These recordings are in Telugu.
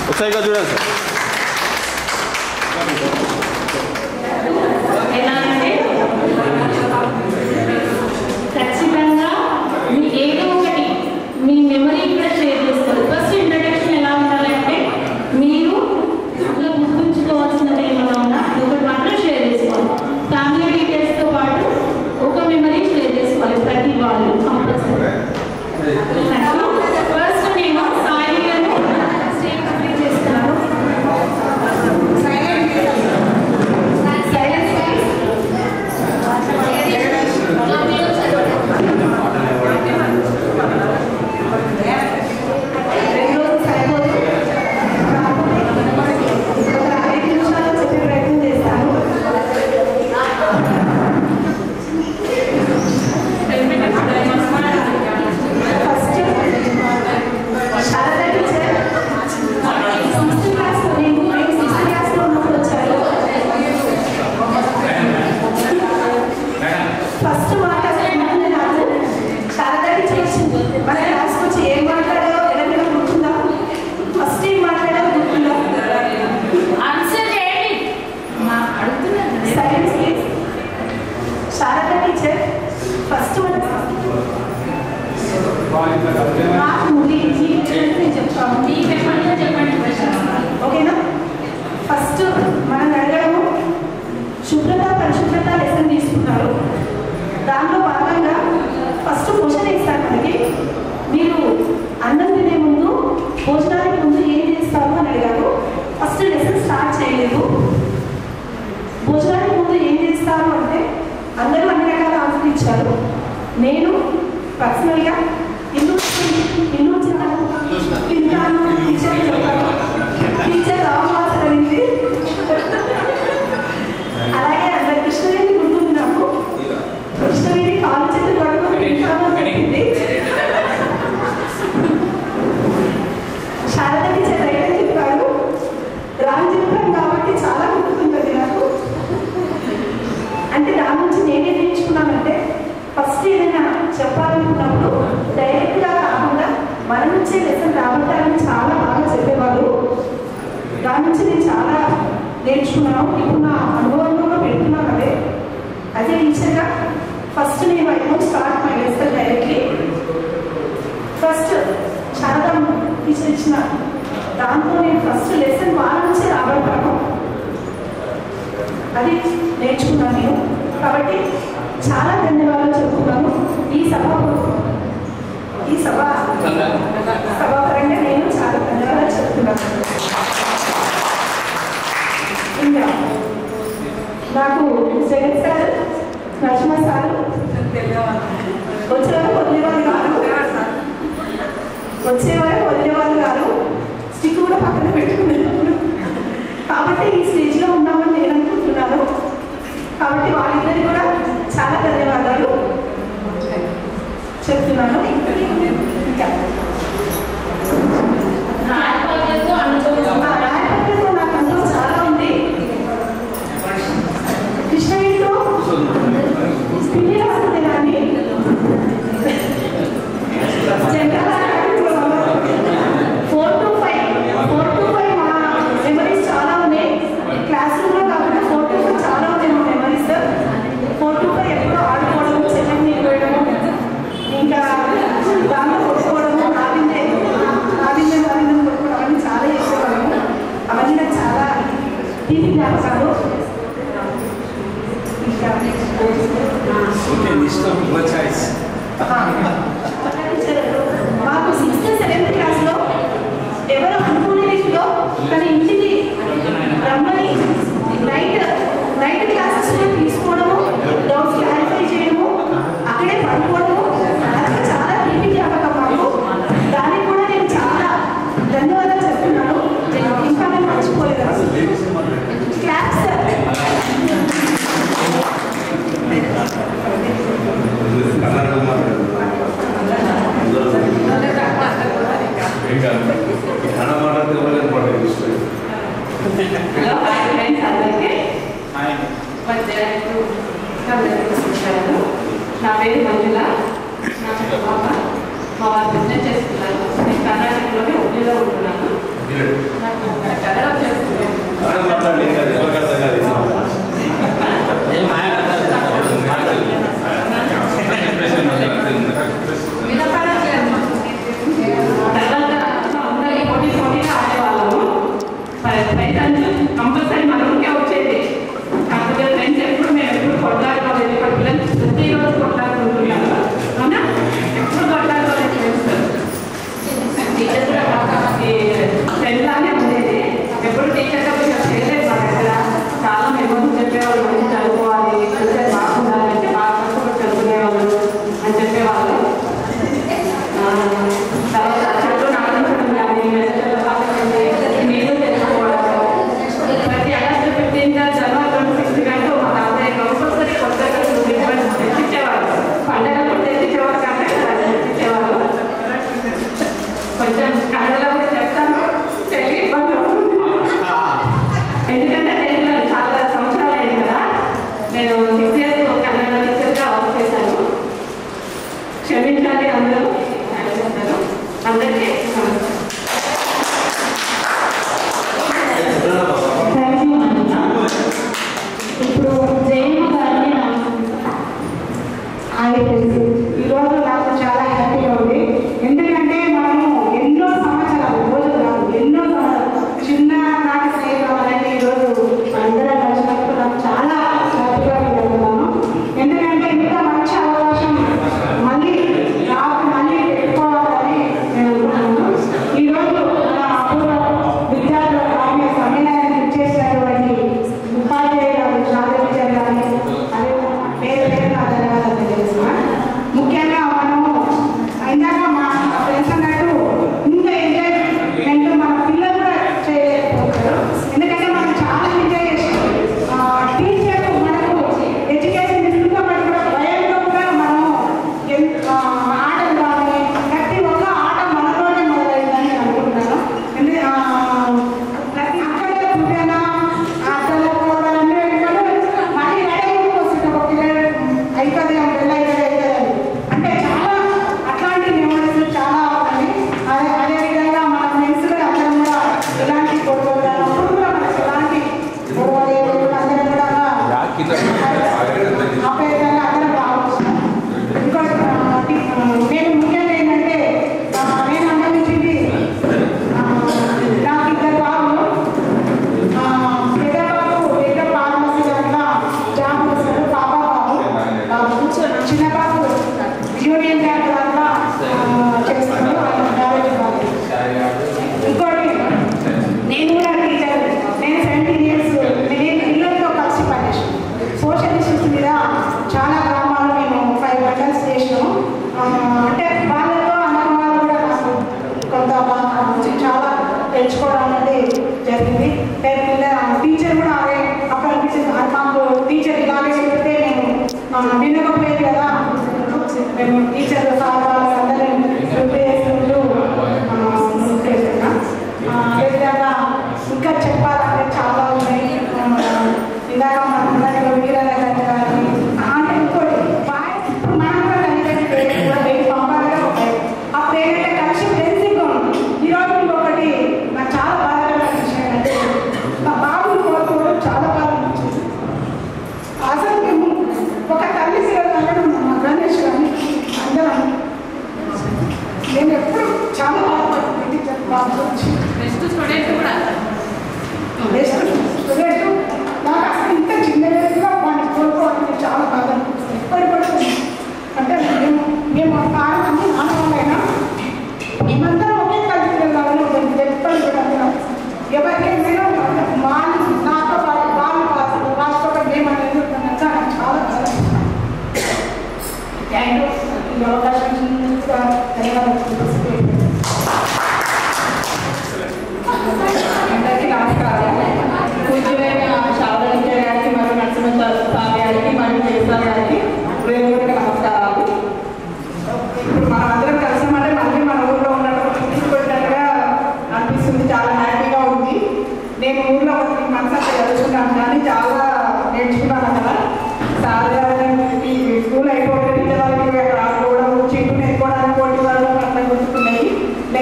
ఒకసారిగా చూడండి సార్. ఎలా అంటే ఖచ్చితంగా మీ ఏదో ఒకటి మీ మెమరీ కూడా షేర్ చేసుకోవాలి. ఫస్ట్ ఇంట్రడక్షన్ ఎలా ఉండాలంటే మీరు ఇంట్లో గుర్తుంచుకోవాల్సినది ఏమైనా ఉన్నా ఒకటి మాత్రం షేర్ చేసుకోవాలి. ఫ్యామిలీ డీటెయిల్స్తో పాటు ఒక మెమరీ షేర్ చేసుకోవాలి ప్రతి వాళ్ళు కంపల్సరీ. ఫస్ట్ నేను సాయి గారు స్టేజ్ కంప్లీట్ చేస్తున్నాను. ఓకేనా? ఫస్ట్ మనం అడగడము శుభ్రత పరిశుభ్రత లెసన్ తీసుకున్నారు. దాంట్లో భాగంగా ఫస్ట్ క్వశ్చన్ ఇస్తారు మనకి. మీరు అన్నం తినే ముందు భోజనానికి ముందు ఏం చేస్తారు అని అడిగారు. ఫస్ట్ లెసన్ స్టార్ట్ చేయలేదు. భోజనానికి ముందు ఏం చేస్తారు అంటే అందరూ అన్ని రకాల ఆన్సర్ ఇచ్చారు. నేను పర్సనల్గా ఇల్లు తింటాను టీచర్ చెప్పాను. టీచర్ రావాల్సింది. అలాగే అందరు కృష్ణవేణి గుర్తుంది నాకు. కృష్ణవేణి కాలు చేతులు పడుకొని తింటాను చెప్పింది. శారద టీచర్ రైట్ చెప్పారు. రాని చెప్పాను కాబట్టి చాలా గుర్తుంటుంది నాకు. అంటే దాని నుంచి నేనేం నేర్చుకున్నానంటే ఫస్ట్ ఏదైనా చెప్పాలనుకున్నప్పుడు డైరెక్ట్గా కాకుండా మన నుంచే లెసన్ రాబట్టాలని చాలా బాగా చెప్పేవాళ్ళు. దాని నుంచి నేను చాలా నేర్చుకున్నాను. ఇప్పుడు నా అనుభవంలో పెడుతున్నాను. అదే టీచర్గా ఫస్ట్ నేను I don't start my lesson directly. First Sharada teacher ఇచ్చిన దాంతో నేను ఫస్ట్ లెసన్ వాళ్ళ నుంచే రాబట్టాను. అది నేర్చుకున్నాను నేను. కాబట్టి చాలా ధన్యవాదాలు చెప్తున్నాను. ఈ సభాపరంగా నేను చాలా ధన్యవాదాలు చెప్తున్నాను. ఇంకా నాకు జగన్ సార్, నరసింహ సార్ వచ్చేవారు వదిలేవాళ్ళు కాదు. స్టిక్ కూడా పక్కన పెట్టుకున్నాను. కాబట్టి ఈ స్టేజ్లో ఉన్నామని నేను అనుకుంటున్నాను. కాబట్టి వాళ్ళిద్దరికి కూడా చాలా ధన్యవాదాలు చెప్తున్నాను. ఇంకా రాయపత్రికతో నాకు అనుభవం చాలా ఉంది. కృష్ణవేణితో పిల్లి రాస్తుంది కానీ 4 to 5 మా మెమరీస్ చాలా ఉన్నాయి. క్లాస్ రూమ్లో కాకుండా 4 to 5 చాలా ఉన్నాయి మా మెమరీస్. 4 to 5 ఎప్పుడో ఆడుకోవడం, చెల్లెని పోయడం, ఇంకా పేరు మంజుల. నాకు బాబా మా వారు బిజినెస్ చేస్తున్నాను. నేను కర్ణాటకలోనే ఉద్యోగంలో ఉంటున్నాను. నాకు కన్నడ చేస్తున్నాను. కంపల్సరీ మనకే వచ్చేది. కాకపోతే ఫ్రెండ్స్ ఎప్పుడు మేము ఎప్పుడు కొట్లాడుకోలేదు. ఇక్కడ పిల్లలు ప్రతిరోజు కొట్లాడుకుంటున్నాను. అవునా? ఎప్పుడు కొట్లాడుకోలేదు ఫ్రెండ్స్. టీచర్ కూడా ఫ్రెండ్ లానే ఉండేది. ఎప్పుడు టీచర్గా చేయలేదు మా దగ్గర. చాలా మెమోరీస్ చెప్పేవాళ్ళు. మంచి చదువుకోవాలి, ఫ్యూచర్ బాగుండాలి అంటే బాగా కష్టపడి చదువుకునేవాళ్ళు అని చెప్పేవాళ్ళు. తర్వాత చెట్లు నాటించడం కానీ నీళ్ళు తెచ్చుకోవడం. ప్రతి ఆగస్టు 15 జనవరి 26 గంటూ మా తాతయ్య కంపల్సరీ కొత్తగా తెచ్చిచ్చేవారు. పండుగలు తెచ్చిచ్చేవారు కాబట్టి తెచ్చిచ్చేవారు. కొంచెం కన్నడలో కూడా చెప్తాను. ఎందుకంటే నేను చాలా సంవత్సరాలు అయింది కదా. నేను 6 years కన్నడ టీచర్గా వర్క్ చేశాను. క్షమించాలి అందరూ. అందరికీ ఇప్పుడు జయమ్మ గారిని ఆయన తెలుసు. ఈరోజు నాకు చాలా హ్యాపీగా ఉంది. ఎందుకంటే మనము ఎన్నో సంవత్సరాలు రోజులు కాదు, ఎన్నో సంవత్సరాలు చిన్న నాటి స్నేహితులు అనేది ఈరోజు అందరం కలిసినప్పుడు నాకు చాలా హ్యాపీగా ఫీల్ అవుతున్నాను. ఎందుకంటే ఇంకా మంచి అవకాశం మళ్ళీ పెట్టుకోవాలని నేను అనుకుంటున్నాను. ఈరోజు మన అపూర్వ విద్యార్థుల ఆమె సమ్మేళనాన్ని ఇచ్చేసినటువంటి ఉపాధ్యాయులు రాజవిజయ్ గారిని అదే పేరు నా ధన్యవాదాలు తెలియజేస్తున్నాను. ముఖ్యంగా మనము ఇందాక మా ఫ్రెండ్స్ అన్నట్టు ఇంకా ఎంజాయ్మెంట్ మన పిల్లలు కూడా చేయలేకపోతారు. ఎందుకంటే మనం చాలా ఎంజాయ్ చేస్తాం. టీచర్ మనకు ఎడ్యుకేషన్ ఇస్తున్న కూడా భయంతో కూడా మనము ఆటలు కానీ ప్రతి ఒక్క ఆట మనతోనే మొదలైందని అనుకుంటున్నాను. ప్రతి అక్కడే పుట్టిన ఆటలు కోడలన్నీ మళ్ళీ రెడీ వస్తుంది. ఒక పిల్లలు అయిపోతే అవుతుంది. అంటే చాలా అట్లాంటి మెమరీస్ చాలా ఉన్నాయి. అదేవిధంగా మన ఫ్రెండ్స్ కూడా అందరం కూడా ఇలాంటి గొడవలు అప్పుడు కూడా మనకి ఇలాంటి గొడవలు అందరం కూడా ఆపేదంగా అందరం బాగుంటున్నాం. ఇంకోటి నేను ముఖ్యంగా ఏంటంటే నేను అనుభవించింది నాకు 2 బాబులు. పెద్ద బాబు పెద్ద ఫార్మసీ దాంట్లో జాబ్ చేస్తారు. పాప బాబు చిన్న బాబు యూనియన్ బ్యాంక్ దాంట్లో చేస్తాడు. ఇంకోటి నేను కూడా టీచర్. నేను 17 years నేను పిల్లలతో కలిసి పనిచేసాను. సోషల్ ఇష్యూస్ మీద చాలా గ్రామాలు మేము 5 మండల్స్ చేసినాము. అంటే వాళ్ళతో అనుభవాలు కూడా నాకు కొంత చాలా తెలుసుకోవడం అనేది జరిగింది. టీచర్ కూడా అదే అప్పుడు అనిపించింది. మాకు టీచర్ ఇలాగే చెప్తే నేను వినకపోయేది కదా. మేము టీచర్ సార్ వాళ్ళు అందరినీ ప్రిపేర్ చేసుకుంటూ చేస్తున్నా. అదేవిధంగా ఇంకా చెప్పాలంటే చాలా ఉన్నాయి. ఇందాక మన వీరన్న గారి కానీ అంటే ఇంకోటి ఇప్పుడు మనం కూడా తల్లిదండ్రులు కూడా వెయ్యి పంపాలుగా ఉంటాయి. అప్పుడు ఏంటంటే కలిసి ఫ్రెండ్స్గా ఉంది. ఈరోజు ఇంకొకటి నాకు చాలా బాధకరమైన విషయం అంటే మా బాబుని కోరుకోవడం చాలా బాధ అనిపించింది. అసలు మేము ఒక తల్లి పిల్లలు మా గణేష్ కానీ అందరం నేను ఎప్పుడు చాలా బాధపడుతుంది. బాబు గురించి బెస్ట్ స్టూడెంట్ కూడా బెస్ట్ స్టూడెంట్. నాకు అసలు ఇంత చిన్నగా వాడిని కోరుకోవడానికి చాలా బాధ అనిపిస్తుంది. ఇప్పటికీ అంటే మేము కారణాన్ని ఆనవాళ్ళైనా మేమందరం ఒకే కలిసి వెళ్ళాలని ఉంటుంది. ఎప్పటి కూడా ఎవరికి ఏమైనా నాతో పాటు వాళ్ళు రాష్ట్రంలో మేము అనేది నాకు చాలా బాధ. Thank you. ఈ అవకాశం ధన్యవాదాలు. అందరికీ నమస్కారం. పూజ్యమైన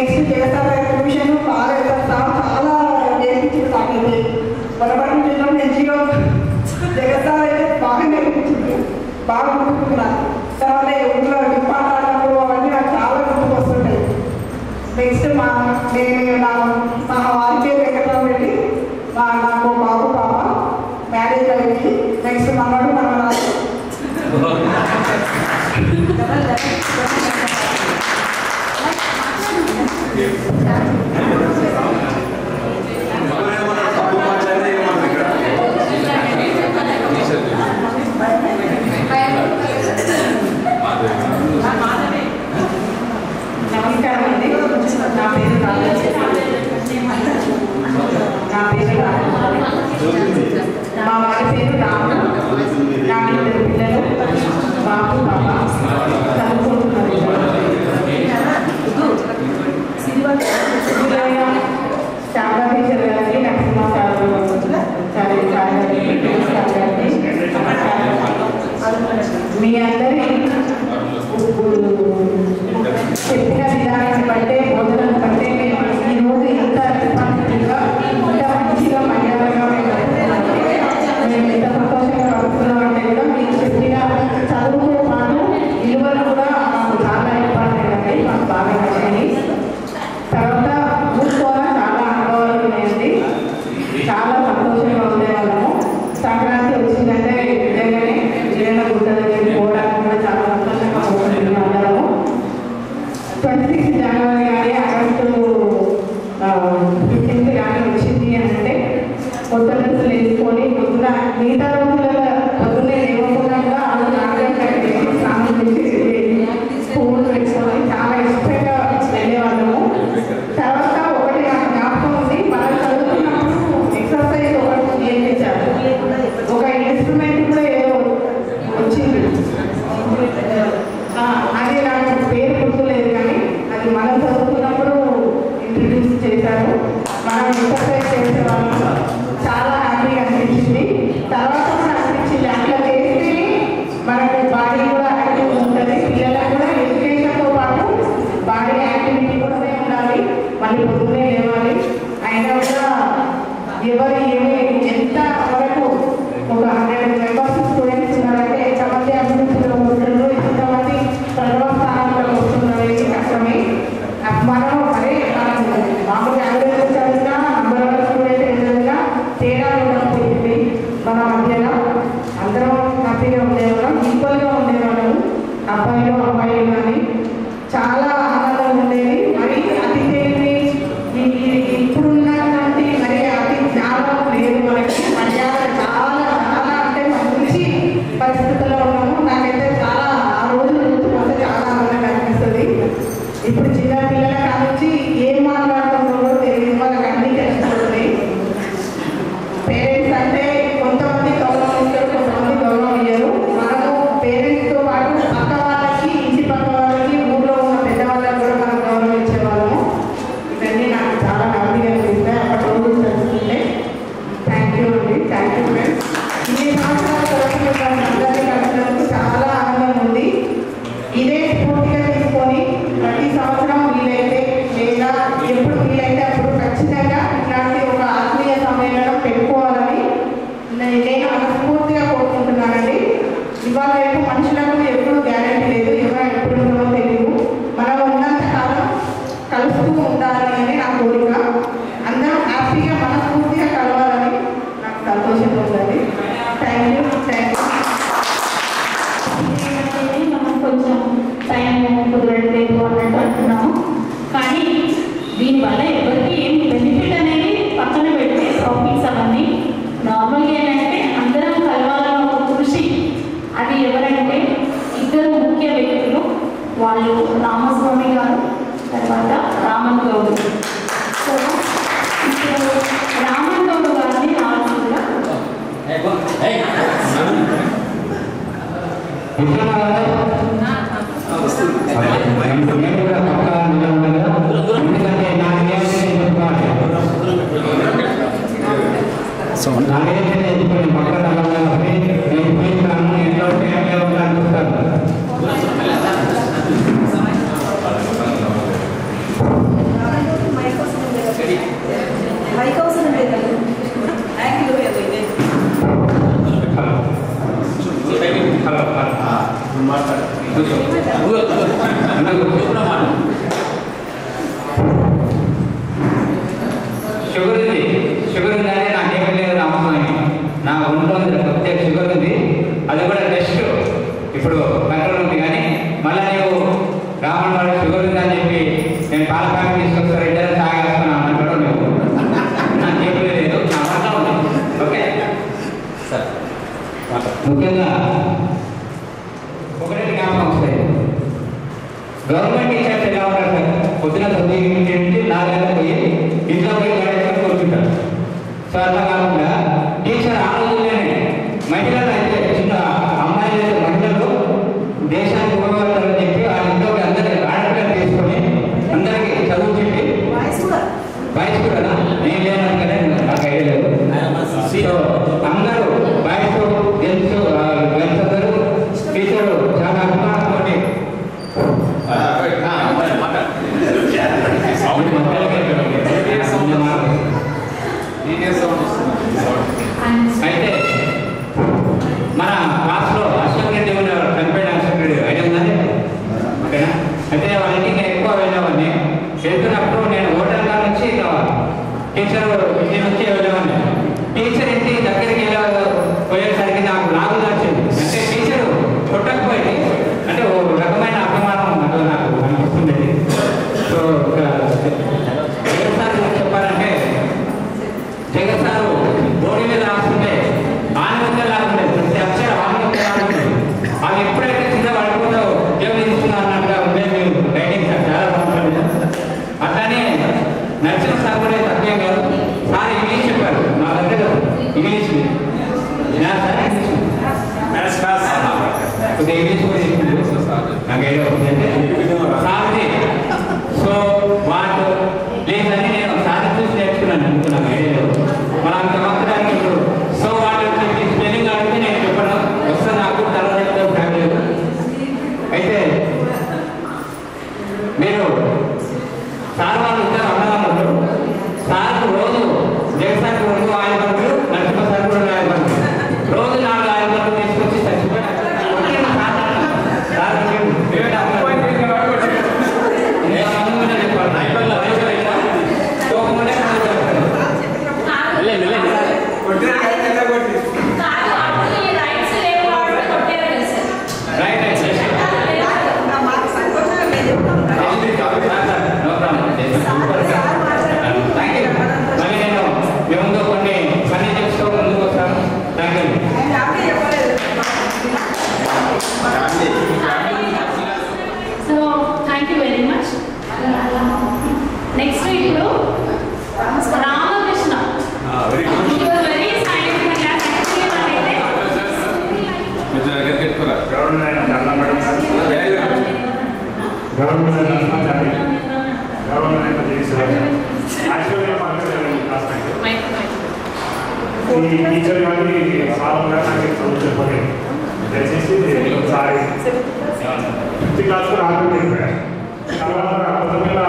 నెక్స్ట్ జగతాల ట్యూషన్ బాగా వెళ్తాం, చాలా నేర్పించింది నాకైతే. పొరపాటు జిల్లా మంచిగా జగతాల అయితే బాగా నేర్పించింది, బాగా గుర్తుకున్నాను. తర్వాత ఊళ్ళో డిపార్ట్మెంట్లు అవన్నీ నాకు చాలా గుర్తుకు వస్తుంటాయి. నెక్స్ట్ మా వారి పేరు వెంకటరావు రెడ్డి, నాకు బాబు పాప మ్యారేజ్ అయింది. నెక్స్ట్ మనవాడు మనవరాలు. నమస్కారం అండి. నా పేరు మా వారి పేరు రాము. నాకు 2 పిల్లలు, బాబు పాప, చదువుకుంటున్నారు. శారదా టీచర్ గారికి, నరసింహ సార్ మీ అందరి చెప్పిన విధానాన్ని బట్టే, బోధనను బట్టే మేము ఈరోజు ఎంత రెస్పాన్సిబుల్గా, ఇంత మంచిగా మర్యాదగా మేము ఎంత సంతోషంగా పడుతున్నాం అంటే కూడా మీకు చెప్పిన చదువుతో పాటు విలువలు కూడా మాకు చాలా ఇంపార్టెంట్ అండి, మాకు బాగా నచ్చాయి. తర్వాత ఊరితో చాలా అనుభవాలు ఉన్నాయండి, చాలా సంతోషంగా ఉండేవాళ్ళము. సంక్రాంతి వచ్చిందంటే నిజంగానే విజయనగర గుట్ట దగ్గరికి పోవడానికి కూడా చాలా సంతోషంగా పోతుంది అందరము. 26 జనవరి కానీ ఆగస్టు 15 కానీ వచ్చింది అని అంటే కొత్త డ్రెస్సులు వేసుకొని పొద్దున మిగతా రోజులలో పొద్దున్నే లేవకుండా కూడా వాళ్ళు నాటకానికి స్నానం చేసి పువ్వులు పెట్టుకొని చాలా ఇష్టంగా వెళ్ళేవాళ్ళము. తర్వాత ఒకటి నాకు జ్ఞాపకం ఉంది, మనం చదువుతున్నప్పుడు ఎక్సర్సైజ్ ఒకటి నేర్పించారు. ఒక ఇన్స్ట్రుమెంట్ కూడా ఏదో వచ్చింది, అది నాకు పేరు గుర్తులేదు కానీ అది మనం చదువుతున్నప్పుడు ఇంట్రడ్యూస్ చేశారు. మనం ఎక్సర్సైజ్ చేసేవాళ్ళం, చాలా హ్యాపీగా అనిపించింది. తర్వాత కూడా అనిపించింది అట్లా చేస్తేనే మనకు బాడీ కూడా యాక్టివ్ ఉంటుంది, పిల్లలకు కూడా ఎడ్యుకేషన్తో పాటు బాడీ యాక్టివిటీ కూడా ఉండాలి. మళ్ళీ పొద్దున్నే లేవాలి. అయినా కూడా ఎవరు ఏమి ఎంత వరకు ఒక 100 మెంబర్స్ స్టూడెంట్స్ ఉన్నారంటే ఎంతమంది అభివృద్ధిలో వస్తున్నారు, ఎంతమంది ప్రథమ స్థానంలో వస్తున్నారు, కష్టమే. మనం అదే మామూలు యావరేజ్ చదివినా నంబర్ 1 స్టూడెంట్ చదివినా తేడా ఉండకపోయింది. మన మధ్యలో అందరం హ్యాపీగా ఉండేవాళ్ళం, ఈక్వల్గా ఉండేవాళ్ళము, అబ్బాయిలు అమ్మాయిలు కానీ చాలా ఆనందంగా ఉండేది. మరి అతి తెలివి ఇప్పుడున్నటువంటి మరి అతి జ్ఞానం లేదు మనకి, మర్యాద చాలా చాలా అంటే మంచి పరిస్థితుల్లో ఉన్నాము. నాకైతే చాలా ఆ రోజులు గుర్తుకొస్తే చాలా ఆనందంగా అనిపిస్తుంది. ఇప్పుడు చిన్న పిల్లల కానించి ఏం మాట్లాడుతున్నారో తెలియదు, వాళ్ళకి అన్నీ తెలుస్తుంది. పేరెంట్స్ అంటే కొంతమంది గౌరవం ఇస్తారు, కొంతమంది గౌరవం ఇయ్యరు. మనము పేరెంట్స్తో పాటు పక్క వాళ్ళకి, ఇంటి పక్క వాళ్ళకి, ఊళ్ళో ఉన్న పెద్దవాళ్ళకి కూడా మనం గౌరవం ఇచ్చేవాళ్ళము. ఇవన్నీ నాకు చాలా హ్యాపీగా అనిపిస్తాయి అప్పటి రోజులు తెలుసుకుంటే. థ్యాంక్ యూ అండి, థ్యాంక్ యూ ఫ్రెండ్స్. ఇన్ని సంవత్సరాల అందరినీ కలిసినందుకు చాలా ఆనందం ఉంది. ఇదే స్ఫూర్తిగా తీసుకొని ప్రతి సంవత్సరం వీలైతే లేదా ఎప్పుడు వీలైతే అప్పుడు ఖచ్చితంగా ఇలాంటి ఒక ఆత్మీయ సమ్మేళనం పెట్టుకోవాలని నేను మనస్ఫూర్తిగా కోరుకుంటున్నానండి. ఇవాళ రేపు మనుషులకు ఎప్పుడు గ్యారెంటీ లేదు, ఎవరు ఎప్పుడు ఉందో తెలియదు. మనం ఉన్నంత కాలం కలుస్తూ ఉండాలి అని నా కోరిక. అందరం హ్యాపీగా మనస్ఫూర్తిగా కలవాలని నాకు సంతోషంగా ఉందండి. Thank you, thank you. మనం కొంచెం టైం కుదరట్లేదు అన్నట్టు అంటున్నాము, కానీ దీనివల్ల ఎవరికి ఏం బెనిఫిట్ అనేది పక్కన పెడితే ప్రాఫిట్స్ అవన్నీ నార్మల్గా ఏంటంటే అందరం కలవాలన్న ఒక కృషి. అది ఎవరంటే 2 ముఖ్య వ్యక్తులు, వాళ్ళు రామస్వామి గారు, తర్వాత రామన్ గౌడ్. సో ఇప్పుడు రామన్ గౌడ్ గారిని రావాల్సిందిగా పక్కన షుగర్ ఉంది, షుగర్ ఉందంటే నాకేమీ లేదు రామస్వామి, నా ఒంట్లో ప్రత్యేక షుగర్ ఉంది, అది కూడా టెస్ట్ ఇప్పుడు కంట్రోల్ ఉంది. కానీ మళ్ళీ నీవు రాముడు వాడు షుగర్ ఉందని చెప్పి నేను పాల ప్యాకెట్ తీసుకొస్తారు ఇద్దరు తాగేస్తున్నాను అన్నట్టు నువ్వు నాకేమీ లేదు, నా వల్ల ఉంది. ఓకే సార్, ముఖ్యంగా ఒకటే జ్ఞాపకం వస్తాయి. గవర్నమెంట్ టీచర్స్ ఎలా ఉంటారు సార్? పొద్దున 9 నుంచి 4 గంటలకు పోయి ఇంట్లో పోయి గడేసుకొని కూర్చుంటారు. సో అట్లా కాకుండా టీచర్ ఆ రోజుల్లోనే మహిళలు అయితే చిన్న అమ్మాయిలు అయితే మహిళలు దేశానికి ఉపయోగపడతారని చెప్పి ఆ ఇంట్లోకి అందరికీ ఆడపిల్లలు తీసుకొని అందరికీ చదువు చెప్పి బాయ్స్ కూడా నేను లేను కదా నాకు ఐడియా లేదు. సో అందరూ బాయ్స్ గర్ల్స్ అందరూ టీచర్లు చాలా అభిమానంతో అయితే మన క్లాస్లో అశోక్ రెడ్డి ఉండేవారు, చనిపోయిన అశోక్ రెడ్డి ఐడియా ఉందండి. ఓకేనా? అయితే వాళ్ళకి నేను ఎక్కువ వెళ్ళేవాడిని. వెళ్తున్నప్పుడు నేను హోటల్ కాడ నుంచి టీచర్ ఇంటి నుంచి వెళ్ళేవాడిని. టీచర్ ఇంటి దగ్గరికి పోయేసరికి నాకు లాగు నచ్చింది. అంటే టీచరు కొట్టకపోయింది అంటే ఓ రకమైన అభిమానం అట్లా నాకు అనిపిస్తుంది. సో జగన్ సార్ చెప్పాలంటే జగన్ సారు బోర్డు మీద రాస్తుంటే ఆనందంగా లాగుండేది, ప్రతి అక్షరం ఆనందంగా లాగుండేది. అవి ఎప్పుడైతే కింద పడిపోతావు ఉద్యోగం తీసుకున్నా అన్నట్టుగా ఉండేది రైటింగ్ సార్, చాలా బాగుంటుంది. అట్లానే నర్సింగ్ సార్ కూడా తక్కువ కాదు. సార్ ఇంగ్లీష్ చెప్పారు నా దగ్గర, ఇంగ్లీష్ కొద్దిగా ఇంగ్లీష్ కూడా నాకు ఏదో సార్ది. సో వాటి లేదని నేను సార్ చూసి నేర్చుకున్నాను అనుకున్నాను ఐడియా లేదు. మనం అంత మాత్రానికి ఇప్పుడు సో వాటి స్పెల్లింగ్ అడిగితే నేను చెప్పడం వస్తుంది, నాకు తర్వాత ఫ్యామిలీ. అయితే మీరు సార్ వాళ్ళు ఇద్దరు అన్నదమ్ములు. సార్ రోజు జగన్ 2 ఆయిల్ బంకులు, నరసింహ సార్ కూడా ఆయిల్ బంకులు, రోజు 4 ఆయిల్ బంకులు తీసుకొచ్చి చచ్చిపోయారు. So thank you very much. Next ఇప్పుడు రామకృష్ణ. Very silent class. ఈ టీచర్ కానీ సార్ నాకు చదువు చెప్పలేదు, దయచేసి ఒకసారి 5th క్లాస్లో రాకపోయాను. తర్వాత కొత్తపల్లి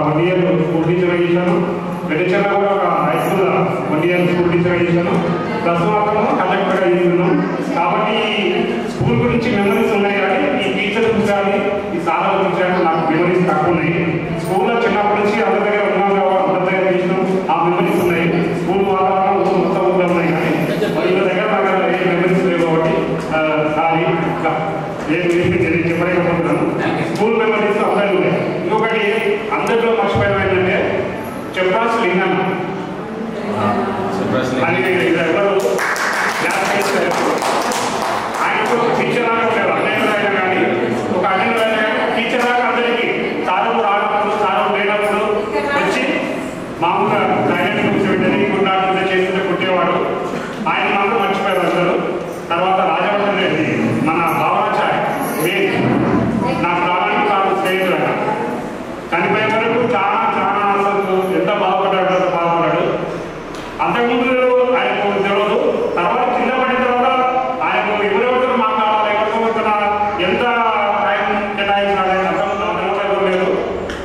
1 ఇయర్ స్కూల్ టీచర్ చేశాను. వెలిచర్లో కూడా ఒక high school 1 year school teacher చేశాను. ప్లస్ మాత్రం కండక్టర్గా చేస్తున్నాం. కాబట్టి స్కూల్ గురించి మెమరీస్ ఉన్నాయి, కానీ ఈ టీచర్ గురించి కానీ ఈ సార్ గురించి కానీ నాకు మెమరీస్ తక్కువ ఉన్నాయి. స్కూల్లో చిన్నప్పటి నుంచి అందరి దగ్గర ఉన్నాం కాబట్టి అందరి దగ్గర చేసినాం, ఆ మెమరీస్ ఉన్నాయి. స్కూల్ వాతావరణం మొత్తం ఊళ్ళో ఉన్నాయి, కానీ వీళ్ళ దగ్గర నాకు ఏ మెమరీస్ లేవు. కాబట్టి సారీ నేను చెప్పలేకపోతున్నాను. స్కూల్ మెమరీస్ అందరూ ఉన్నాయి. ఇంకొకటి అందరిలో మర్చిపోయిన ఏంటంటే చెప్రాస్ లింగన్న అని ఎవరు ఆయనకు టీచర్ లాగా ఉండేవారు. అటెండర్ అయినా కానీ ఒక అటెండర్ అయినా కానీ టీచర్ లాగా అందరికీ సారం రానప్పుడు సారం లేనప్పుడు వచ్చి మామూలుగా సైలెంట్ కూర్చోబెట్టని గుండాడుతుంటే చేస్తుంటే కుట్టేవాడు. ఆయన మాత్రం మర్చిపోయారు అందరూ. తర్వాత రాజవర్ధన్ రెడ్డి మన భావనాచార్య నా ప్రాణానికి కాదు స్నేహితుడు. చనిపోయే వరకు చాలా చాలా అసలు ఎంత బాధపడ్డాడు, ఎంత బాధపడ్డాడు. అంతకుముందు ఆయనకు తెలియదు. తర్వాత కింద పడిన తర్వాత ఆయనకు ఎవరెవరితో మాట్లాడాలి, ఎవరితో ఎంత టైం కేటాయించాలి అంతకు లేదు.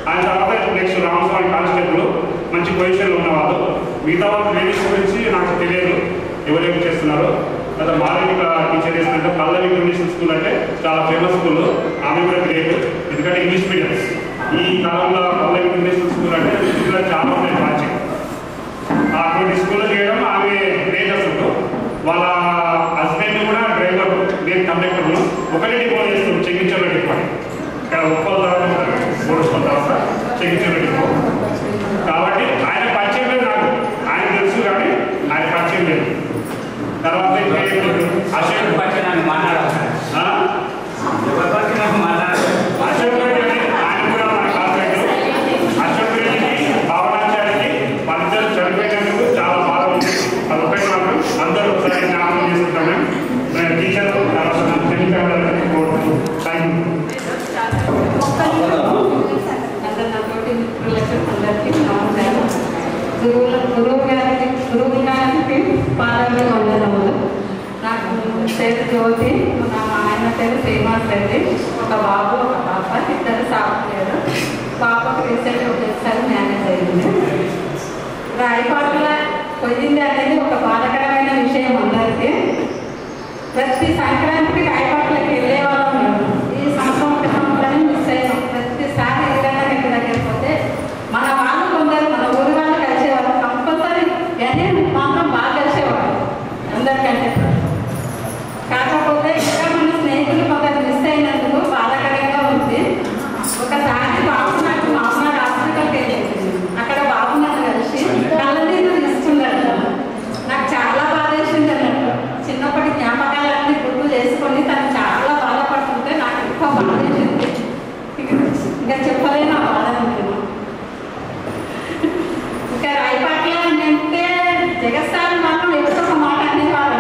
ఆయన తర్వాత నెక్స్ట్ రామస్వామి కానిస్టేబుల్ మంచి పొజిషన్లో ఉన్నవాళ్ళు. మిగతా వాళ్ళు లేడీస్ గురించి నాకు తెలియదు ఎవరేమి చేస్తున్నారు. తర్వాత మాలవిక టీచర్ చేస్తుంటే పల్లవి ఇంటర్నేషనల్ స్కూల్ అంటే చాలా ఫేమస్ స్కూల్. ఆమె కూడా గ్రేట్, ఎందుకంటే ఇంగ్లీష్ మీడియంస్. ఈ కాలంలో పల్లవి ఇంటర్నేషనల్ స్కూల్ అంటే స్కూల్లో చాలా ఉన్నాయి బ్రాంచింగ్. అటువంటి స్కూల్లో చేయడం ఆమె గ్రేట్ అసలు. వాళ్ళ హస్బెండ్ కూడా డ్రైవర్, నేను కండక్టర్లు. ఒకటే డిపో చేస్తాం, చెక్కించర్ల డిపో. ఇక్కడ ఉప్పల తర్వాత మూడుపల తర్వాత చెక్కించర్ల డిపో. కాబట్టి ఆయన పరిచయం లేదు నాకు, ఆయన తెలుసు కానీ ఆయన పరిచయం లేదు. తర్వాత అశోక్ పరిచయం మాట్లాడాలి, అశోక్ రెడ్డి ఆయన కూడా మన క్లాస్మేట్. అశోక్ రెడ్డికి భావనాచార్యకి వాళ్ళిద్దరు చనిపోయినందుకు చాలా బాధ ఉంది. అది ఒకటి మాత్రం అందరూ ఒకసారి జ్ఞాపకం చేసుకుంటాం. మేము టీచర్ పాలన వందనములు. నాకు పేరు జ్యోతి, నా ఆయన పేరు శ్రీనివాస్ రెడ్డి. ఒక బాబు ఒక పాప, ఇద్దరు సాఫ్ట్వేర్. పాపకు రీసెంట్ ఒకసారి మ్యారేజ్ అయింది. రాయపాట్ల పోయింది అనేది ఒక బాధకరమైన విషయం అందరికీ. ప్రతి సంక్రాంతికి రాయపాట్లకి వెళ్ళే వాళ్ళం. ఈ సంవత్సరం మిస్ అయ్యాం. ప్రతిసారి ఏదైనా ఇంటి దగ్గరికి పోతే మన వాళ్ళు కొందరు మన ఊరి వాళ్ళు కలిసేవారు. కంపల్సరీ ఎన్ని మాత్రం బాగా కలిసేవారు అందరికంటే. కాకపోతే ఇంకా మన స్నేహితులు కొందరు మిస్ అయినందుకు బాధాకరంగా ఉంది. ఒకసారి బాబు నాకు మామూలు హాస్పిటల్కి వెళ్ళింది. అక్కడ బాబు నన్ను కలిసి కళ్ళ నీళ్ళు తీసుకున్నాడు. నాకు చాలా బాధ వేసింది అన్నట్టు. చిన్నప్పటి జ్ఞాపకాలన్నీ గుర్తు చేసుకొని తను చాలా బాధపడుతుంటే నాకు ఎక్కువ బాధ వేసింది. ఇంకా చెప్పలేను ఆ బాధ నేను. ఇంకా రాయపాట్ల అంటే జగత్సారి మాత్రం ఎప్పుడు ఒక మాట అనేవారు.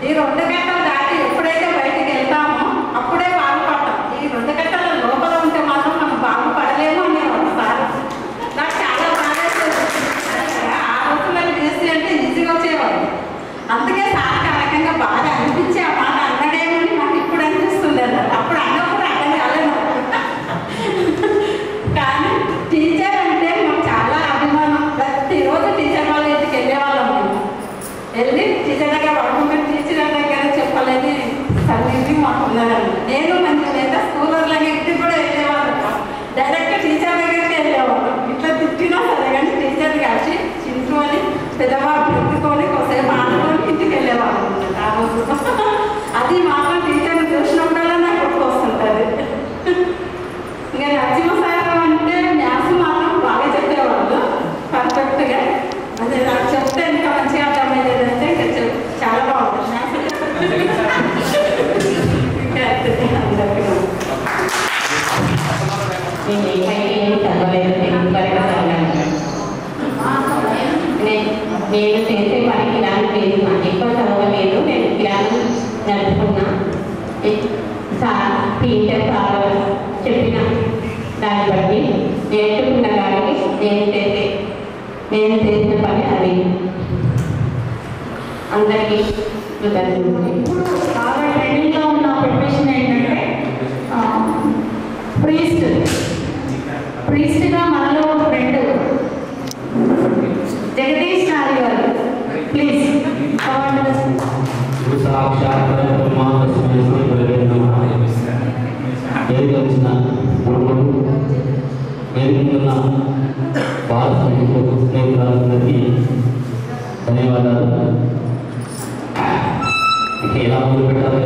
ఈ 2 గంటలు దాటి ఎప్పుడైతే బయటికి వెళ్తామో అప్పుడే బాగుపడతాం. ఈ 2 గంటల లోపల ఉంటే మాత్రం మనం బాగుపడలేము అనేవారు సార్. నాకు చాలా బాధ ఆ రోజుల్లో చేసి అంటే ఈజీగా వచ్చేవారు. అందుకే సార్కి ఆ రకంగా బాగా అనిపించి ఆ మాట అన్నాడేమని నాకు ఇప్పుడు అనిపిస్తుంది అన్నారు. అప్పుడు అన్నప్పుడు అర్థం కాలేదు. కానీ టీచర్ అంటే మాకు చాలా అభిమానం. ప్రతిరోజు టీచర్ వాళ్ళ ఇంటికి వెళ్ళేవాళ్ళం. మేము వెళ్ళి టీచర్ దగ్గర పడుకుంటే టీచర్ దగ్గర చెప్పలేని సన్నిధి మాకు ఉన్నదండి. నేను మంచి లేదా స్కూలర్లకి ఇంటికి కూడా వెళ్ళేవాళ్ళం. డైరెక్ట్ టీచర్ దగ్గరికి వెళ్ళేవాళ్ళం. ఇట్లా తిట్టినా సరే కానీ టీచర్ని కలిసి చింటూ అని పెద్దవాళ్ళు పెట్టుకొని కొద్దిసేపు ఆడుకొని ఇంటికి వెళ్ళేవాళ్ళం ఆ రోజు. అది మాత్రం టీచర్ని చూసినప్పుడల్లా నాకు గుర్తొస్తుంటుంది. ఇంకా నరసింహ సార్ అంటే మ్యాథ్స్ మాత్రం బాగా చెప్పేవాళ్ళు పర్ఫెక్ట్గా. అదే నాకు చెప్తే ఇంకా మంచిగా అర్థమయ్యేది అంటే ఇంకా చాలా బాగుంటుంది మ్యాథ్స్. ఇంకా నేను ఏం చదవలేదు, నేను చేసే పని కిలాలు లేదు. ఎక్కువ చదవలేదు. నేను కిలాలు నడుపుకున్నా. టీచర్ చాలా చెప్పిన దాన్ని బట్టి నేర్చుకున్న దానికి నేను చేసిన పని అది. అందరికీ ఇప్పుడు బాగా ట్రెండింగ్లో ఉన్న ప్రొఫెషన్ ఏంటంటే ప్రీస్ట్గా మనలో ఫ్రెండ్ జగదీష్ నారి గారు ప్లీజ్. వచ్చిన వేదికన్న బాల స్నేహితులందరికీ ధన్యవాదాలు. ఎలా మొదలు పెట్టాలో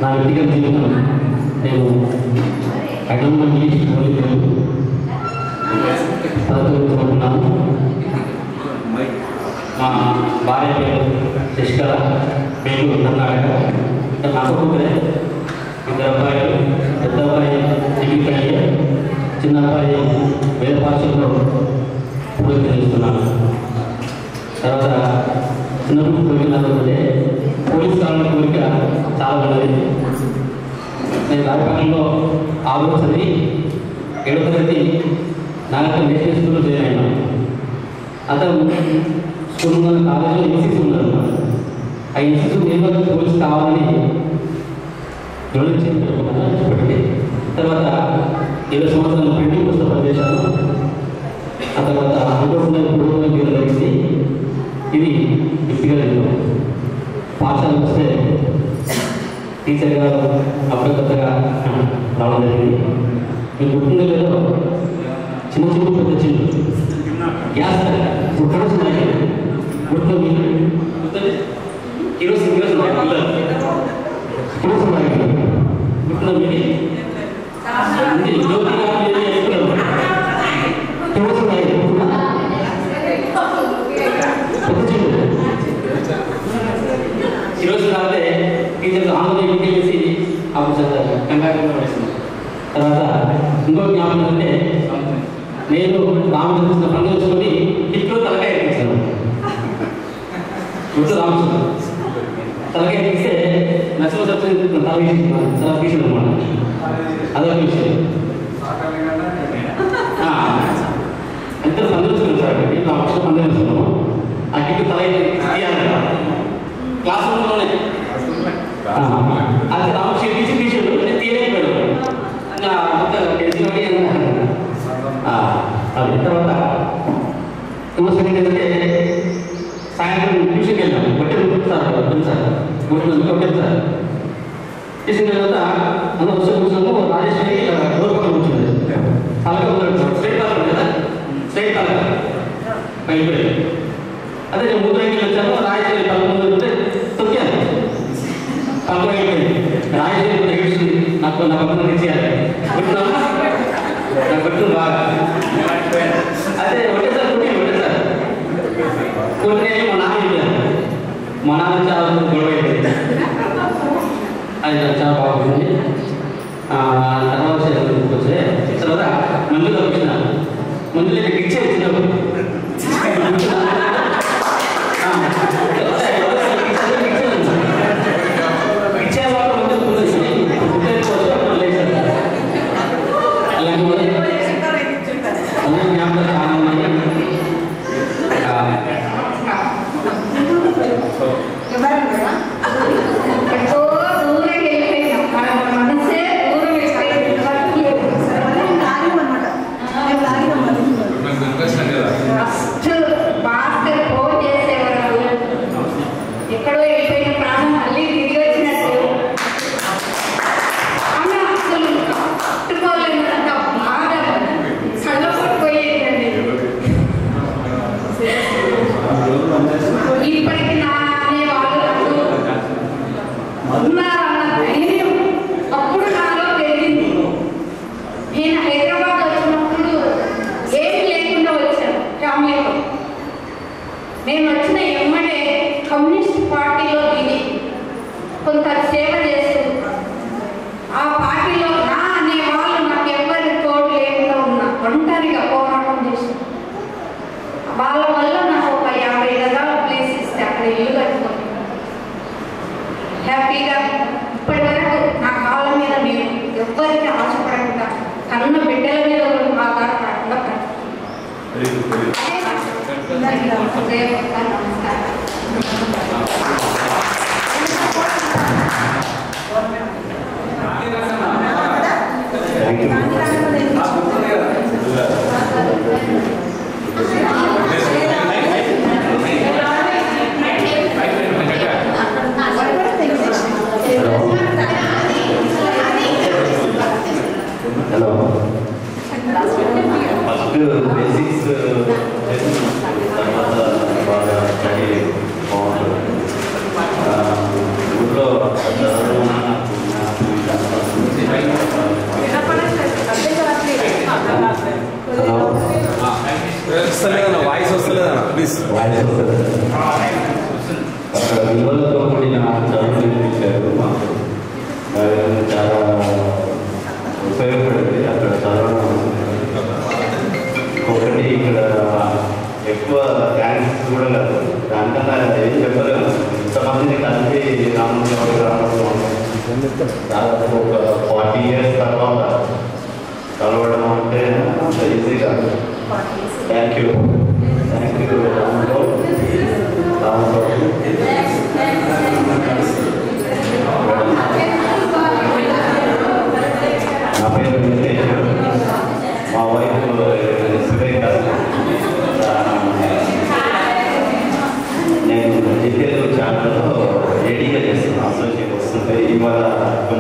నా వ్యక్తిగత జీవితం నేను అకాడమీ ఇంగ్లీష్ చదువుతున్నాను. మా భార్య పేరు శశికళ, బెంగళూరు కర్ణాటక. నాకు ఒకరే 2 అబ్బాయిలు. పెద్ద అబ్బాయి డిగ్రీ, చిన్న అబ్బాయి వేరే భాషల్లో పూర్తి చేస్తున్నాను. తర్వాత చిన్నప్పుడు కోరికలంటే పోలీస్ కావాలని కోరిక చాలా ఉన్నది. నేను రాజపాలెంలో 6వ చదివి 7వ తరగతి నాగరిక నేషనల్ స్కూల్లో జాయిన్ అయినా. అతను స్కూల్ ఉన్న కాలేజీలో ఎన్సీసీ ఉన్నారు. ఆ ఎన్సీసీ నేను పోలీస్ కావాలని పెట్టి తర్వాత 7 సంవత్సరాలు ప్రింటింగ్ పుస్తకం పనిచేశాను. ఆ తర్వాత అనుకోకుండా జరిగింది. ఇది వ్యక్తిగత జీవితం. పాఠశాలకు వస్తే టీచర్ గారు అప్రగతగా రావడం జరిగింది. మీకు గుర్తుందో లేదో చిన్న చిన్న పెద్ద చిన్న గ్యాస్ కడుస్తున్నాయి గుర్తుంది. ఈరోజు గుర్తుందా మీకు జ్యోతి ఈరోజు కాకపోతే టీచర్స్ ఆందోళన చేసి అప్పుడు కంగారు వేసింది. తర్వాత ఇంకో జ్ఞాపకం అంటే నేను రామచంద్ర పనులు వేసుకొని ఇంట్లో తలకాయ ఎక్కించాను. గుర్తు రామచంద్ర తలకాయ ఎక్కిస్తే నచ్చలు సబ్సిడీ తల తీసింది అనమాట. అదొక విషయం. ఎంత పనులు వేసుకున్నాను సార్ అక్కడికి నా పక్షం పనులు వేసుకున్నాము. ఆ కిట్టు తల తీయాలంట క్లాస్ రూమ్లోనే. అది రామకృష్ణ తీసాడు నేను తీయలేకపోయాడు. అది తర్వాత సెకండ్ ఏంటంటే సాయంత్రం ట్యూషన్కి వెళ్ళాము. కొట్టాను సార్ కొట్టాను సార్. ట్యూషన్కి వెళ్ళిన తర్వాత అందరూ వస్తే కూర్చున్నాము. రాజేశ్వరి డోర్ పక్కన కూర్చుంది. అలాగే ఉన్నాడు స్ట్రైట్ కాల్ కదా స్ట్రైట్ కాల్ బయట. అదే నేను ముందు రంగికి వచ్చాను. రాజేశ్వరి పక్క ముందు ఉంటే తొక్కాను. పక్కన అయిపోయింది. రాజేశ్వరి ఏడ్చింది. నాకు నా పక్కన తెచ్చేయాలి గుర్తున్నా నాకు గుర్తుంది బాగా. అదే ఒకటేసారి ఒకటేసారి కొన్ని మా నాన్న చెప్పాను. మా నాన్న చాలా గొడవ అయిపోయింది. అది చాలా బాగుంది. తర్వాత మందులో వచ్చిన మందులో ఇచ్చే వచ్చినప్పుడు ఇచ్చేవాళ్ళు ముందు అలాంటి జ్ఞాపకాలు చాలా ఉన్నాయి. ఎక్కడో వెళ్ళిపోయిన ప్రాణం మళ్ళీ తిరిగి వచ్చినట్టు ఆమె అసలు పట్టుకోలేనంత బాగా చల్లబడిపోయేదండి. ఇప్పటికి నా అనే వాళ్ళు ఉన్నారన్న ధైర్యం అప్పుడు నాలో పెరిగింది. నేను హైదరాబాద్ వచ్చినప్పుడు ఏమి లేకుండా వచ్చాను ఫ్యామిలీతో. నేను వచ్చిన ఎమ్మడే కమ్యూనిస్ట్ పార్టీలో దిగి కొంత సేవ చేస్తూ ఆ పార్టీలో నా అనే వాళ్ళు నాకు ఎవరి తోడు లేకుండా ఉన్నా ఒంటరిగా పోరాటం చేశాను. వాళ్ళ వల్ల నాకు ఒక 50 గజాల ప్లేస్ ఇస్తే అక్కడ ఇల్లు కట్టుకొని హ్యాపీగా ఇప్పటి వరకు నా కాళ్ళ మీద నేను ఎవ్వరికి ఆశపడకుండా కన్న బిడ్డల మీద ఆధారపడకుండా నమస్కారం. హలో ఫస్ట్ బేసిక్స్ తర్వాత బాగా స్టడీ బాగుంటుంది. ఊళ్ళో వస్తలేదన్నా వాయిస్ వస్తలేదన్నా ప్లీజ్. వాయిస్ వస్తుంది. అక్కడ విలువలతో కూడిన చదువు నేర్పించారు మాకు. చాలా ఉపయోగపడింది అక్కడ చదవడం. ఒకటి ఇక్కడ ఎక్కువ థ్యాంక్స్ కూడా కాదు, దానికన్నా ఏం చెప్పలేము. ఇంతమందిని కలిపి రామచంద్ర దాదాపు ఒక 40 years తర్వాత కలవడం అంటే అంత ఈజీ కాదు. థ్యాంక్ యూ రాముతో నా పేరు వెంకటేష్. మా వైఫ్ సురేఖ.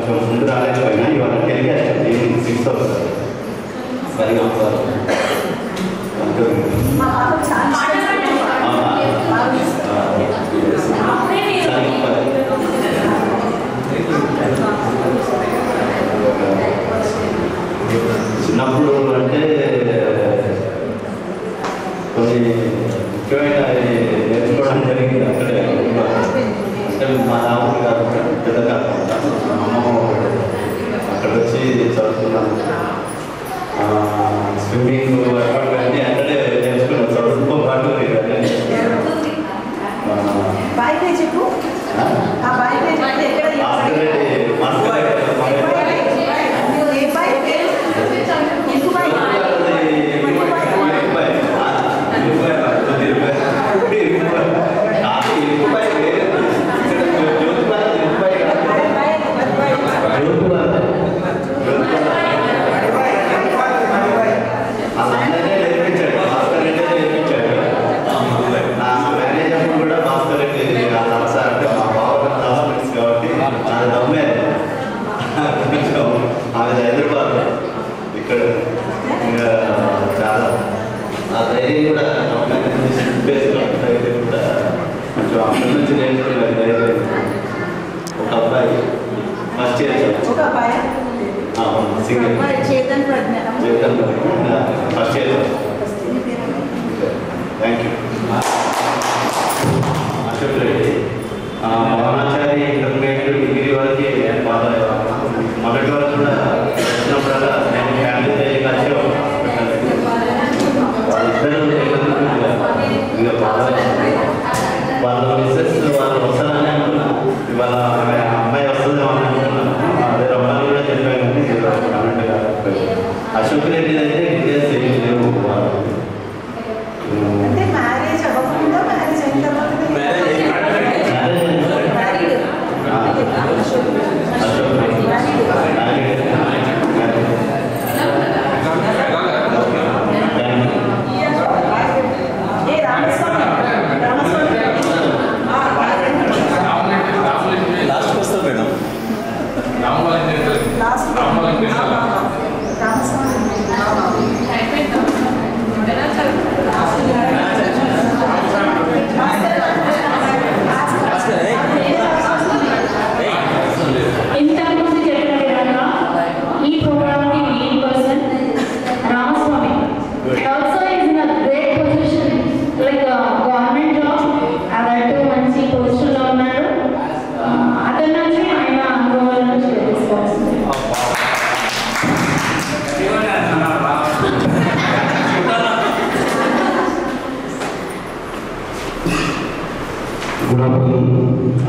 కొంచెం ముందు రాలేకపోయినా ఇవాళ టెలికాస్ట్ ఈవినింగ్ 6 అవుతుంది సరిగా అవుతారు చిన్నప్పుడు అంటే కొన్ని ముఖ్యమైన నేర్చుకోవడం జరిగింది అక్కడే అంటే మా రాముడు గారు పెద్దగా అమ్మమ్మ అక్కడ వచ్చి చదువుతున్నాను స్విమ్మింగ్ అన్నీ అక్కడే నేర్చుకున్నాను చదువుతో పాటు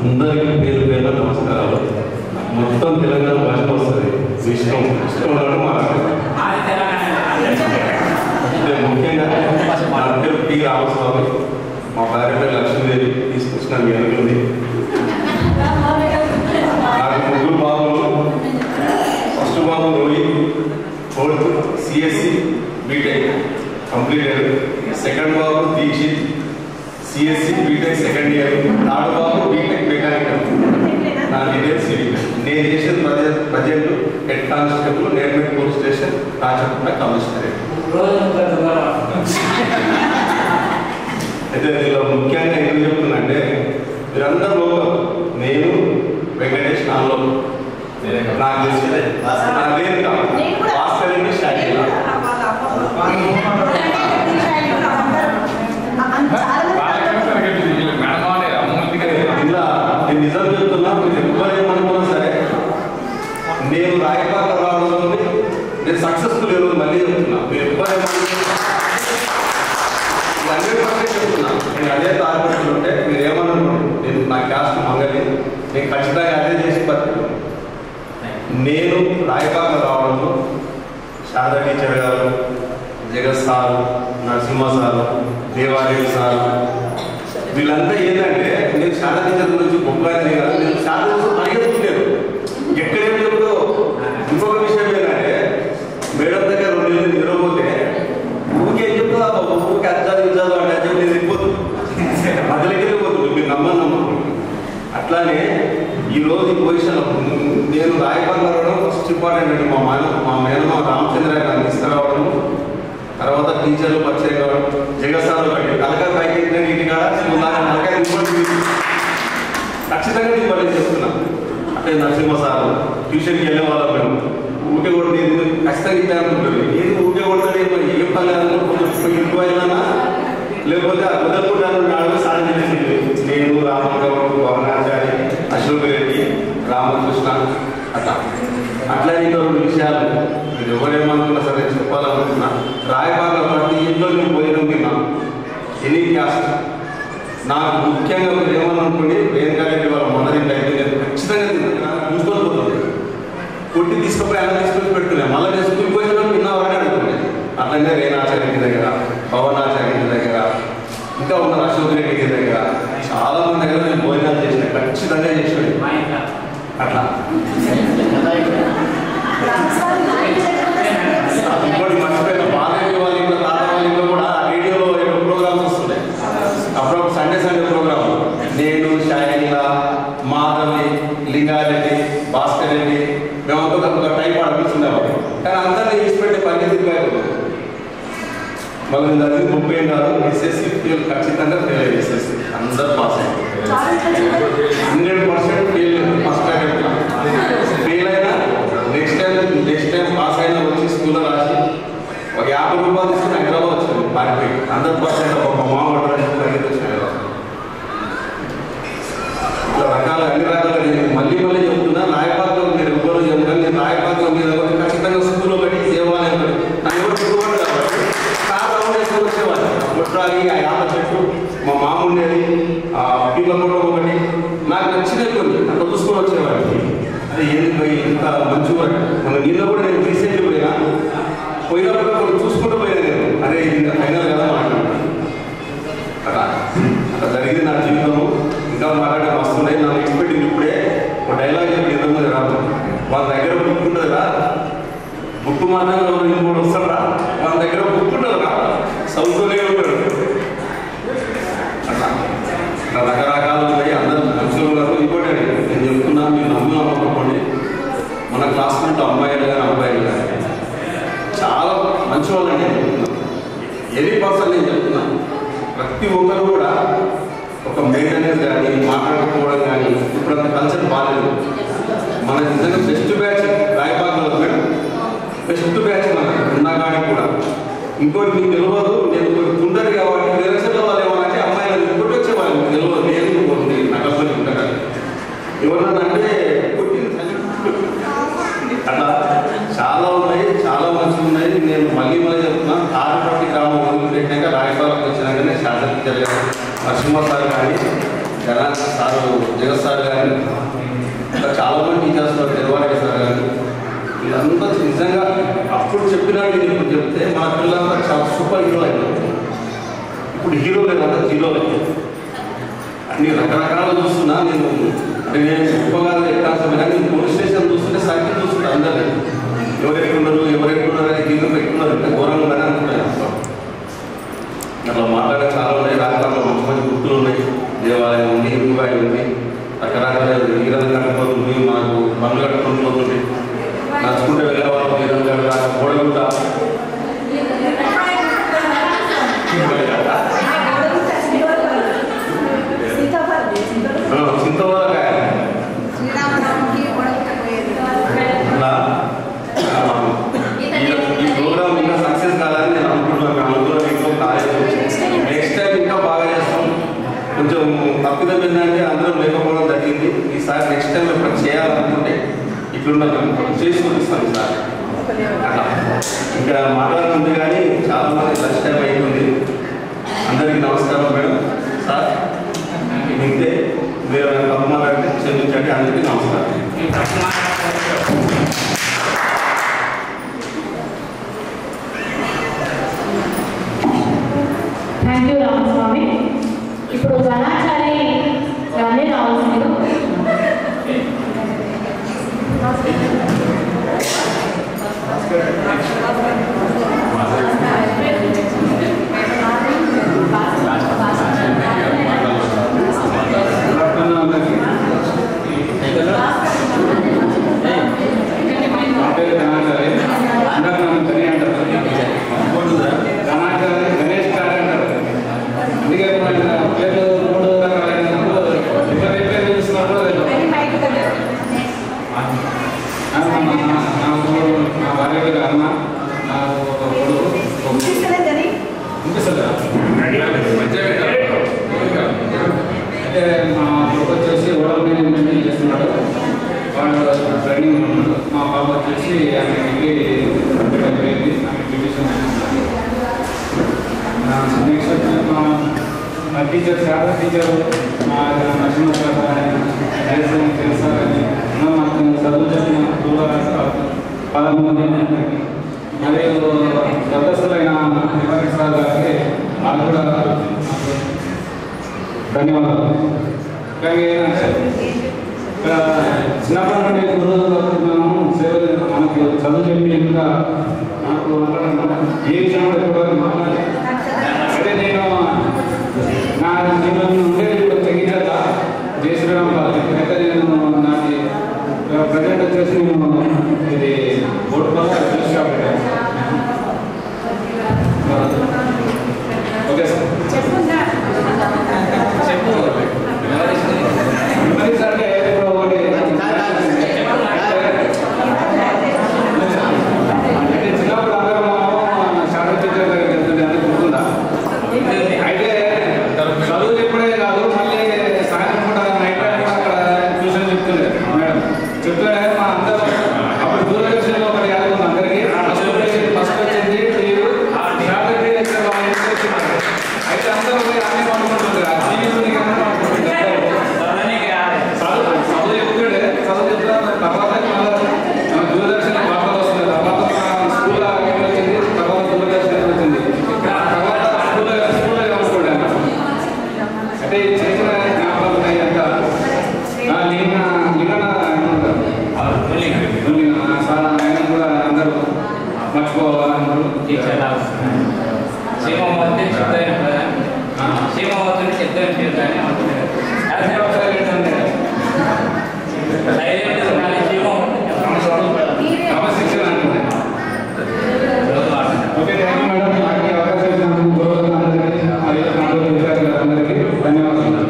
అందరికీ పేరు పేరు నమస్కారాలు. మొత్తం తెలంగాణ భాషలో వస్తుంది. ఇష్టం ముఖ్యంగా మా పేరు పి రామస్వామి, మా భార్య పేరు లక్ష్మీదేవి. తీసుకొచ్చిన మీ అనుకుంది. నాకు 3 బాబులు. ఫస్ట్ బాబు Rohit, 4th CSC BTech completed. Second బాబు Dikshit, CSC BTech second year. Third బాబు బీటెక్ మెకానికల్. నా డీటెయిల్స్ నేను చేసిన present head constable Neredmet police station Rachakonda commissionerate. అయితే దీనిలో ముఖ్యంగా ఏం చెప్తున్నంటే మీరందరూ నేను వెంకటేష్ నాలో నాకు తెలిసిందే లేదు భాస్కర్ స్టార్ట్ ఇలా నేను నిజం చెప్తున్నా. మీరు ఎవ్వరేమనుకున్నా సరే నేను రాయపాక రావడంలో నేను సక్సెస్ఫుల్ ఈరోజు మళ్ళీ చెప్తున్నా. మీరు ఎవ్వరేమనుకున్నా 100% చెప్తున్నా. నేను అదే తారపడుతూ ఉంటే మీరు ఏమనుకోండి, నేను నా క్యాస్ట్ మంగలి, నేను ఖచ్చితంగా అదే చేసి బతుకున్నాను. నేను రాయపాక రావడంలో శారదా టీచర్ గారు, జగత్ sir, Narasimha sir, Devareddy sir, వీళ్ళంతా ఏంటంటే నేను శారదా టీచర్ గురించి గొప్పగానే కాదు, నేను శారదా గురించి పరిగెత్తులేదు. ఎక్కడేమి చెప్తూ ఇంకొక విషయం ఏంటంటే మేడం దగ్గర 2 నెలలు నిద్రపోతే ఊరికేం చెప్తుందా ఊరికి అచ్చారు ఇచ్చారు అంటే అని చెప్పి నేను వెళ్ళిపోతుంది. అదలకి వెళ్ళిపోతుంది. మీరు నమ్మను. అట్లానే ఈరోజు ఈ పొజిషన్ నేను రాయపాక టీచర్లు పరిచయం కావడం, జగసాలు పట్టి తలకాయ పైకి నీటి కాడ తలకాయ ఖచ్చితంగా నేను చేస్తున్నాను. అంటే నరసింహ సార్ ట్యూషన్కి వెళ్ళే వాళ్ళం మేము ఊకే కూడా నేను ఖచ్చితంగా ఇచ్చానుకుంటుంది. ఏది ఊకే కొడతానే ఏం పని కొంచెం ఎక్కువ అయినా లేకపోతే ఆ కుదరకుంటాను నాడు సాధన చేసింది. నేను రామగౌడ్, భవనాచారి, అశోక్ రెడ్డి, రామకృష్ణ అట్లా ఇంకా 2 విషయాలు మీరు ఎవరేమనుకున్నా సరే చెప్పాలనుకున్నా. రాయబాగ ప్రతి ఇంట్లో నేను పోయినాం తిన్నా ఎనీ క్యాస్ట్. నాకు ముఖ్యంగా మీరు ఏమనుకోండి వేదకారెడ్డి వాళ్ళ మొదటి అయితే నేను ఖచ్చితంగా చూసుకొని పోతుంది. కొట్టి తీసుకుపోయి అలా తీసుకొని పెడుతున్నాయి. మళ్ళీ నేను స్కూల్కి పోయిన విన్నావారని అడుగుతున్నాయి. అట్లనే రేణాచార్య దగ్గర, భవనాచార్య దగ్గర, ఇంకా ఉన్న అశోక్ రెడ్డి దగ్గర చాలా మంది దగ్గర నేను భోజనాలు చేసిన ఖచ్చితంగా చేసాడు. అట్లా ఇంకోటి మర్చిపోయిన బాలరెడ్డి వాళ్ళ ఇంట్లో, తాత వాళ్ళ ఇంట్లో కూడా రేడియోలో ఏదో ప్రోగ్రామ్స్ వస్తున్నాయి. అప్పుడప్పుడు సండే ప్రోగ్రామ్ నేను, షాయిలా, మాధవి, లింగారెడ్డి, భాస్కర్ రెడ్డి మేమంతా ఒక టైప్ అనిపిస్తుండేవాళ్ళు. కానీ అందరినీ ఇచ్చిపెట్టే పని తిరిగారు. మళ్ళీ అది 30 కాదు ఎస్ఎస్సి ఫెయిల్, ఖచ్చితంగా ఫెయిల్ అయ్యి ఎస్ఎస్సి అందరూ పాస్ అయ్యారు. 100% ఫెయిల్. ఫస్ట్ ఫెయిల్ అయినా నెక్స్ట్ టైం పాస్ అయినా వచ్చి స్కూల్లో రాసి ఒక 50 రూపాయలు తీసుకుని హైదరాబాద్ వచ్చింది పారిపోయి. 100% ఒక మామూలు తగ్గితే వచ్చినాయి. ఇట్లా రకాల అన్ని రకాల నేను మళ్ళీ చెప్తున్నా. రాయపాత్ర మీరు ఎవ్వరు చెప్తాను. నేను రాయపాత్ర మీద ఖచ్చితంగా స్కూల్లో పెట్టి దేవాలయం పెట్టి నాకు ఎవరు చెప్పుకోండి కాబట్టి కాదు వచ్చేవాళ్ళు. కొట్రాగి ఆ యాప చెట్టు మా మామ ఉండేది, ఆ పీల కూడా ఒకటి నాకు నచ్చినవి కొన్ని అట్లా చూసుకొని వచ్చేవాడికి. అది ఏంది ఇంత మంచి మన నీళ్ళు కూడా నేను రీసెంట్లీ పోయినప్పుడు కొన్ని చూసుకుంటూ పోయినా నేను. అదే ఇది ఫైనల్ కదా మాట్లాడుతున్నాను. అట్లా జరిగింది నా జీవితము. ఇంకా మాట్లాడే వస్తున్నాయి. నాకు ఎక్స్పెక్టింగ్ ఇప్పుడే ఒక డైలాగ్ చెప్పి ఎంతమంది రాదు. వాళ్ళ దగ్గర బుక్ ఉంటుంది రా, బుక్ మాత్రం కూడా వస్తారా, వాళ్ళ దగ్గర బుక్ ఉంటుంది రా, చదువుతూనే ఉంటాడు. అట్లా ఇట్లా రకరకాలు ఉన్నాయి. అందరూ మనుషులు ఉన్నారు. ఇంకోటి నేను చెప్తున్నా, మీరు నమ్మకపోండి. మన క్లాస్మేట్ అమ్మాయిలు కానీ అబ్బాయిలు కానీ చాలా మంచి వాళ్ళని నేను చెప్తున్నాను. 80% నేను చెప్తున్నాను. ప్రతి ఒక్కరు కూడా ఒక మెయింటెనెన్స్ కానీ మాట్లాడుకోవడం కానీ ఇప్పుడు అంత కల్చర్ బాగాలేదు. మన నిజంగా బెస్ట్ బ్యాచ్ రాయబాగ్లో బెస్ట్ బ్యాచ్ మనకు ఉన్నా కానీ కూడా. ఇంకోటి మీకు తెలియదు, నేను తుండరు కాబట్టి నిరసన వాళ్ళు ఏమన్నా అమ్మాయిలు ఇంకోటి వచ్చేవాళ్ళు మీకు తెలియదు. నేను నాకు అసలు ఉంటాను ఎవరన్నా అంటే అట్లా చాలా ఉన్నాయి, చాలా మంచిగా ఉన్నాయి. నేను మళ్ళీ చెప్తున్నా. తారపట్టి గ్రామం వదిలిపెట్టాక రాయబాగ్కి వచ్చినాకనే శాసనసభ్యులు గారు, నరసింహ సార్ కానీ, సారు జగత్ సార్ కానీ, ఇంకా చాలామంది టీచర్స్ దేవారెడ్డి సార్ కానీ, వీళ్ళంతా నిజంగా అప్పుడు చెప్పినాడు. నేను ఇప్పుడు చెప్తే మన పిల్లలంతా చాలా సూపర్ హీరో అయిపోయింది. ఇప్పుడు హీరో లేదంతా జీరో లేదు. అన్ని రకరకాలు చూస్తున్నా నేను. అంటే నేను గొప్పగా ఎక్కాల్సిన కానీ పోలీస్ స్టేషన్ చూస్తుంటే సర్కిల్ చూస్తుంటే అందరూ ఎవరెక్కున్నారు అని హీరో పెట్టుకున్నారు. ఇంత ఘోరంగా ఉందని అనుకుంటాను. అట్లా మాట్లాడే చాలా ఉన్నాయి. రాష్ట్రాల్లో మంచి మంచి గుర్తులు ఉన్నాయి. దేవాలయం ఉంది, హిందువాయి ఉంది, రకరకాల ఈరలు కట్టుకోతుంది, మాకు పనులు కట్టుకొని పోతుంది. నడుచుకుంటే వెళ్ళేవాళ్ళు ఈరలు గోడగుంట చింతవరకాయ ఈ ప్రోగ్రామ్ ఇంకా సక్సెస్ కాదని నేను అనుకుంటున్నాను. నెక్స్ట్ టైం ఇంకా బాగా చేస్తాం. కొంచెం తప్పిదం ఏంటంటే అందరం లేకపోవడం జరిగింది. ఈసారి నెక్స్ట్ టైం ఎప్పుడు చేయాలనుకుంటే ఇట్లుండదు చేసి చూపిస్తాను ఈసారి. అట్లా ఇంకా మాట్లాడుతుంది కానీ చాలా మంది ఫస్ట్ టైం అయిపోయింది. అందరికీ నమస్కారం మేడం సార్. మిగతే మీరు తప్పమాలంటే క్షమించండి. అందరికీ నమస్కారం. Thank you Ramaswamy. ఇప్పుడు ఘనాచారి గారిని రావాల్సిందిగా ఇక్కడ అయితే మా కొడుకు వచ్చేసి ఓడల్ మేనేజ్మెంట్ చేస్తున్నాడు, వాడు ట్రైనింగ్ ఉన్నాడు. మా పాప వచ్చేసి ఆయనకి నెక్స్ట్ వచ్చి మా టీచర్ శారద టీచర్ మా నరసింహ సార్ కానీ తెలుసా కానీ మాకు చదువు చెప్పిన పదమంది మరియు సదస్సులైన సార్ గారికి వాళ్ళు కూడా ధన్యవాదాలు. ఇక్కడ చిన్నప్పటి నుండి గురువులు సేవలు మనకు చదువు చెప్పి ఇంకా నాకు ఏ విషయం కూడా ఎక్కువ మాట్లాడాలి. అయితే నేను ఉండేది తగ్గించాక జయశ్రీరామ్ కాలేజ్. అయితే నేను నాకు ప్రజెంట్ వచ్చేసి నేను ఇది బోర్డు పక్క జ్యూస్ షాప్ పెట్టాను. ఓకే సార్ చెప్పు మెమరీస్ అంటే ఇప్పుడు ఒకటి చిన్నప్పుడు అందరూ శారద టీచర్ దగ్గరికి వెళ్తుండే అది గుర్తుందా? అయితే చదువు చెప్పడే కాదు, మళ్ళీ సాయంత్రం పూట నైట్ టైం కూడా అక్కడ ట్యూషన్ చెప్తుండే మేడం. చెప్తుండే మా అందరూ అప్పుడు దూరదర్శన్లో ఒకటి యాదవ్ ఉంది అందరికీ. ఫస్ట్ వచ్చింది శారద టీచర్ అయితే అందరూ అన్ని పండుకుంటుండే చదువు చెప్తుండే. చదువు చెప్తున్నా తర్వాత దూరదర్శన్ వార్తలు వస్తుంది. తర్వాత స్కూల్ వచ్చింది, తర్వాత దూరదర్శన్ వచ్చింది. తర్వాత స్కూల్లో కలుసుకుంటాను. అంటే చేసిన జ్ఞాపకాలు ఉన్నాయి అంతా. సార్ ఆయన కూడా అందరూ మర్చిపోవాలంటారు. సీమావతిని చెప్తాను క్రమశిక్షణ అంటుంది. Okay, thank you madam. నాకు అవకాశం ఇచ్చినందుకు గురువులందరికీ మరియు నాతో విద్యార్థులందరికీ ధన్యవాదాలు.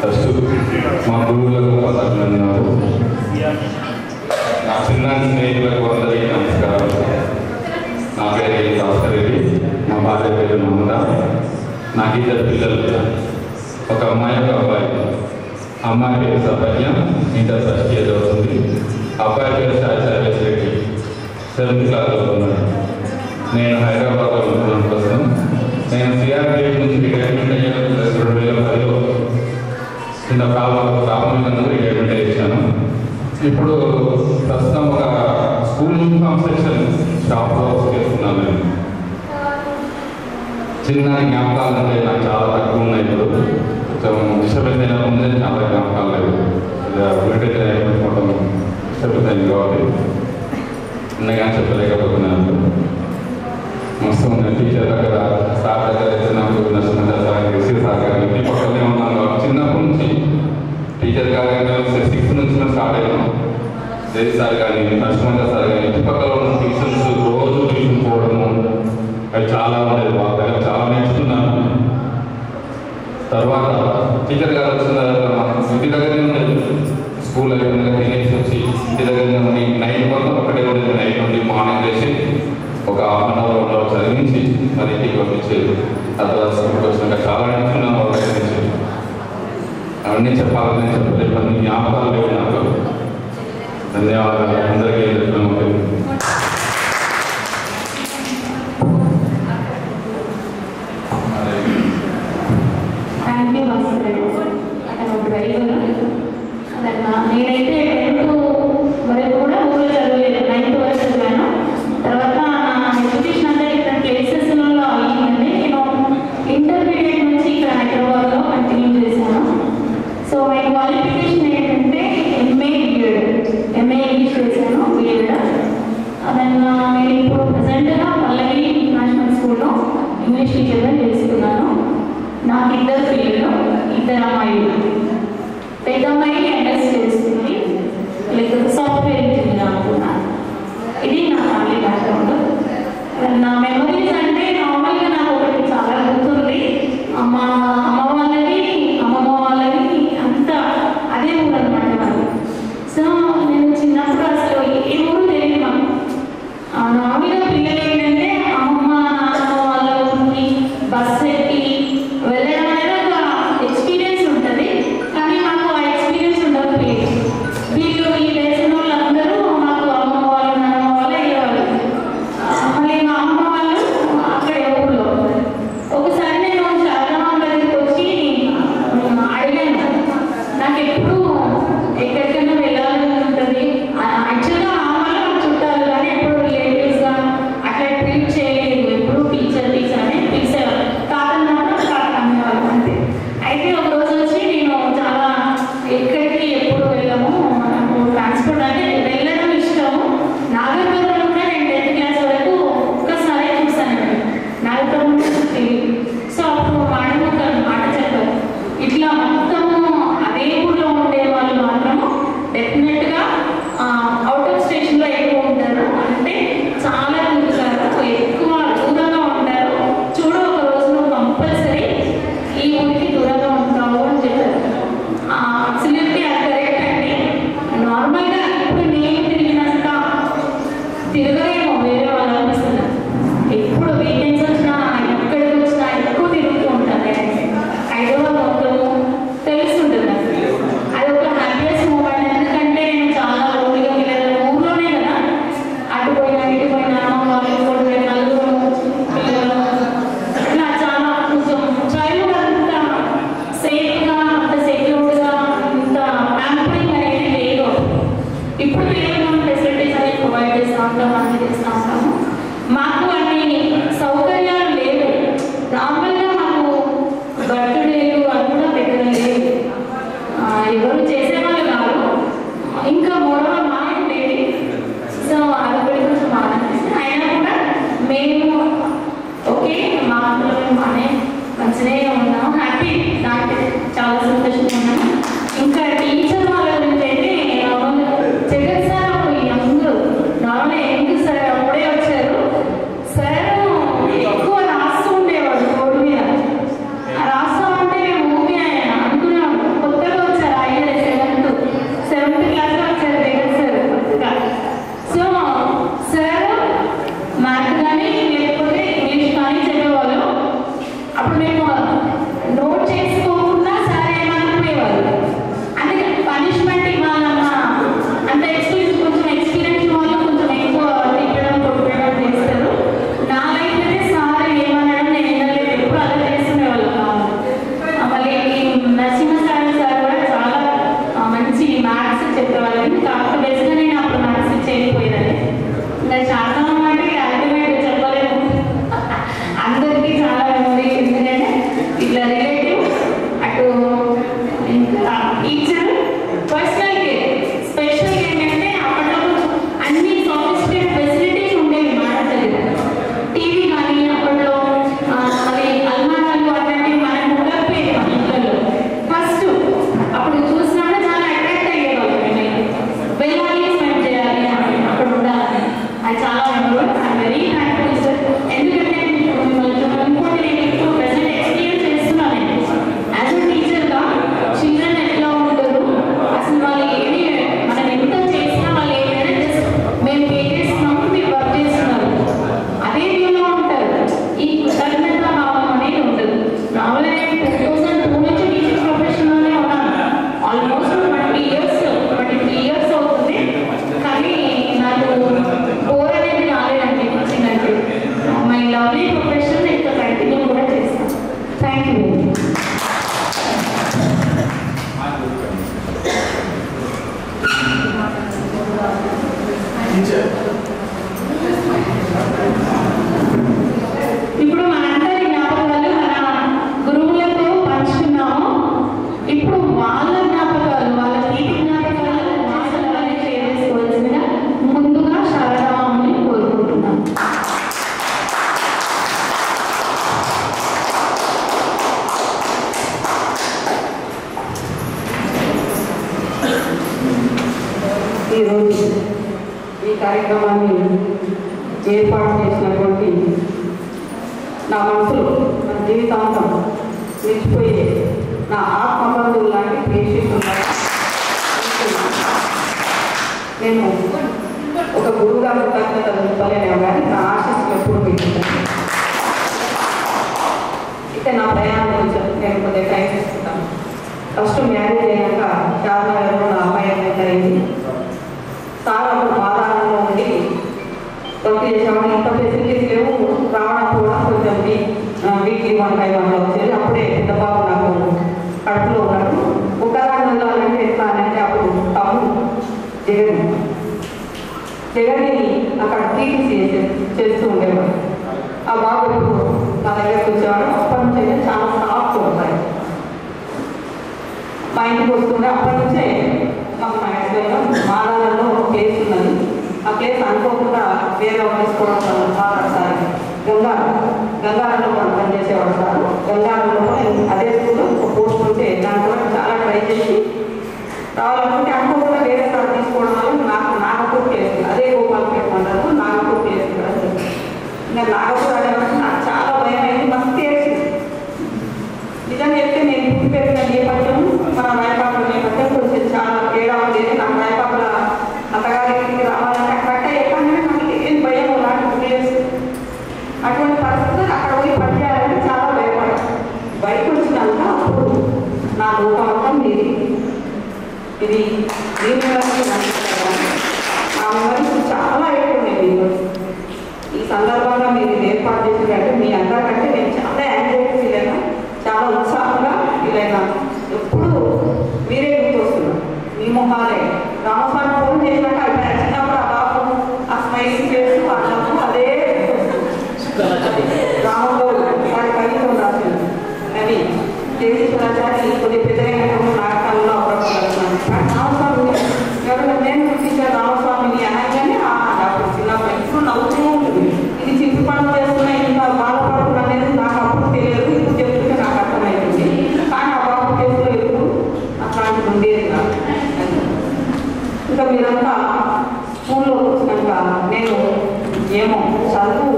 ఫస్ట్ మా గురువులకు పదార్థాలు, నా చిన్న స్నేహితులకు అందరికీ నమస్కారం. నా పేరు భాస్కర్ రెడ్డి, మా భార్య పేరు మమత. నాకు ఇద్దరు పిల్లలు, ఒక అమ్మాయి ఒక అబ్బాయి. అమ్మాయి పేరు సభ్య, ఇంటర్ ఫస్ట్ ఇయర్ అవుతుంది. అబ్బాయి పేరు సాయి సర్వేస్ రెడ్డి, 7th క్లాస్లో ఉన్నాడు. నేను హైదరాబాద్లో ఉంటున్నాను కోసం. నేను సిఆర్పీఎఫ్ నుంచి రిటైర్మెంట్ అయ్యాను 2010లో. చిన్న ప్రాథమికంగా రిటైర్మెంట్ అయ్యాను. ఇప్పుడు ప్రస్తుతం ఒక స్కూల్ యూనిఫామ్ సెక్షన్ షాప్లో చేస్తున్నాను. నేను చిన్న జ్ఞాపకాలు అంటే నాకు చాలా తక్కువ ఉన్నాయి. ఇప్పుడు కొంచెం డిస్టర్బెన్స్ అయిన ముందే చాలా జ్ఞాపకాలు లేవు. రిటైర్ అయిపోవడం డిస్టర్బెన్స్ అయింది కాబట్టి చిన్నగా చెప్పలేకపోతున్నాను. మస్తు ఉంది. టీచర్ దగ్గర సార్ దగ్గర అయితే నాకు నరసింహ సార్ రిసీవ్ సార్ గారు ఇంటి పక్కనే ఉన్నాను కాబట్టి చిన్నప్పటి నుంచి టీచర్ గారు 6th నుంచి మేము స్టార్ట్ అయ్యాము. జై సార్ కానీ నరసింహ సార్ కానీ ఇంటి పక్కన ఉన్న ట్యూషన్స్ రోజు ట్యూషన్ పోవడము అవి చాలా ఉండేది. వాళ్ళ దగ్గర చాలా నేర్చుకున్నాను. తర్వాత టీచర్ గారు వచ్చిన తర్వాత ఇంటి దగ్గరనే ఉండేది. స్కూల్ అయిపోయిన తినేసి వచ్చి ఇంటి దగ్గరనే ఉండి నైట్ మొత్తం ఒక్కడే ఉండేది. నైట్ నుండి మార్నింగ్ చేసి ఒక 1/2 hour 1 hour చదివించి మరి ఇంటికి పంపించేది. తర్వాత స్కూల్కి వచ్చినాక చాలా నేర్చుకున్నాను వాళ్ళ దగ్గర నుంచి. అవన్నీ చెప్పాలని చెప్పలేదు, అన్ని జ్ఞాపకాలు లేవు నాకు. ధన్యవాదాలు అందరికీ. నేనైతే 10th వరకు కూడా ఊళ్ళో చదవలేదు. 9th వరకు చదివాను. తర్వాత నా ఎడ్యుకేషన్ అంతా ఇక్కడ ప్లేసెస్లో అయ్యిందండి. నేను ఇంటర్మీడియట్ నుంచి ఇక్కడ హైదరాబాద్లో కంటిన్యూ చేశాను. సో మై క్వాలిఫికేషన్ ఏంటంటే ఎంఏ ఇంగ్లీష్ చేశాను, బీఎడ్. నేను ఇప్పుడు ప్రజెంట్గా పల్లవి ఇంటర్నేషనల్ స్కూల్లో ఇంగ్లీష్ టీచర్గా చేస్తున్నాను. నాకు 2 పిల్లలు, 2 అమ్మాయిలు. పెద్ద అమ్మాయి ఎంఎస్ చేస్తుంది, లైక్ సాఫ్ట్వేర్ ఇంజనీర్. బస్ ఎక్కి వెళ్ళడం అనేది ఒక ఎక్స్పీరియన్స్ ఉంటుంది. కానీ మాకు ఆ ఎక్స్పీరియన్స్ ఉండకపోయేది. వీళ్ళు ఈ దేశం వాళ్ళందరూ మాకు అమ్మమ్మ వాళ్ళు నాన్నమ్మ వాళ్ళు అయ్యేవాళ్ళు. మళ్ళీ మా అమ్మ వాళ్ళు అక్కడ ఊళ్ళో. ఒకసారి నేను శారదమ్మ దగ్గరికి వచ్చి అడిగాను, నాకు ఎప్పుడు ఎక్కడికైనా వెళ్ళాలని ఉంటుంది. యాక్చువల్గా ఆ వాళ్ళు నాకు చుట్టాలు కానీ ఎప్పుడు రిలేటివ్స్గా అట్లా ట్రీట్ చేయలేదు. ఎప్పుడు టీచర్ అని పిలిచేవారు. తాతన్నప్పుడు తాత అనేవాళ్ళు అంతే. అయితే ఒక రోజు వచ్చి నేను చాలా ఎక్కడికి ఎప్పుడు వెళ్ళాము, నాకు ట్రాన్స్పోర్ట్ అంటే వెళ్ళడం ఇష్టము. నాగర్కర్నూలు కూడా నేను 10th క్లాస్ వరకు ఒక్కసారి చూసాను. నాగర్కర్నూలు తెలియదు. సో అప్పుడు మేడం ఒక మాట చెప్పారు, ఇట్లా మొత్తము అదే ఊళ్ళో ఉండే వాళ్ళు మాత్రము డెఫినెట్గా అవుట్ ఆఫ్ స్టేషన్లో ఎక్కువ ఉంటారు. అంటే చాలా తిరుగుతారు, ఎక్కువ దూరంగా ఉంటారు. చూడు ఒక రోజు నువ్వు కంపల్సరీ ఈ ఊరికి దూరంగా ఉంటావు అని చెప్పారు. అబ్సల్యూట్లీ అది కరెక్ట్ అండి. నార్మల్గా ఇప్పుడు నేను తిరిగినంత తిరగలేమో వేరే వాళ్ళు అనిపిస్తుంది. ఎప్పుడు వీకెండ్స్ వచ్చినా ఎక్కడికి వచ్చినా ఎక్కువ తిరుగుతూ ఉంటాను. నేనైతే హైదరాబాద్ మొత్తము తెలుస్తుంటుంది నాకు. అది ఒక హ్యాపీయెస్ట్ మూమెంట్. ఎందుకంటే నేను చాలా రోజులుగా పిల్లలు ఊర్లోనే కదా, అటు పోయినా ఇటు పోయినా అమ్మ వాళ్ళు ఇంకోటి పోయిన నలుగురు పిల్లలు ఇట్లా చాలా కొంచెం చైల్డ్హుడ్ అంతా సేఫ్గా అంత సెక్యూర్డ్గా అంత ప్యాంపరింగ్ అనేది లేదు. ఇప్పుడు మేము ఫెసిలిటీస్ అనేది ప్రొవైడ్ చేస్తూ ఉంటాం, అన్నీ చేస్తూ ఉంటాము. మాకు అన్ని సౌకర్యాలు లేవు. నార్మల్గా మాకు బర్త్డేలు అది కూడా పెద్దగా లేవు. ఎవరు చేసేవాళ్ళు కాదు. ఇంకా మూడవ మాయ ఉండేది. సో అదొకటి కొంచెం బాగా అనిపిస్తుంది. అయినా కూడా మేము ఓకే మా అందులో మేము బాగానే మంచిగా ఉన్నాము, హ్యాపీ. దానికి చాలా సంతోషంగా ఉన్నాము. ఇంకా టీచర్ వాళ్ళ గురించి అయితే జగన్ సార్ ఒక యంగ్ నార్మల్ యంగ్ సార్ అప్పుడే వచ్చారు. సార్ ఎక్కువ రాస్తూ ఉండేవాడు బోర్డు మీద. రాస్తా ఉంటే మేము ఊపి అనుకున్నాము. కొత్తగా వచ్చారు, అయ్యారు 7th క్లాస్లో వచ్చారు జగన్ సార్ కొత్తగా. సో సార్ మ్యాథ్ కానీ లేకపోతే ఇంగ్లీష్ కానీ చెప్పేవాళ్ళు. అప్పుడు మేము నోట్ చేసుకోకుండా సార్ ఏమనుకునేవాళ్ళు. అందుకే పనిష్మెంట్ ఇవ్వాలన్నా అంత ఎక్స్పీరియన్స్ కొంచెం ఎక్స్పీరియన్స్ వాళ్ళు కొంచెం ఎక్కువ తిట్టడం కొట్టడం చేస్తారు. నా లైఫ్ అయితే సార్ ఏమనడం నేను వినలేదు. ఎప్పుడు అలా చేస్తునేవాళ్ళు కాదు. మళ్ళీ నరసింహ సార్ కూడా చాలా మంచి మ్యాథ్స్ చెప్పేవాళ్ళని. కాకపోతే బేస్గా నేను అప్పుడు మ్యాథ్స్ చేయకపోయేదని. ఇంకా చాలా అంటే అల్టిమేట్ చెప్పలేము. అందరికీ చాలా మెమరీ. ఎందుకంటే ఇట్లా రిలేటివ్ అటు ఇంకా టీచర్ పర్సనల్ కేర్ స్పెషల్ ఏంటంటే అప్పట్లో అన్ని సోఫిస్టికేట్ ఫెసిలిటీస్ ఉండేవి మాట దగ్గర. టీవీ కానీ అప్పట్లో అవి అల్మారాలు అలాంటివి మనకు ఉండకపోయేది మన ఇంట్లో. ఫస్ట్ అప్పుడు చూసినప్పుడు చాలా అట్రాక్ట్ అయ్యేవాళ్ళు. మేము వెళ్ళాలి, స్పెండ్ చేయాలి అని అక్కడ ఉండాలని. అది చాలా memorable. I'm very thankful sir. ఎందుకంటే ఇంకోటి నేను ఇప్పుడు ప్రెసెంట్ ఎక్స్పీరియన్స్ చేస్తున్నాను. యాజ్ అ టీచర్గా చిల్డ్రన్ ఎట్లా ఉంటారు, అసలు వాళ్ళు ఏమి మనం ఎంత చేసినా వాళ్ళు ఏమైనా జస్ట్ మేము పే చేస్తున్నాము, మీరు వర్క్ చేస్తున్నారు అదే వ్యూలో ఉంటారు. ఈ కృతజ్ఞత భావం అనేది ఉంటుంది. నార్మల్గా నేను 2002 నుంచి టీచింగ్ ప్రొఫెషన్లోనే ఉన్నాను. ఆల్మోస్ట్ 23 years అవుతుంది. కానీ నాకు బోర్ అనేది రాలేదండి టీచింగ్ అంటే. మై లవ్లీ ప్రొఫెషన్ ఇంకా కంటిన్యూ కూడా చేస్తాను. Thank you. ఇప్పుడు మనందరి జ్ఞాపకాలు మన గురువులతో పంచుకున్నాము. ఇప్పుడు వాళ్ళ జ్ఞాపకాలు, వాళ్ళ తీపి జ్ఞాపకాలు మాటలని షేర్ చేసుకోవాల్సిందిగా ముందుగా శారదామ్మని కోరుకుంటున్నాం. ఈరోజు ఈ కార్యక్రమాన్ని ఏర్పాటు చేసినటువంటి నా మనసులో నా జీవితాంతం నిలిచిపోయే నా ఆత్మబంధువులు లాంటి ప్రేక్షకులు నేను ఒక గురువుగా కృతజ్ఞతలు చెప్పలేను కానీ నా ఆశీస్సులు ఎప్పుడు పెట్టుకుంటాను. అయితే నా ప్రయాణం కొంచెం నేను కొద్దిగా టైం తీసుకుంటాను. ఫస్ట్ మ్యారేజ్ అయ్యాక చార్నగర్లో నా అమ్మాయి అయింది. సార్ అప్పుడు మాదానంలో ఉండి వర్క్ చేసేవాడు. ఇంత ఫెసిలిటీస్ లేవు, రావడం కూడా కొంచెం వీక్లీ 1-5 వచ్చేది. అప్పుడే పెద్ద బాబు నాకు కడుపులో ఉన్నాడు. ఒకదాని వెళ్ళాలంటే ఎట్లా అంటే అప్పుడు తమ్ముడు జగన్ని అక్కడ టీటీసీ చేస్తూ ఉండేవాడు. ఆ బాబు ఇప్పుడు నా దగ్గరకు వచ్చేవాడు. అప్పటి నుంచి అయితే చాలా సాఫ్ట్ ఉంటాయి. మా ఇంటికి వస్తుండే అప్పటి నుంచే మాకు యాక్చువల్గా మాదాలలో ఒక ప్లేస్ ఉన్నది. ఆ ప్లేస్ అనుకోకుండా వేరే తీసుకోవడం సార్ గంగారంలో మనం పనిచేసేవాడు సార్. గంగారంలో అదే స్కూల్లో ఒక పోస్ట్ ఉంటే దాంట్లో చాలా ట్రై చేసి రావాలనుకుంటే అనుకోకుండా వేరే సార్ తీసుకోవడం వల్ల నాకు నాగపూర్ ప్లేస్ అదే గోపాలపేట మండలం నాగపూర్ ప్లేస్ కూడా ఇంకా నాగపూర్ అనేవాడు నాకు చాలా భయం అయింది. మస్తు ఏడ్చింది. నిజంగా చెప్తే నేను పుట్టి పెరిగిన నేపథ్యం మన రాయపాకుల నేపథ్యం కొంచెం చాలా తేడా ఉండేది. నాకు రాయపాకుల అత్తగారికి రావాలంటే అక్కడ ఎక్కడైనా నాకు ఏం భయం లాంటి ప్లేస్ అటువంటి పరిస్థితులు అక్కడ పోయి పనిచేయాలంటే చాలా భయపడ్డాను. బయటకు వచ్చినాక అప్పుడు నా లోకం ఇది దీని ఆ మెమరీస్ చాలా ఎక్కువ నేను ఈ సందర్భంగా మీరు ఇది ఏర్పాటు చేసినట్టు మీ అందరికంటే నేను చాలా యాంగ్జైటీ ఫీల్ అయినా, చాలా ఉత్సాహంగా ఫీల్ అయినా. ఎప్పుడు మీరే గుర్తొస్తున్నారు, మీ మొహాలే. రామస్వామి ఫోన్ చేసినాక అయిపోయా. చిన్నప్పుడు ఆ బాబు ఆ స్మైలింగ్ చేస్తూ అన్నప్పుడు అదే రామంలో వారి కవిత్వం రాసింది. అని జగదీశ్వరాచార్య కొద్దిగా పెద్దగా నాటకాల్లో రామస్వామిని ఎవరైనా నేను గుర్తించాను. రామస్వామిని అనగానే అప్పుడు చిన్నప్పుడు ఎప్పుడు నవ్వుతూ ఉంటుంది. ఇది చింపి పనులు చేస్తున్నా ఇంకా బాధపడుతున్నా అనేది నాకు అప్పుడు తెలియదు. ఇప్పుడు చెప్తుంటే నాకు అర్థమవుతుంది. కానీ ఆ బాబు కేసులో ఎప్పుడు అట్లాంటిది ఉండేది కాదు. ఇంకా మీరంతా స్కూల్లో వచ్చినాక నేను ఏమో చదువు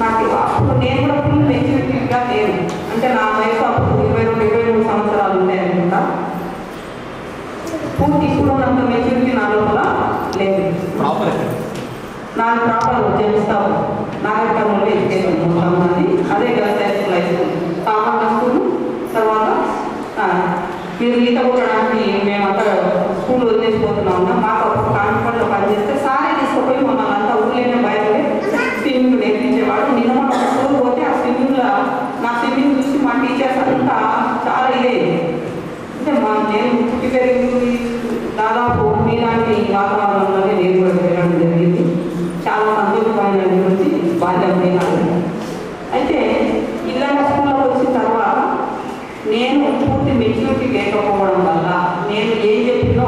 నాకు అప్పుడు నేను కూడా ఫుల్ మెచ్యూరిటీగా లేదు. అంటే నా వయసు అప్పుడు 22-23 సంవత్సరాలు ఉన్నాయి అనుకుంటా. పూర్తి ఇప్పుడు ఉన్నంత మెచ్యూరిటీ నా లోపల లేదు. నాకు ప్రాపర్ జన్మిస్తావు నాగరికంలో ఎడ్యుకేషన్ మొత్తం అదే girls school high school common school. తర్వాత మీరు ఈత కొట్టడానికి మేమంతా స్కూల్ వదిలేసిపోతున్నాము. మాకు ఒక కాన్ఫరెన్స్లో పనిచేస్తే సారే తీసుకుపోయి మమ్మల్ని అంతా ఊళ్ళేనే బయటనే స్విమ్మింగ్ నేర్పించేవాడు. నిన్న మనం స్కూల్ పోతే ఆ స్విమ్మింగ్లో నా స్విమ్మింగ్ చూసి మా టీచర్స్ అంతా చాలా ఇదే. అంటే నేను పుట్టి పెరిగి దాదాపు మీలాంటి వాతావరణంలోనే నేను కూడా పెరగడం జరిగింది. చాలా సంతోషమైన గురించి బాధ్యత. అయితే ఇలాంటి స్కూల్లో వచ్చిన తర్వాత నేను పూర్తి మెచ్యూరిటీ లేకపోవడం వల్ల నేను ఏం చెప్పినో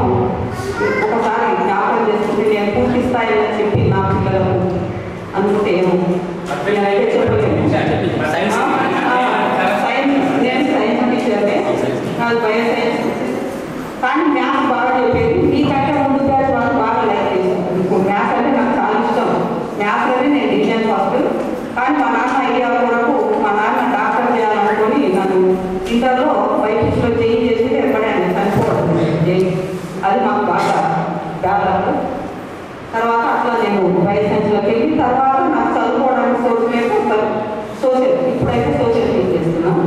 ఒకసారి జ్ఞాపకం చేసుకుంటే నేను పూర్తి స్థాయిలో చెప్పి నా పిల్లలకు అనుకుంటే ఏమో నేనైతే చెప్పలేను. నేను సైన్స్ టీచర్నే, నాది బయో సైన్స్. కానీ మ్యాథ్స్ బాగా చెప్పేది. మీకంటే ముందు బ్యాచ్ వాళ్ళు బాగా లైక్ చేశారు. ఇప్పుడు మ్యాథ్స్ అంటే నాకు చాలా ఇష్టం. మ్యాథ్స్లోనే నేను డివిజన్ ఫస్ట్. కానీ మా నాన్న ఐడియా వరకు మా నాన్న డాక్టర్ చేయాలనుకొని నన్ను ఇంటర్లో బైపీసీలో చేంజ్ చేసి ఎక్కడైనా చనిపోవడం అది మాకు బాగా బ్యాలెన్స్. తర్వాత అట్లా నేను బయో సైన్స్లోకి వెళ్ళి తర్వాత నాకు చదువుకోవడానికి సోర్స్ లేక సోషల్, ఇప్పుడైతే సోషల్ టీచ్ చేస్తున్నాను.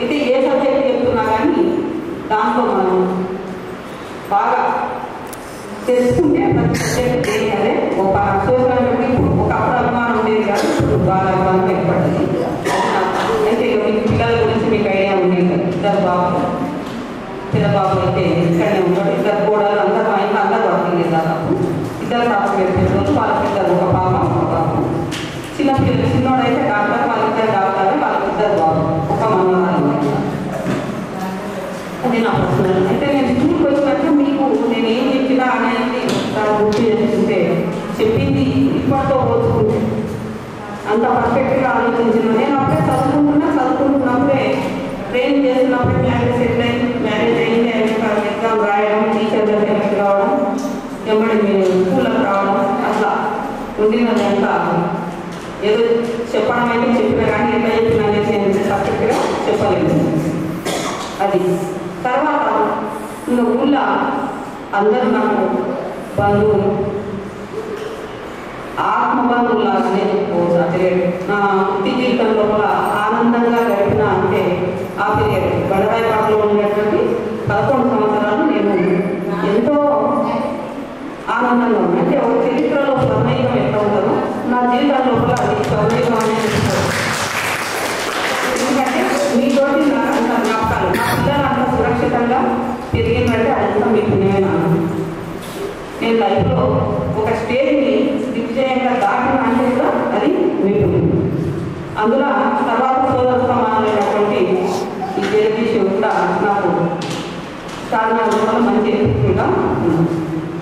అయితే ఏ సబ్జెక్ట్ చెప్తున్నా కానీ దాంట్లో మనం బాగా తెలుసుకుంటే ప్రతి సబ్జెక్ట్ అదే ఒక సోషల్ అంటే ఒకప్పుడు అభిమానం ఉండేది కాదు, ఇప్పుడు బాగా అభిమానం ఏర్పడింది. అయితే పిల్లల గురించి మీకు ఐడియా ఉండేది. ఇద్దరు బాబు, పెద్ద బాబు అయితే ఇక్కడనే ఉంటాడు. ఇద్దరు కూడా అందరూ మా ఇంట్లో అందరూ వర్కింగ్ దాదాపు. ఇద్దరు సాఫ్ట్వేర్ పిల్లలు, వాళ్ళకిద్దరు ఒక పాప ఒక బాబు. చిన్నపిల్లలు చిన్నోడైతే డాక్టర్, వాళ్ళిద్దరు డాక్టర్, వాళ్ళకిద్దరు బాబు, ఒక మనవరాలు. అది నా ప్రశ్న. అయితే నేను స్కూల్కి వచ్చినాక మీకు నేను ఏం చెప్పినా అనేది గుర్తు చేసుకుంటే చెప్పింది ఇప్పటితో పోల్చుకుంటే అంత పర్ఫెక్ట్గా ఆలోచించిన. నేను అప్పుడే చదువుకుంటున్నప్పుడే ట్రైనింగ్ చేస్తున్నప్పుడే మ్యారేజ్ అయింది. ఎగ్జామ్ రాయడం, టీచర్ దగ్గరికి రావడం, ఎమ్మడి మీరు స్కూల్లోకి రావడం, అట్లా ఉండినది. అంతా ఏదో చెప్పడం అయితే చెప్పినా కానీ ఎట్లా చెప్పినా అనేది పర్ఫెక్ట్గా చెప్పలేదు. అది తర్వాత ఇంకా ఊళ్ళో అందరూ నాకు బంధువులు, ఆత్మబంధువులాగానే చెప్పుకోవచ్చు. అంటే నా వృత్తి జీవితం లోపల ఆనందంగా గడిపిన అంటే అయినటువంటి 11 సంవత్సరాలు నేను ఎంతో ఆనందంగా ఉంది. అంటే ఒక చరిత్రలో స్వర్ణయుగం ఎట్లా ఉంటుందో నా జీవితం లోపల అది స్వర్ణయుగం అనేది చెప్తారు. ఎందుకంటే మీతోటి నాకు అంత జ్ఞాపకాలు, నా పిల్లలు అంత సురక్షితంగా పెరిగిందంటే అదంతా మీ పుణ్యమైన నేను లైఫ్లో ఒక స్టేజ్ని దిగ్విజయంగా దాటిన అంటే కూడా అది మీ పుణ్యం. అందులో తర్వాత సోదర సమానమైనటువంటి ఈ జగదీష్ కూడా నాకు చాలా మంచి ఎదుగుగా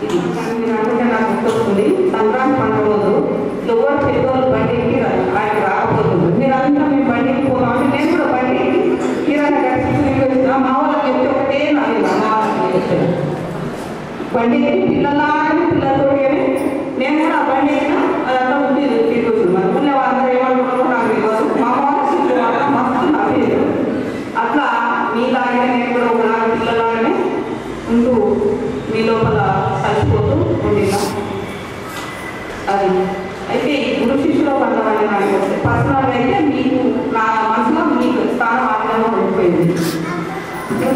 ఇది మీరు అంటే నాకు గుర్తొస్తుంది. సంక్రాంతి పండుగ రోజు ఎవరు పెద్దవాళ్ళు బండి ఎక్కి ఆయన రాకపోతుంది. మీరంతా మేము బండి ఎక్కిపోతాం అంటే నేను కూడా బండి ఎక్కి కిరాణా వచ్చిన మా వాళ్ళకి చెప్తే ఒకటే నాకు మా వాళ్ళకి చెప్పాను బండి ఎక్కి పిల్లలాగానే పిల్లలతో నేను కూడా ఆ బండి ఎక్కిన అదంతా ముందు తీసుకొచ్చింది. మరి ముందు వాళ్ళందరూ ఏమనుకుంటారో నాకు తెలియదు. మా వాళ్ళ మస్తు నవ్వేది. అట్లా మీలాగే నేను కూడా ఒకలాగా పిల్లలాగానే ఉంటూ మీ లోపల కలిసిపోతూ ఉండినా అది. అయితే గురు శిష్యులో బంధమని నాకు పర్సనల్గా అయితే మీకు నా మనసులో మీకు స్థానం ఆగ్రహంగా ఉండిపోయింది.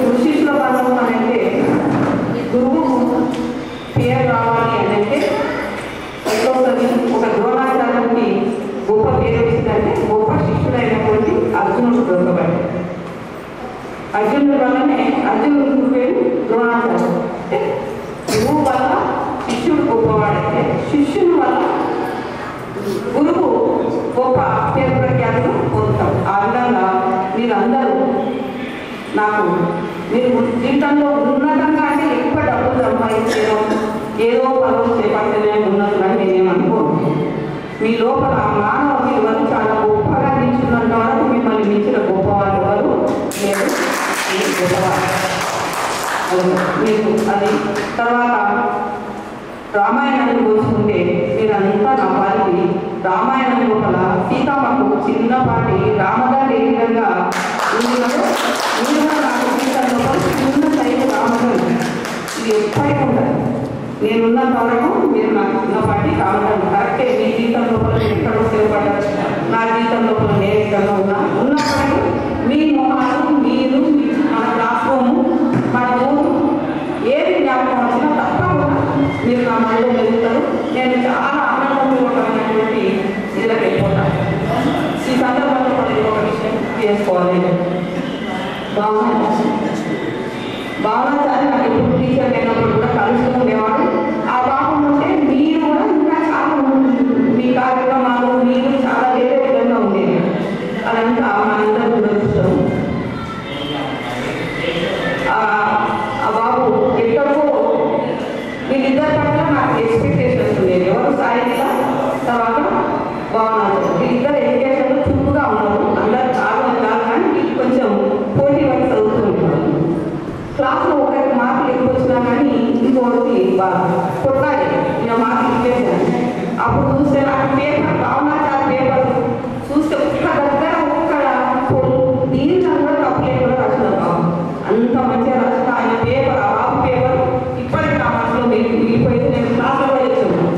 గురు శిష్యుల బంధం అని అంటే గురువు పేరు రావాలి అని అంటే ఎట్లొస్తుంది, ఒక ద్రోణాచార్యుడికి గొప్ప పేరు వచ్చిందంటే గొప్ప శిష్యుడైనటువంటి అర్జునుడు దొరకబడి అర్జునుడి వల్లనే అర్జునుడి పేరు ద్రోణాచార్యుడు. అంటే గురువు వల్ల శిష్యుడు గొప్పవాడైతే శిష్యుని వల్ల గురువు గొప్ప పేరు ప్రఖ్యాతులు పొందుతాం. ఆ విధంగా మీరందరూ నాకు మీరు జీవితంలో ఉన్నతంగా అంటే ఎక్కువ డబ్బులు సంపాదించేదో ఏదో పదవులు చేపట్టనే ఉన్నదని నేనేమనుకోను. మీ లోపల మానవ విలువలు చాలా గొప్పగా నిల్చున్నంత వరకు మిమ్మల్ని మించిన గొప్పవాళ్ళు ఎవరు లేదు. గొప్పవాళ్ళు మీకు అది. తర్వాత రామాయణాన్ని పోల్చుకుంటే మీరంతా నా వారికి రామాయణం లోపల సీతామ్మకు చిన్నపాటి రామగారు ఏ విధంగా ఉండినదో మీరు నాకు జీవితంలో చిన్న సైజు రామగారు ఇది ఎప్పటికీ ఉండదు. నేనున్నంత వరకు మీరు నాకు చిన్నపాటి రామగారు కరెక్టే. మీ జీవితం లోపల ఎక్కడో స్థిరపడ్డారు, నా జీవితం లోపల నేను ఎక్కడో ఉన్నప్పటికీ మీ మొహాలు మీరు మన క్లాస్ రూము మన ఊరు ఏది జ్ఞాపకం వచ్చినా తప్పకుండా మీరు నా మనలో వెళ్తారు. నేను చాలా ఆనందపూర్వకమైనటువంటి ఇళ్ళకి వెళ్ళిపోతాను. ఈ సందర్భంలో మనం ఒక విషయం చేసుకోవాలి. భావనాచారి నాకు ఎప్పుడు టీచర్ అయినప్పుడు కూడా కలుస్తూ ఉండేవాడు. ఆ భావం ఉంటే మీరు కూడా ఇంకా చాలా మీ కార్యక్రమాలు మీరు చాలా వేరే విధంగా ఉండేవి. అదంతా మనందరూ దురదృష్టం. ఆ బాబు ఎక్కడికో వీళ్ళిద్దరి పట్ల నాకు ఎక్స్పెక్టేషన్స్ ఉండేవి. ఎవరు సాయిగా తర్వాత బాగున్నారు. వీళ్ళిద్దరు ఎడ్యుకేషన్లో చురుకుగా ఉన్నారు. అందరు కాదు కానీ కొంచెం పోటీ వరకు చదువుతూ ఉంటారు. క్లాస్లో ఒకరికి మార్కులు ఎక్కువ వచ్చినా కానీ ఇంకోటి బాగా కొట్లాడి ఇలా మార్కులు ఇచ్చేసాను. అప్పుడు చూస్తే నాకు పేపర్ భావనాచార పేపర్ చూస్తే ఒక్క దగ్గర ఒక్క దీంట్లో కూడా తప్పు లేకుండా రాసినారు బాబు. అంత మంచిగా రాసిన ఆయన పేపర్ ఆ బాబు పేపర్ ఇప్పటికీ నా మనసులో మిగిలిపోయింది. నేను క్లాస్లో కూడా చేస్తున్నాను.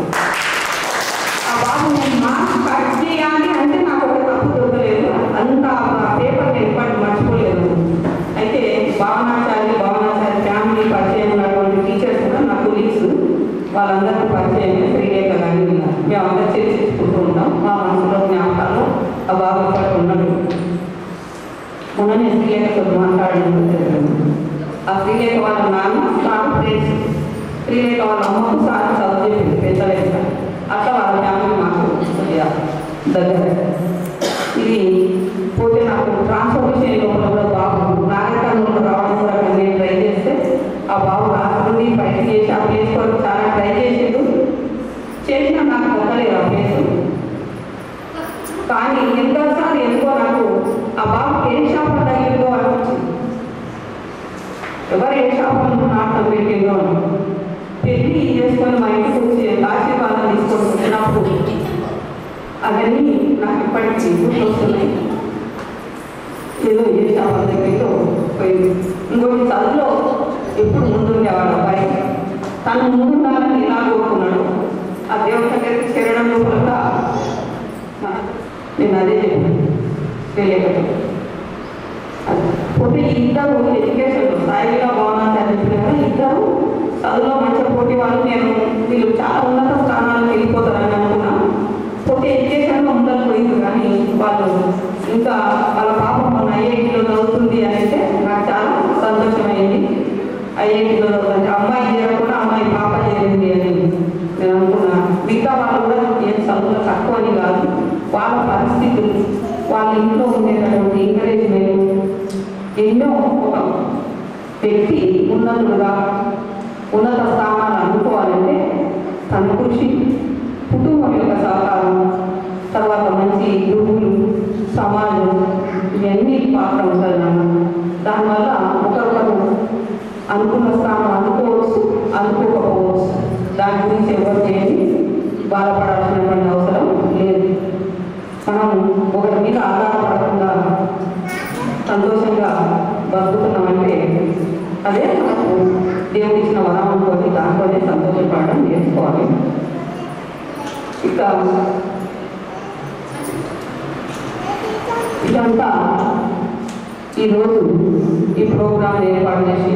ఆ బాబు నేను మార్క్స్ కరెక్ట్ చేయాలి అంటే నాకు ఒక తప్పు దొరకలేదు. అంత ఆ పేపర్ నేను ఇప్పటికి మర్చిపోలేదు. అయితే భావనాచారి ఫ్యామిలీ పరిచయం ఉన్నటువంటి టీచర్స్ కూడా నా కొలీగ్స్ వాళ్ళందరికీ పరిచయం శ్రీలేఖ కానీ ఉన్నారు. మేమందరూ చర్చించుకుంటూ ఉంటాం. మా మనసులో జ్ఞాపకాలు ఆ బాబు ఇప్పటికి ఉన్నది. మొన్ననే శ్రీలేఖతో మాట్లాడిన ఆ శ్రీలేఖ వాళ్ళ నాన్న చాలా ఫ్రెండ్స్, శ్రీలేఖ వాళ్ళ అమ్మకు చాలా చదువు చెప్పింది పెద్దలేక. అట్లా వాళ్ళ ఫ్యామిలీ మాకు దగ్గర. ఇది పోతే నాకు ట్రాన్స్ఫర్మేషన్ లోపల కూడా బాబు నాగరికంలో రావడం కూడా నేను ట్రై చేస్తే ఆ బాబు రాష్ట్రం బయట చేసి ఆ ప్లేస్ వరకు చాలా ట్రై చేసేది. చేసినా నాకు దొరకలేదు ఆ ప్లేస్. కానీ ఎంతోసార్లు ఎందుకో నాకు ఆ బాబు ఏ షాప్ తగ్గిందో అనిపించింది. ఎవరు ఏ షాప్ నాటం పెట్టిందో అని పెళ్ళి చేసుకొని మా ఇంటికి వచ్చి ఆశీర్వాదం తీసుకొని వచ్చినప్పుడు అవన్నీ నాకు ఇప్పటికీ గుర్తొస్తున్నాయి. ఏదో ఏ షాప్ తగ్గిందో పోయింది. ఇంకోటి చదువులో ఎప్పుడు ముందుండేవాడు అబ్బాయి. తను ముందుండాలని ఇలా కోరుకున్నాడు. ఆ దేవుడి దగ్గరికి చేరడం లోపల నేను అదే చెప్పాను. పోతే ఇద్దరు ఎడ్యుకేషన్ ఐఐటీలో బాగున్నాను అని చెప్పినారు. ఇద్దరు చదువులో మంచిగా పోటీ వాళ్ళు. నేను వీళ్ళు చాలా ఉన్నత స్థానాలకు వెళ్ళిపోతారని అనుకున్నాను. పోటీ ఎడ్యుకేషన్లో ముందర పోయింది, కానీ వాళ్ళు ఇంకా వాళ్ళ పాపం మన ఐఐటీలో చదువుతుంది అని అంటే నాకు చాలా సంతోషమైంది. ఐఐటీలో చదువుతుంది అమ్మాయి చేరకుండా అమ్మాయి పాప చేరింది అని నేను అనుకున్నాను. మిగతా వాళ్ళు కూడా ఏం చదువులో తక్కువ అని కాదు, వాళ్ళ పరిస్థితులు, వాళ్ళ ఇంట్లో ఉండేటటువంటి ఎంకరేజ్మెంట్, ఎన్నో ఒక వ్యక్తి ఉన్నతుడుగా ఉన్నత స్థానాలు అందుకోవాలంటే తన కృషి, కుటుంబం యొక్క సహకారం, తర్వాత మంచి గురువులు, సమాజం, ఇవన్నీ పాత్ర ఉంటుంది నాకు. దానివల్ల ఒకరొకరు అనుకున్న స్థానం అందుకోవచ్చు, అందుకోకపోవచ్చు. దాని గురించి ఎవరికి ఏమి బాధపడాల్సినటువంటి అవసరం లేదు. మనం ఒకరి మీద ఆధారపడకుండా సంతోషంగా బతుకుతున్నామంటే అదే మనకు దేవుడు ఇచ్చిన వరం అనుకోని దాంట్లోనే సంతోషపడడం నేర్చుకోవాలి. ఇక ఇదంతా ఈరోజు ఈ ప్రోగ్రాం ఏర్పాటు చేసి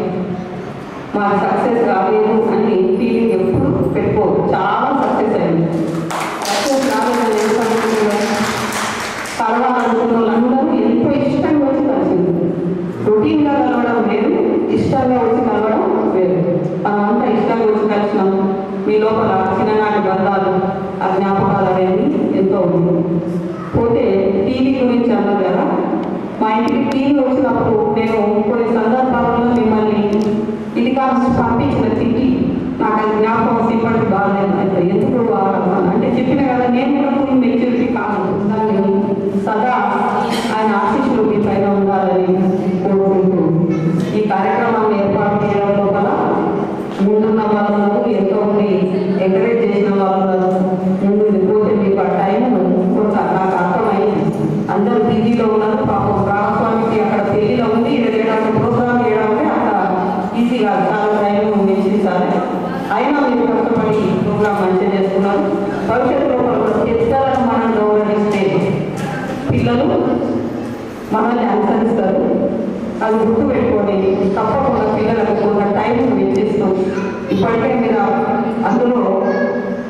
మా సక్సెస్ కాలేదు అని ఫీలింగ్ ఎప్పుడు పెట్టుకోదు. చాలా సక్సెస్ అయింది. సక్సెస్ కాలేదని కలవాలనుకున్న వాళ్ళందరూ ఎంతో ఇష్టంగా వచ్చి కలిసింది. రొటీన్గా కలవడం వేరు, ఇష్టంగా వచ్చి కలవడం వేరు. మనమంతా ఇష్టంగా వచ్చి కలిసినాం. మీ లోపల చిన్ననాటి బంధాలు, ఆ జ్ఞాపకాలు అనేది ఎంతో ఉంది. పోతే టీవీ గురించి అన్నారు కదా, మా ఇంటికి టీవీ వచ్చినప్పుడు నేను కొన్ని సందర్భాలలో మిమ్మల్ని ఇంటికా నుంచి పంపించిన తిట్టి నాకు అది జ్ఞాపకం ఇప్పటికి బాగాలేదు. అంటే ఎందుకు అంటే చెప్పిన కదా, నేను కూడా ఫుల్ మెచ్యూరిటీ కాదు, దాన్ని సదా ఆయన ఆశీస్సులు మీ పైన ఉండాలని కోరుకుంటూ ఈ కార్యక్రమాన్ని ఏర్పాటు చేయడం లోపల ముందున్న వాళ్ళకు ఎంతో మంది ఎంకరేజ్ చేసిన వాళ్ళు ముందు పోతే మీకు ఆ టైం కొంత నాకు అర్థమైంది. అందరూ బిజీలో ఉన్నారు. పాపం రామస్వామికి అక్కడ పెళ్లిలో ఉంది, చేయడానికి ప్రోగ్రామ్ చేయడానికి అక్కడ ఈజీగా చాలా టైం వేసేసారు. అయినా మీరు కష్టపడి ప్రోగ్రామ్ మంచిగా చేసుకున్నారు. భవిష్యత్తులో పెద్దలను మనం గౌరవిస్తే పిల్లలు మనల్ని అనుసరిస్తారు. అది గుర్తు పెట్టుకొని తప్పకుండా పిల్లలకు కొంత టైం వెచ్చిస్తాం. ఇప్పటికే మీరు అందులో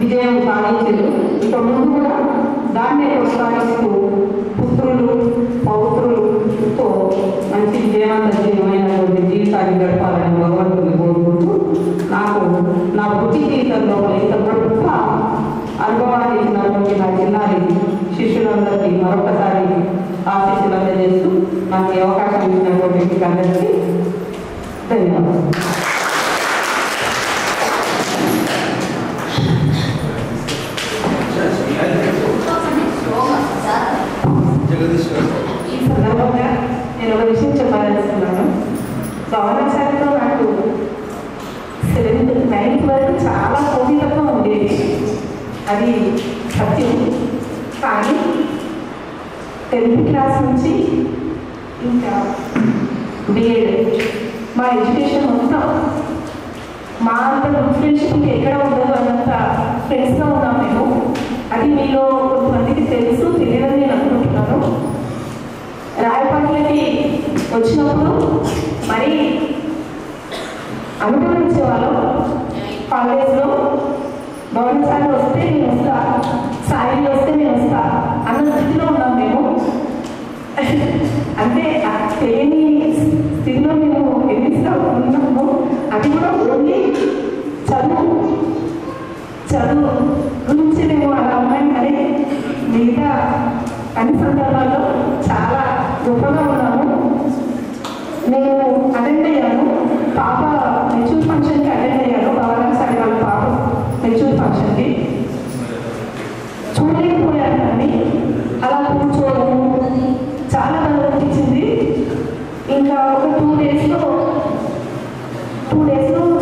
విజయం సాధించారు. ఇక ముందు కూడా దాన్నే కొనసాగిస్తూ పుత్రులు పౌత్రులతో మంచి విజయవంతమైనటువంటి జీవితాన్ని గడపాలని భగవంతుని కోరుకుంటూ నాకు నా వృత్తి జీవితంలో ఇంత గొప్ప అనుభవాన్ని ఇచ్చినటువంటి నా చిన్నారి శిష్యులందరికీ మరొకసారి ఆశీస్సులు అందజేస్తూ నాకు ఈ అవకాశం ఇచ్చినటువంటి అందరికీ ధన్యవాదాలు. ఈ సందర్భంగా నేను ఒక విషయం చెప్పాలనుకున్నాను. గవర్నమెంట్ నాకు 7th 9th వరకు చాలా పోటీలతో ఉండేది, అది సత్యం. కానీ 10th క్లాస్ నుంచి ఇంకా బిఎడ్ మా ఎడ్యుకేషన్ మొత్తం మా అంత ఫ్రెండ్షిప్ ఎక్కడ ఉండదు, అన్నంత ఫ్రెండ్స్గా ఉన్నాం మేము. అది మీలో కొంతమందికి తెలుసు, తెలియదని నేను అనుకుంటున్నాను. రాయపాట్లకి వచ్చినప్పుడు మరి అనుభవించేవాళ్ళం. కాలేజ్లో గవర్నమెంట్ వస్తే నేను వస్తా, సాయి వస్తే నేను వస్తా అన్న స్థితిలో ఉన్నాం మేము. అంటే తెలియని స్థితిలో మేము ఎన్నిస్తా ఉన్నాము. అది కూడా ఓన్లీ చదువు గురించి మేము అలా ఉన్నాం. కానీ మిగతా అన్ని సందర్భాల్లో చాలా గొప్పగా ఉన్నాము. నేను అటెండ్ అయ్యాను, పాప మెచ్యూర్ ఫంక్షన్కి అటెండ్ అయ్యాను. గవర్నమెంట్ సార్ వాళ్ళ పాప మెచ్యూర్ ఫంక్షన్కి చూడలేకపోయాను. కానీ అలా కూర్చోవడం చాలా బాగా అనిపించింది. ఇంకా ఒక 2 డేస్లో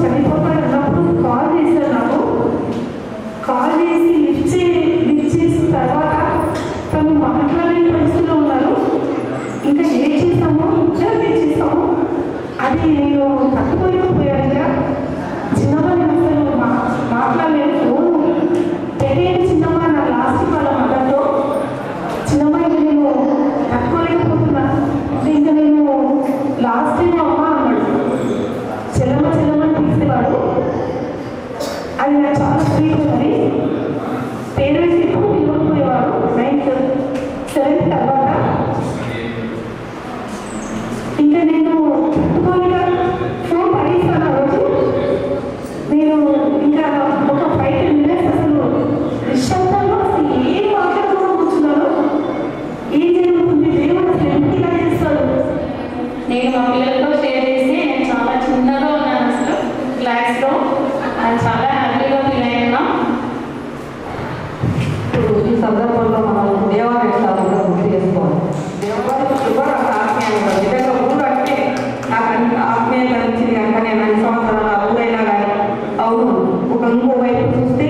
చనిపోతానన్నప్పుడు కాల్ చేశారు నాకు. కాల్ చేసి లిఫ్ట్ చేసిన తర్వాత తను మాట్లాడే పరిస్థితిలో ఉన్నారు. ఇంకా ఏం చేస్తాము, ఇంకా ఏం చేస్తాము అది నేను తట్టుకోలేకపోయాను. చిన్నమ్మ నేను అసలు మాట్లాడలేదు. ఫోన్ పెట్టేది చిన్నమ్మ నా లాస్ట్ వాళ్ళ మదర్తో. చిన్నమ్మ నేను తట్టుకోలేకపోతున్నాను. ఇంకా నేను లాస్ట్ టైం అమ్మ అన్నాడు. ఇంకా నేను పట్టుకోలేక ఫోన్ పడేస్తాను ఆ రోజు. నేను ఇంకా ఒక 5-10 minutes అసలు నిశ్శబ్దంలో అసలు ఏం మాట్లాడకుండా కూర్చున్నాను. ఏం జరుగుతుంది, దేవుడు అసలు ఎందుకు ఇలా చేస్తాడు? నేను మా పిల్లలతో షేర్ చేసి నేను చాలా చిన్నగా ఉన్నాను అసలు క్లాస్లో. అది చాలా హ్యాపీగా ఫీల్ అయ్యాను. ఇప్పుడు ఈ సందర్భంలో మనం దేవాలయ స్థానంలో గుర్తు చేసుకోవాలి. దేవాలయం కూడా ఆత్మీయంగా నిజంగా ఊరు అంటే నాకు ఆత్మీయత వచ్చింది కనుక నేను 5 సంవత్సరాల ఊరైనా కానీ అవును. ఒక ఇంకో వైపు చూస్తే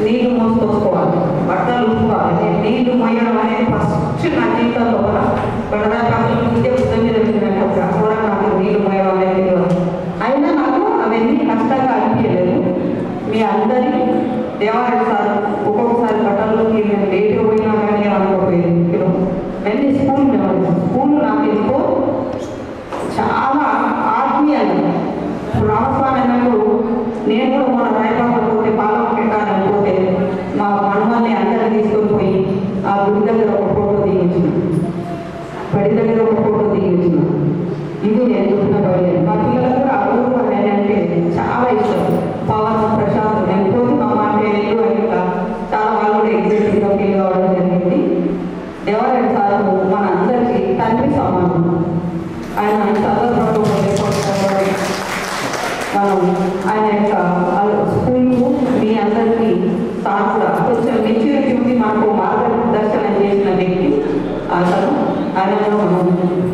నీళ్లు మోసుకోవాలి, బట్టలు ఉసుకోవాలి. నేను నీళ్లు మోయడం అనేది ఫస్ట్ నా జీవితంలో కూడా పడదాకా ముందే బుద్ధ మీద పెట్టినట్టు కూడా నాకు నీళ్లు మోయడం అనేది తెలియదు. అయినా నాకు అవన్నీ కష్టంగా అనిపించలేదు. మీ అందరి దేవాలయ సార్ ఒక్కొక్కసారి బట్టల్లోకి నేను లేట్గా పోయినా కానీ అనుకోపోయేది. వెళ్ళి స్కూల్ నాకు ఎంతో చాలా ఆత్మీయంగా. ఇప్పుడు రామస్వామి అన్నప్పుడు నేను కూడా మన రాయబాబు పోతే పాలన పెట్టాలని పోతే మా మనవాళ్ళని అందరినీ తీసుకొని పోయి ఆ గుడి దగ్గర ఒక ఫోటో దిగించిన, బడి దగ్గర ఒక ఫోటో దిగించిన. ఇది నేను చూసిన బడి. మా పిల్లలకు కూడా అడుగు అంటే చాలా ఇష్టం. పవన్ ప్రశాంత్ నేను పోతే మా మామయ్యలు ఇంకా చాలా వాళ్ళు కూడా ఎగ్జైటింగ్గా ఫీల్ కావడం జరిగింది. దేవాలయం సార్ మన అందరికీ తండ్రి సమానం. ఆయన సందర్భంలో మనం ఆయన యొక్క స్కూల్కు మీ అందరికీ సార్ కూడా కొంచెం మెచ్యూరిటీ ఉంది, మనకు మార్గదర్శనం చేసిన వ్యక్తి అతను. ఆయనను మనం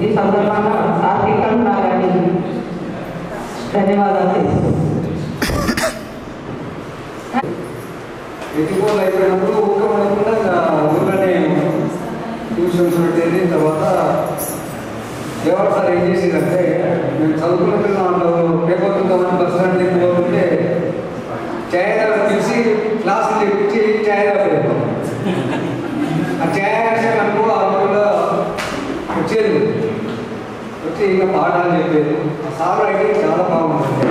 ఈ సందర్భంగా సాత్వికంగా కానీ ధన్యవాదాలు తెలుసుకుంటాం. ఎత్తిపోలు అయిపోయినప్పుడు ఊరుకోకుండా ఊళ్ళనే ట్యూషన్స్ పెట్టేది. తర్వాత దేవాడు సార్ ఏం చేసిందంటే మేము చదువుకున్న పిల్లలు పేపర్ బస్ స్టాండ్ పోతుంటే ఛాయ్ పిలిచి క్లాసులు తెప్పించి ఛాయ్ తాగలేదు. ఆ ఛాయ్ అనుకో ఆ రోజుల్లో వచ్చేది, వచ్చి ఇంకా పాఠాలు చెప్పేది. ఆ సార్ రైటింగ్ చాలా బాగుంటుంది.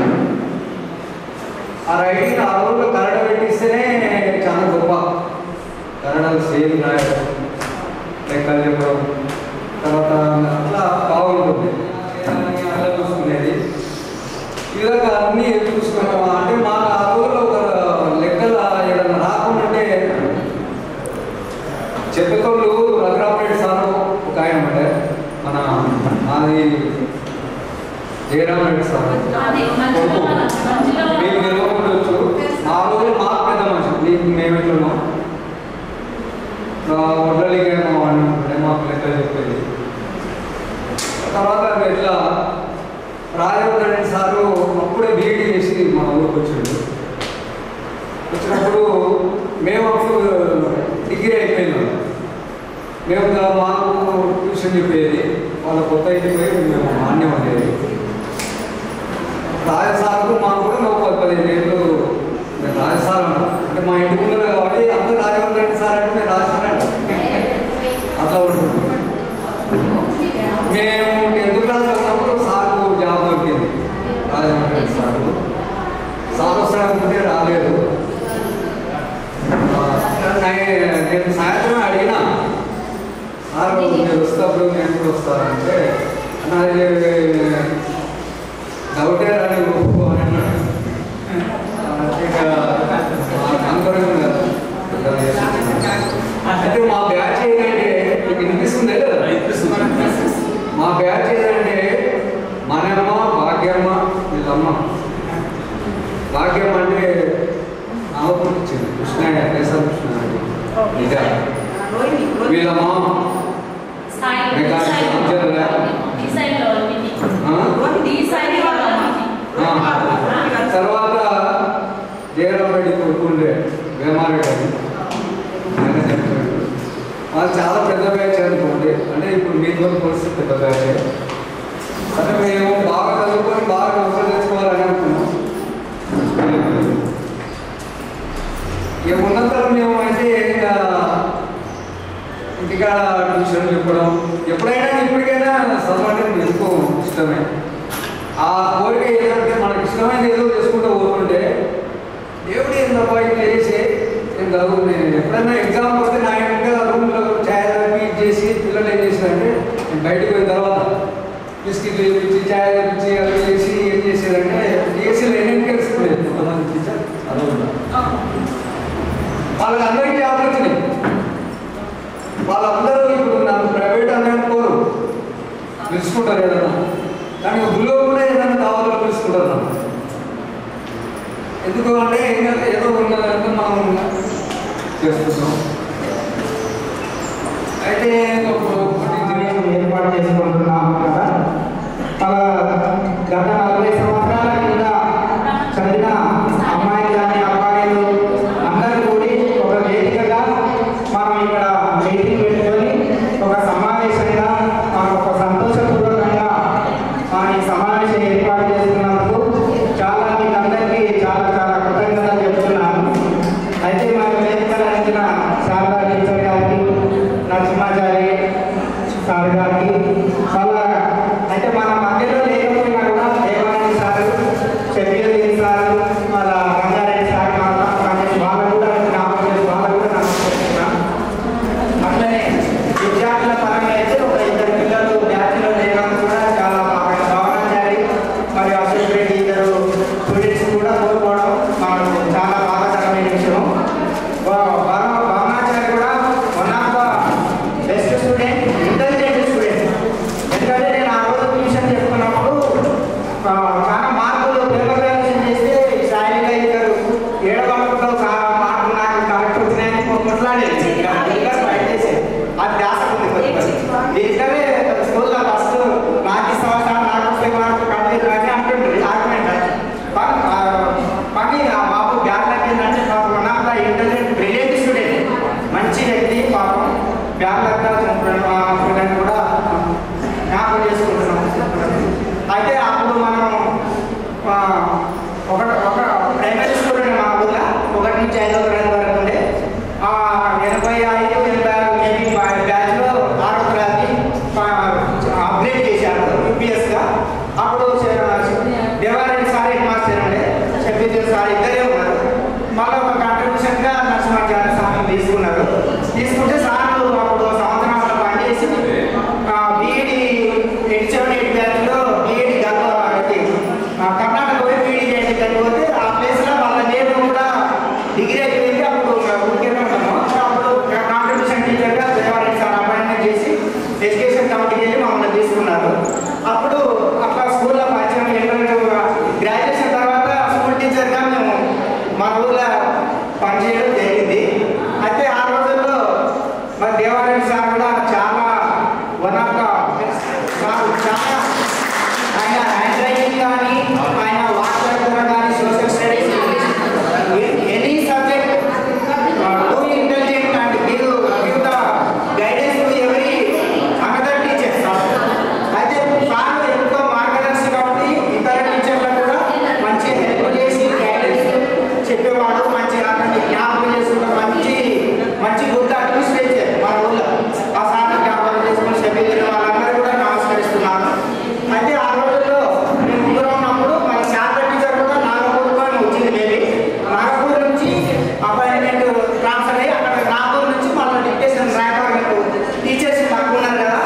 ఆ రైటింగ్ ఆ రోజుల్లో కన్నడ పెట్టిస్తేనే చాలా గొప్ప. కన్నడలో సేమ్ రాయడం, లెక్కలు చెప్పడం, తర్వాత అట్లా బాగుంటుంది. అలా చూసుకునేది ఈ విధంగా అన్నీ చూసుకున్నాం. అంటే మాకు ఆ రోజుల్లో ఒక లెక్కలు ఏదైనా రాకుంటే చెప్పేటోళ్ళు రఘురామరెడ్డి సారు ఒక ఆయన అంటే మన అది జయరామరెడ్డి సార్ మీకు తెలియకపోవచ్చు. ఆ రోజు మాకు పెద్ద మనిషి, మీకు మేము ఎట్లున్నాం వడ్లలింగేమో అని ఉంటుండే మాకు లెక్కలు చెప్పేది. తర్వాత ఇట్లా రాజవర్ధన్ సారు అప్పుడే బీఈడీ చేసి మా ఊరికి వచ్చాడు. వచ్చినప్పుడు మేము అప్పుడు డిగ్రీ అయిపోయినాం. మేము మాకు ట్యూషన్ చెప్పేది, వాళ్ళ కొత్త ఇంటికి పోయి మేము మాన్యం ఉండేది. రాజసార్కు మాకు కూడా ఒక 15 ఏళ్ళు నేను రాజసార్ అంటే మా ఇంటి ముందు కాబట్టి అందరూ రాజవర్ధన్ సార్ అంటే మేము రాజసార్ అట్లా ఉంటుంది. మేము 10th క్లాస్లో ఉన్నప్పుడు సార్కు జాబ్ దొరికింది. రాజవర్ధన్ సార్కు సార్ వస్తాడనుకుంటే రాలేదు. నేను సాయంత్రం అడిగినా సార్ మీరు వస్తప్పుడు నేను కూడా వస్తానంటే నాది డౌటే రాని ఒప్పుకో అని అన్నాడు. ఇక అనుకోవడం కదా. అంటే మా బ్యాచ్ ఏంటంటే మీకు వినిపిస్తుంది కదా, మా బ్యాచ్ ఏంటంటే మనమ్మ భాగ్యమ్మ వీళ్ళమ్మ. భాగ్యమ్మ అంటే నామకం ఇచ్చింది కృష్ణయ్య, కేశవ కృష్ణ నిజా. వీళ్ళమ్మ తర్వాత జయరామరెడ్డి కొడుకుండే వేమారెడ్డి అని వాళ్ళు చాలా పెద్ద బ్యాచ్ అనుకోండి. అంటే ఇప్పుడు మీతో పరిస్థితి పెద్ద బ్యాచ్. అంటే మేము బాగా చదువుకొని బాగా నౌకరు తెచ్చుకోవాలని అనుకున్నాం. ఇక ఉన్నంతరం మేము అంటే ఇంటికాడ ట్యూషన్ చెప్పడం, ఎప్పుడైనా ఇప్పటికైనా చదవడం ఎంతో ఇష్టమే. ఆ కోరిక ఏంటంటే మనకి ఇష్టమైనది ఏదో చేసుకుంటూ పోతుంటే దేవుడు ఏంటప్ప ఇట్లా చేసి నేను చదువు. నేను ఎప్పుడైనా ఎగ్జామ్ పోతే నా ఇంట్లో రూమ్లో ఛాయ్ చేసి పిల్లలు ఏం చేసినారంటే నేను బయటకు పోయిన తర్వాత బిస్కెట్లు వేయించి చాయ్ వేయించి అవి చేసి ఏం చేసేదంటే ఏసీలో ఎన్నికల్స్ కొంతమంది టీచర్ వాళ్ళందరికీ జాబ్ వచ్చినాయి. వాళ్ళందరూ ఇప్పుడు నాకు ప్రైవేట్ అని అనుకోరు, పిలుచుకుంటారు ఏదైనా, కానీ గుళ్ళో కూడా ఏదైనా కావాలో పిలుచుకుంటారు నాకు. ఎందుకు అంటే ఏదో ఉన్నదంటే మనం చేస్తున్నాం. అయితే ఏర్పాటు చేసుకుంటున్నాం కదా. అలా గత 40 సంవత్సరాల కింద చదివిన అమ్మాయిలు కానీ అబ్బాయిలు అందరూ కూడి ఒక వేదికగా మనం ఇక్కడ మీటింగ్ పెట్టుకొని ఒక సమావేశంగా మనం ఒక సంతోషపూర్వకంగా ఈ సమావేశం ఏర్పాటు చేసుకున్నందుకు చాలా మీకు అందరికీ చాలా చాలా కృతజ్ఞతలు చెప్తున్నాను. అయితే మన వేదికలు అందించిన శారదా టీచర్ గారికి, నరసింహాచారి సార్ గారికి, చాలా అంటే మన మధ్యలో లేకపోయినా కూడా దేవారెడ్డి సార్, చెవిరెడ్డి సార్, వాళ్ళ రంగారెడ్డి సార్ వాళ్ళు కూడా నమస్కరిస్తున్నాను. అట్లనే విద్యార్థుల పరంగా అయితే ఒక 2 పిల్లలు బ్యాచ్లో లేవడం కూడా చాలా భావనాచారి మరియు అశోక్ రెడ్డి 2 స్టూడెంట్స్ కూడా కోల్పోవడం మనకు చాలా బాధాకరమైన విషయం. భావనాచారి కూడా one of the best student, intelligent student. ఎందుకంటే నేను ఆ రోజు ట్యూషన్ చెప్పుకున్నప్పుడు చాలా మార్కులు ప్రిపరేషన్ చేస్తే శారీగా 7 మార్కులు మార్కులు నాకు కరెక్ట్ వచ్చినాయని కొట్లాడేది, ఫైట్ చేసేది. అది ధ్యాస ఉంది. ఇక్కడే స్కూల్లో ఫస్ట్ నాకు సంవత్సరాలు నాకు 5 మార్కులు కట్టలేదు కానీ అంటుంటుంది ఆర్గ్యుమెంట్. కానీ ఆ బాబు బ్యాక్ ఏంటంటే one of the intelligent brilliant student, మంచి వ్యక్తి. పాపం బ్యాక్ స్టూడెంట్ కూడా జ్ఞాపకం చేసుకుంటున్నాం. అయితే అప్పుడు మనం ఒక ప్రైమరీ స్టూడెంట్ మా ఊళ్ళో 1 నుంచి 5వ తరగతి వరకు ఉండే 85 బ్యాచ్లో 6వ తరగతి అప్గ్రేడ్ చేశారు యూపీఎస్గా. అప్పుడు దేవారెడ్డి సార్ హెడ్ మాస్టర్ ఉండే, చెప్పేది సార్ ఇద్దరే ఉన్నారు. మళ్ళీ ఒక కంట్రిబ్యూషన్గా నరసింహాచార్య సార్ తీసుకున్నారు. తీసుకుంటే సార్ అప్పుడు సంవత్సరాలు పనిచేసి బీఈడి 87 బ్యాచ్లో బీఈడి కర్ణాటక పోయి బీఈడి చేయడానికి చనిపోతే ఆ ప్లేస్లో వాళ్ళ నేమ్ కూడా డిగ్రీ అయిపోయింది. అప్పుడు ఊరికే ఉంటాము. అప్పుడు కాంట్రిబ్యూషన్ టీచర్గా దేవారెడ్డి సార్ అపాయింట్మెంట్ చేసి ఎడ్యుకేషన్ కమిటీకి వెళ్ళి మమ్మల్ని తీసుకున్నారు. అప్పుడు అట్లా స్కూల్లో పరిచయం గ్రాడ్యుయేషన్ తర్వాత స్కూల్ టీచర్గా మేము మన ఊళ్ళో పనిచేయడం జరిగింది. అయితే ఆ రోజుల్లో మరి దేవారెడ్డి సార్ కూడా చాలా వన్ ఆఫ్ ద చాలా ఆయన హ్యాండ్ రైటింగ్ కానీ, ఆయన వాక్యార్థన కానీ, social studies, any subject too intelligent and give the guidance to every another teachers. అయితే సార్ ఎంతో మార్గదర్శి కాబట్టి ఇతర టీచర్లకు కూడా మంచి హెల్ప్ చేసి గైడెన్స్ చెప్పేవాడు. మంచి అతన్ని జ్ఞాపకం చేసుకుంటే మంచి గుడ్ అడ్మినిస్ట్రేటర్ మన ఊళ్ళో. ఆ సార్ జ్ఞాపకం చేసుకుని సభ్యులు వాళ్ళందరూ కూడా నమస్కరిస్తున్నాను. అయితే ఆ రోజుల్లో మేము ఊళ్ళో ఉన్నప్పుడు మన శారద టీచర్ కూడా నాగపూర్లో వచ్చింది. మేబీ నాగపూర్ నుంచి అపాయింట్మెంట్ ట్రాన్స్ఫర్ అయ్యి అక్కడ నాగపూర్ నుంచి మళ్ళీ డిక్టేషన్ రాయడానికి టీచర్స్ తక్కువ ఉన్నారు కదా,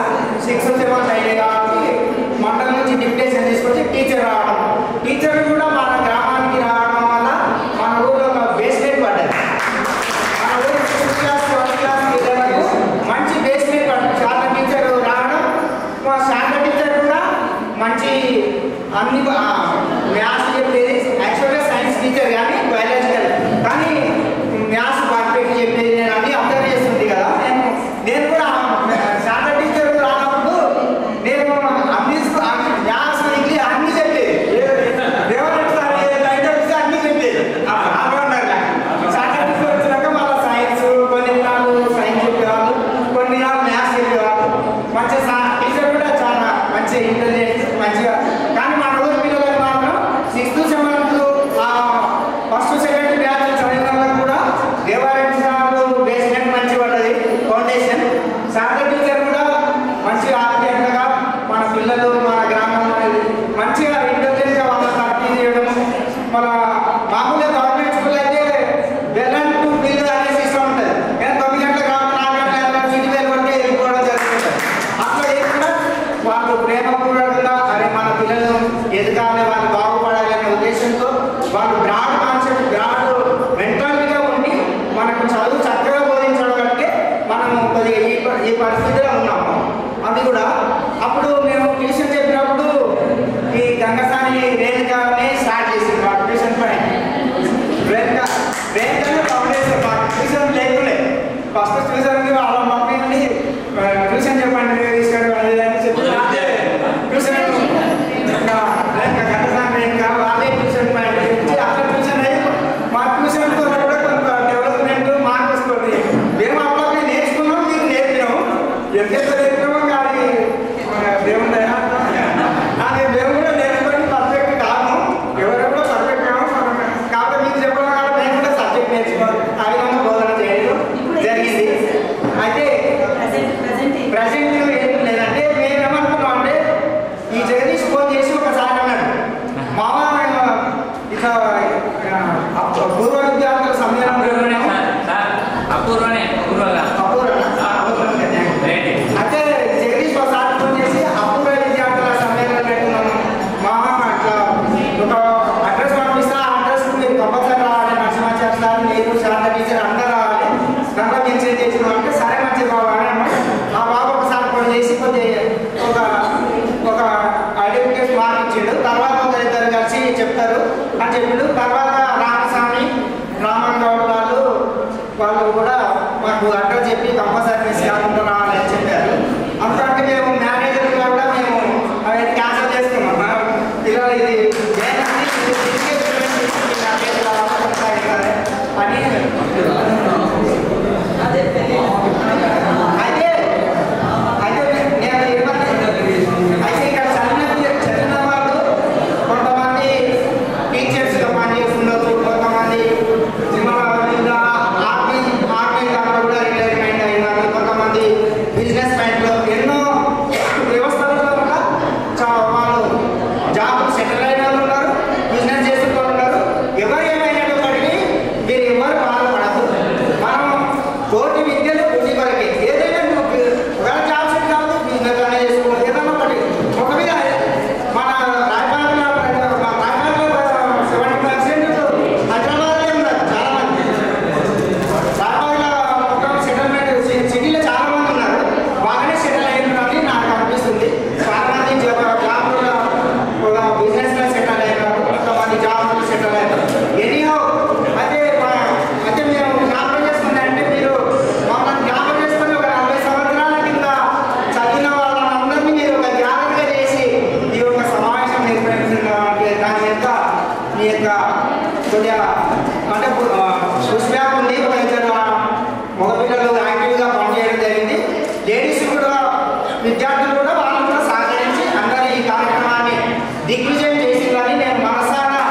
6 7 అయ్యాయి కాబట్టి మండలం నుంచి డిక్టేషన్ తీసుకొచ్చి టీచర్ రావడం. టీచర్ కూడా మన గ్రామానికి రావడం వల్ల మన ఊళ్ళో ఒక బేస్మెంట్ పడ్డది. మన ఊరు 6th క్లాస్ 1st క్లాస్ పిల్లలకు మంచి బేస్మెంట్ పడ్డది. శారద టీచర్ రావడం, మా శారద టీచర్ కూడా మంచి అన్ని మ్యాథ్స్ చెప్పేది. యాక్చువల్గా సైన్స్ టీచర్ కానీ బయాలజికల్ కానీ మ్యాథ్స్ పర్ఫెక్ట్ చెప్పేది. నేను అన్ని అబ్జర్వ్ చేస్తుంది కదా. నేను కూడా శారద టీచర్ రానప్పుడు నేను అన్ని మ్యాథ్స్ ఇంగ్లీష్ అన్ని చెప్పేది. దేవారెడ్డి సార్ టైటల్స్ అన్ని చెప్పేది. శారద టీచర్ వచ్చినాక మళ్ళీ సైన్స్ కొన్ని నాలుగు సైన్స్ చెప్పేవాళ్ళు, కొన్ని నాలుగు మ్యాథ్స్ చెప్పేవాళ్ళు. మంచి టీచర్ కూడా చాలా మంచి ఇంటెలిజెన్స్ మంచిగా. కానీ మన ఊరి పిల్లలకు మాత్రం 6th 7th జగదీష్ ఫోన్ చేసి ఒకసారి అన్నాడు, మామ ఇట్లా పూర్వ విద్యార్థుల సమ్మేళనం అంటే జగదీష్ ఒకసారి ఫోన్ చేసి అపూర్వ విద్యార్థుల సమ్మేళనం పెట్టుకున్నాను మామ, అట్లా ఒక అడ్రస్ పంపిస్తా, ఆ అడ్రస్ మీరు కంపల్సరీ రావాలి, నరసింహాచార్య సార్, నేను శారద టీచర్ అందరూ రావాలి, దాంట్లో మెన్షన్ చేసినాం అంటే సరే మంచిది బాబు అని ఆ బాబు ఒకసారి ఫోన్ చేసి ఒక ఐడెంటిఫికేషన్ మార్క్ ఇచ్చిండు. తర్వాత ఒక ఇద్దరు కలిసి చెప్తారు అని చెప్పిండు. తర్వాత రామస్వామి, రామన్ గౌడ్ వాళ్ళు కూడా మాకు అడ్రస్ చెప్పి కంపల్సరీ మిస్ కాకుండా రావాలి అని చెప్పారు. అందుకంటే మేము మేనేజర్ కూడా మేము అవి క్యాన్సిల్ చేసుకున్నాం. ఇలా ఇది అని అయితే ఇక్కడ చదివిన వాళ్ళు కొంతమంది టీచర్స్గా పనిచేస్తుండొచ్చు, కొంతమంది ఆర్మీ దాంట్లో కూడా రిటైర్మెంట్ అయినారు, కొంతమంది బిజినెస్ మైండ్లో ఎన్నో వ్యవస్థలలో కూడా వాళ్ళు జాబ్ సెటిల్ అయిన వాళ్ళు ఉన్నారు, బిజినెస్ చేస్తున్న వాళ్ళు ఉన్నారు. ఎవరు ఏమైనప్పటికీ మీరు ఎవరు బాధపడదు. మనం కోటి విద్యలు పుట్టి కొరకే. ఏదైనా ఒకవేళ జాబ్ సెట్ కాదు బిజినెస్ అనే చేసుకోవాలి. ఏదన్నా ఒకటి ఒక మీద మన రాయపాలలో 70% హైదరాబాద్లో ఉన్నారు చాలా మంది. రాయపాలలో మొత్తం సెటిల్మెంట్ సిటీలో చాలా మంది ఉన్నారు, బాగానే సెటిల్ అయ్యారని నాకు అనిపిస్తుంది. చాలా మంది జాబ్లో బిజినెస్లో సెటిల్ అయ్యారు, కొంతమంది జాబ్లో సెటిల్ అయ్యారు. ఎనీహౌ అయితే మేము జ్ఞాపకం చేసుకుంటే మీరు మమ్మల్ని జ్ఞాపకం చేసుకుని ఒక 40 సంవత్సరాల కింద చదివిన వాళ్ళందరినీ మీరు ఒక జ్ఞాపకంగా చేసి ఈ యొక్క సమావేశం ఏర్పడుతుందంటే దాని యొక్క మీ యొక్క కొద్దిగా అంటే పుష్ప్యాప్ ఉంది. ఒక ఇద్దరు మగపిల్లలు యాక్టివ్గా పనిచేయడం జరిగింది. లేడీస్ కూడా విద్యార్థులు కూడా వాళ్ళు కూడా సహకరించి అందరూ ఈ కార్యక్రమాన్ని దిగ్విజయం చేసిందని నేను మనసారా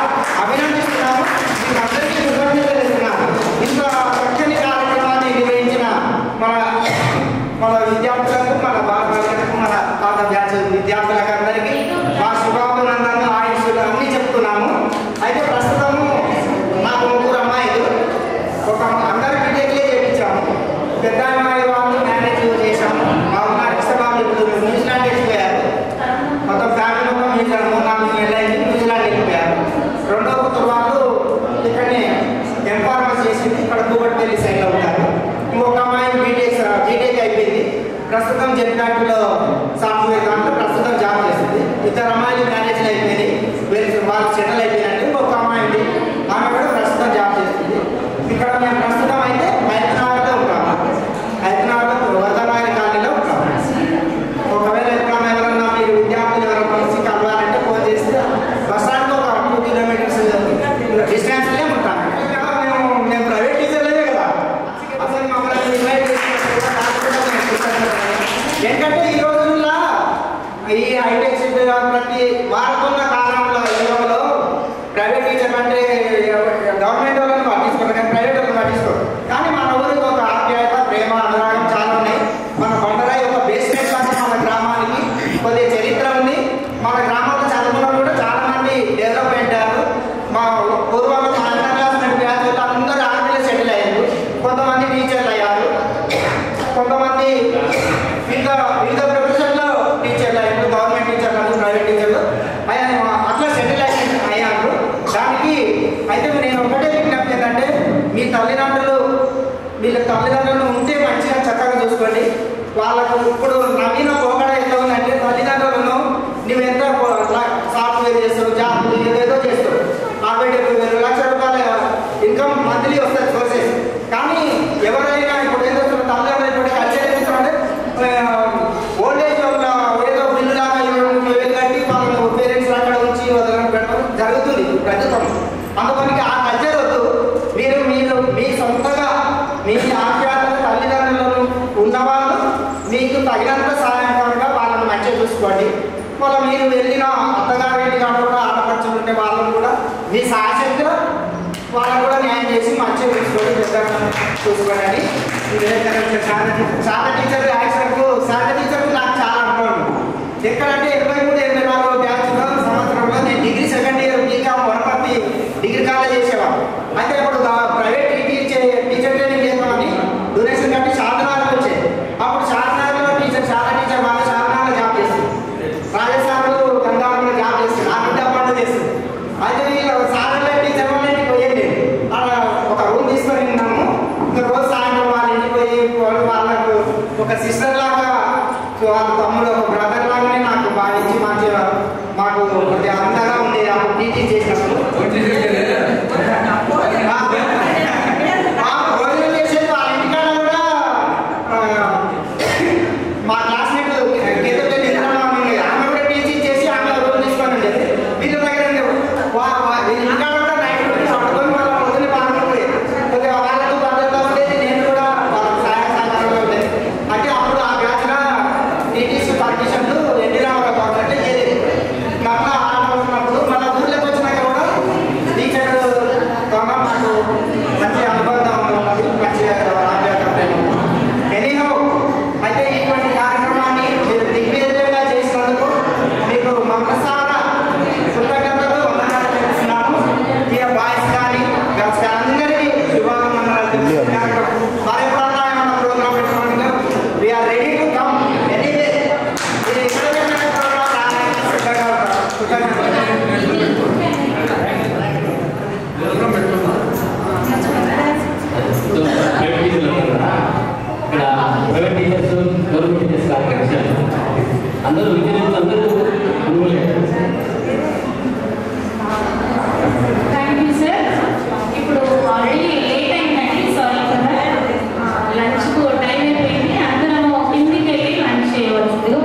అభినందిస్తున్నాను. మీకు అందరికీ కృతజ్ఞతలు తెలుస్తున్నాను. ఇంత చక్కని కార్యక్రమాన్ని నిర్వహించిన మన విద్యార్థులకు, మన బాలబాలికలకు, మన పాత బ్యాచ్ విద్యార్థులకు అందరికీ మా శుభాభినందనలు, ఆయుష్లు అన్నీ చెప్తున్నాము. అయితే ప్రస్తుతము నాకు 3 అమ్మాయిలు, ఒక అందరి బిడ్డలే చేయించాము. పెద్ద అమ్మాయి వాళ్ళు మేనేజ్ చేశాము. మా ఇష్టబాబు ఇప్పుడు న్యూజిలాండ్ వెళ్ళిపోయారు. మొత్తం ఫ్యామిలీ మొత్తం న్యూజిలాండ్ 3-4 నెలలు అయింది, న్యూజిలాండ్ వెళ్ళిపోయారు. రెండో కూతురు వాళ్ళు ఇక్కడనే ఎంఫార్మస్ చేసింది, ఇక్కడ కూబట్పల్లి సైడ్లో ఉంటారు. ఇంకొక అమ్మాయి బీటెక్ అయిపోయింది, ప్రస్తుతం జెన్కాట్లో సాఫ్ట్వేర్ దాంట్లో ప్రస్తుతం జాబ్ చేస్తుంది. ఇద్దరు అమ్మాయిలు మ్యారేజ్లు అయిపోయింది, వాళ్ళు సెటిల్ అయిపోయినట్టు. ఇంకొక అమ్మాయి ఉంది, ఆమె కూడా ప్రస్తుతం జాబ్ చేస్తుంది. ఇక్కడ మేము ప్రస్తుతం అయితే హైదరాబాద్లో ఉంటాము. హైదరాబాద్లో వర్ధమాని కాలనీలో ఉంటాము. ఒకవేళ ఎప్పుడన్నా ఎవరన్నా మీరు విద్యార్థులు ఎవరైనా కలిసి కలవాలంటే ఫోన్ చేస్తే బస్ స్టాండ్కి ఒక 2 కిలోమీటర్స్ డిస్టెన్స్లే ఉంటాము. మేము ప్రైవేట్ టీచర్లే కదా, అసలు మమ్మల్ని ఇన్వైట్ ఏంటంటే ఈ రోజుల్లో ఈ హైటెక్ సిటీ ప్రతి మారుతున్న కాలంలో యుగంలో ప్రైవేట్ టీచర్ అంటే గవర్నమెంట్ వాళ్ళని పట్టించుకోరు, కానీ ప్రైవేట్ వాళ్ళని పట్టించుకోరు. కానీ మన ఊరికి ఒక ఆప్యాయత, ప్రేమ, అనురాగం చాలా ఉన్నాయి. మన బండరాయి ఒక బేస్మెంట్ లాంటి మన గ్రామానికి కొద్దిగా చరిత్ర ఉంది. మన గ్రామంలో చదువుకున్న కూడా చాలా మంది డెవలప్మెంట్ అయ్యారు. మా పూర్వంలో మా అండర్ క్లాస్ బ్యాచ్ అందరూ ఆర్మీలో సెటిల్ అయ్యారు, కొంతమంది టీచర్లు అయ్యారు, కొంతమంది వివిధ ప్రొఫెషన్లో టీచర్లు అయ్యారు, గవర్నమెంట్ టీచర్లు, ప్రైవేట్ టీచర్లు అట్లా సెటిల్ అయ్యారు. దానికి అయితే నేను ఒకటే విజ్ఞప్తి ఏంటంటే మీ తల్లిదండ్రులు ఉంటే మంచిగా చక్కగా చూసుకోండి. వాళ్ళకు ఇప్పుడు నవీన పోకడ ఎంత ఉందంటే తల్లిదండ్రులను నువ్వెంత సాఫ్ట్వేర్ చేస్తావు, జాబ్ ఏదేదో చేస్తావు, 40,000 లక్షల రూపాయల ఇన్కమ్ మంత్లీ వస్తుంది సోర్సెస్. కానీ ఎవరైనా ఇప్పుడు ఏం చేస్తున్నారు తల్లిదండ్రులు ఇప్పుడు కల్చర్ చేస్తారంటే ఓల్డ్ ఏజ్ ఏదో బిల్లు లాగా 20,000 కట్టి వాళ్ళ పేరెంట్స్ అక్కడ ఉంచి వదలడం పెట్టడం జరుగుతుంది ప్రస్తుతం. అందుకనికి ఆ కల్చర్ వద్దు. మీరు మీ సొంతగా మీ ఆప్యాయతలు తల్లిదండ్రులను ఉన్నవాళ్ళు మీకు తగినంత సహాయకరంగా వాళ్ళని మంచిగా చూసుకోండి. మళ్ళీ మీరు వెళ్ళిన అత్తగారింటి కాకుండా ఆడపడుచులు ఉంటే వాళ్ళని కూడా మీ సహాయశక్తిలో వాళ్ళని కూడా న్యాయం చేసి మంచిగా చూసుకోండి, పెద్దగా చూసుకోండి అని శారద టీచర్ యాక్సిడెంట్కు నాకు చాలా అనుభవం. ఎక్కడంటే 23-24 బ్యాచ్లో సంవత్సరంలో నేను degree second year BCom Wanaparthy degree college చేసేవాడు. అయితే ఇప్పుడు ప్రైవేట్ టీచర్ ట్రైనింగ్ చేద్దామని డొనేషన్ కట్టి షాదనగర్కి వచ్చాయి. అప్పుడు షాదనగర్లో చాలా టీచర్ వాళ్ళు షాదనగర్లో జాబ్ చేస్తుంది, రాజస్థాన్లో గంగావరంలో జాబ్ చేస్తుంది, ఆ బిడ్డ పండు చేస్తుంది. అయితే వీళ్ళు సాధారణ టీచర్ వాళ్ళ ఇంటికి పోయేది అలా ఒక రూమ్ తీసుకొని ఉన్నాము. ఇంకా రోజు సాయంత్రం వాళ్ళ ఇంటికి పోయి వాళ్ళకు ఒక సిస్టర్ లాగా వాళ్ళ తమ్ముడు ఒక బ్రదర్ లాగానే నాకు భావించి మంచిగా మాకు కొద్దిగా అంతగా ఉండేది. అప్పుడు టీచింగ్ చేసినప్పుడు భోజనం చేసేది వాళ్ళ ఇంటికాడ కూడా. మా క్లాస్మేట్ కేతపల్లి ఇంద్రమామి ఆమె కూడా టీచింగ్ చేసి ఆమె రూమ్ తీసుకొని ఉండేది. వీళ్ళ దగ్గర ఇంటికాడ కూడా నైట్ పట్టుకొని వాళ్ళ పొద్దున్న పాల్గొని కొద్దిగా వాళ్ళకు భద్రత ఉండేది, నేను కూడా వాళ్ళకి సహాయంగా ఉండేది. అంటే అప్పుడు ఆ బ్యాచ్లో టీటీసీ పార్టీషన్లు ఎన్టీ రామారావు గవర్నమెంట్ చేయలేదు. మళ్ళీ ఆడుతున్నప్పుడు మళ్ళీ ఊళ్ళోకి వచ్చినాక కూడా టీచర్ మాకు మంచి అనుబంధం ఉన్నది, మంచిగా ఎనీహో. అయితే ఇటువంటి కార్యక్రమాన్ని మీరు దిగ్విజయంగా చేసినందుకు మీకు మనసారా కృతజ్ఞతలు వందనాలు తెలుస్తున్నాము. ఇక బాయ్స్ కానీ గర్ల్స్ కానీ అందరికీ శుభాకాంక్షలు తెలుస్తున్నాను. మరి ఎప్పుడన్నా ఏమైనా ప్రోగ్రామ్ పెట్టుకోవడానికి we are ready to come anyway. మీరు ఇక్కడ ప్రోగ్రామ్ రావడానికి సిద్ధంగా ప్రైవేట్ టీచర్స్ గవర్నమెంట్ టీచర్స్ కార్యక్రమం అందరూ విద్యార్థులు అందరూ అనుకోలేదు. Thank you sir. ఇప్పుడు ఆల్రెడీ లేట్ అయిందండి, సారీ కదా. లంచ్కు టైం అయిపోయింది, అందరము కిందికి వెళ్ళి లంచ్ చేయవలసిందిగా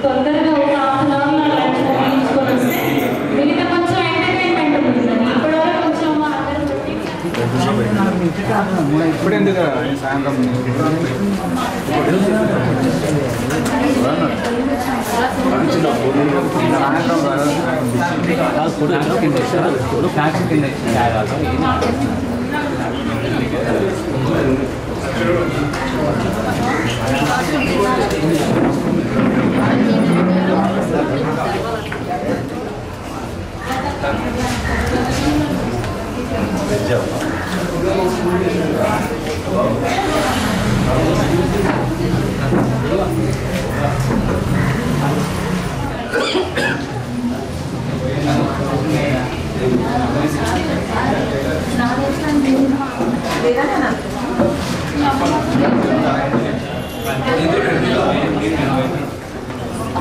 తొందరగా ఒక హాఫ్ అన్ అవర్లో లంచ్ ముగించుకొని వస్తే మిగతా కొంచెం ఎంటర్టైన్మెంట్ ఉంటుందండి. ఇప్పటివరకు కొంచెం అందరూ ఇప్పుడు ఎందుకు సాయంత్రం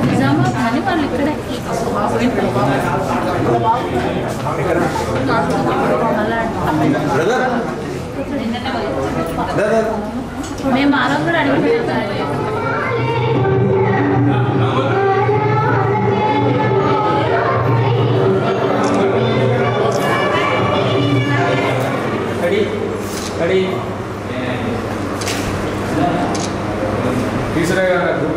నిజామాబాద్ అని వాళ్ళు ఇక్కడే మేము ఆరోగ్యం కూడా అడిగిపోయాం. తీసరే గ్రూప్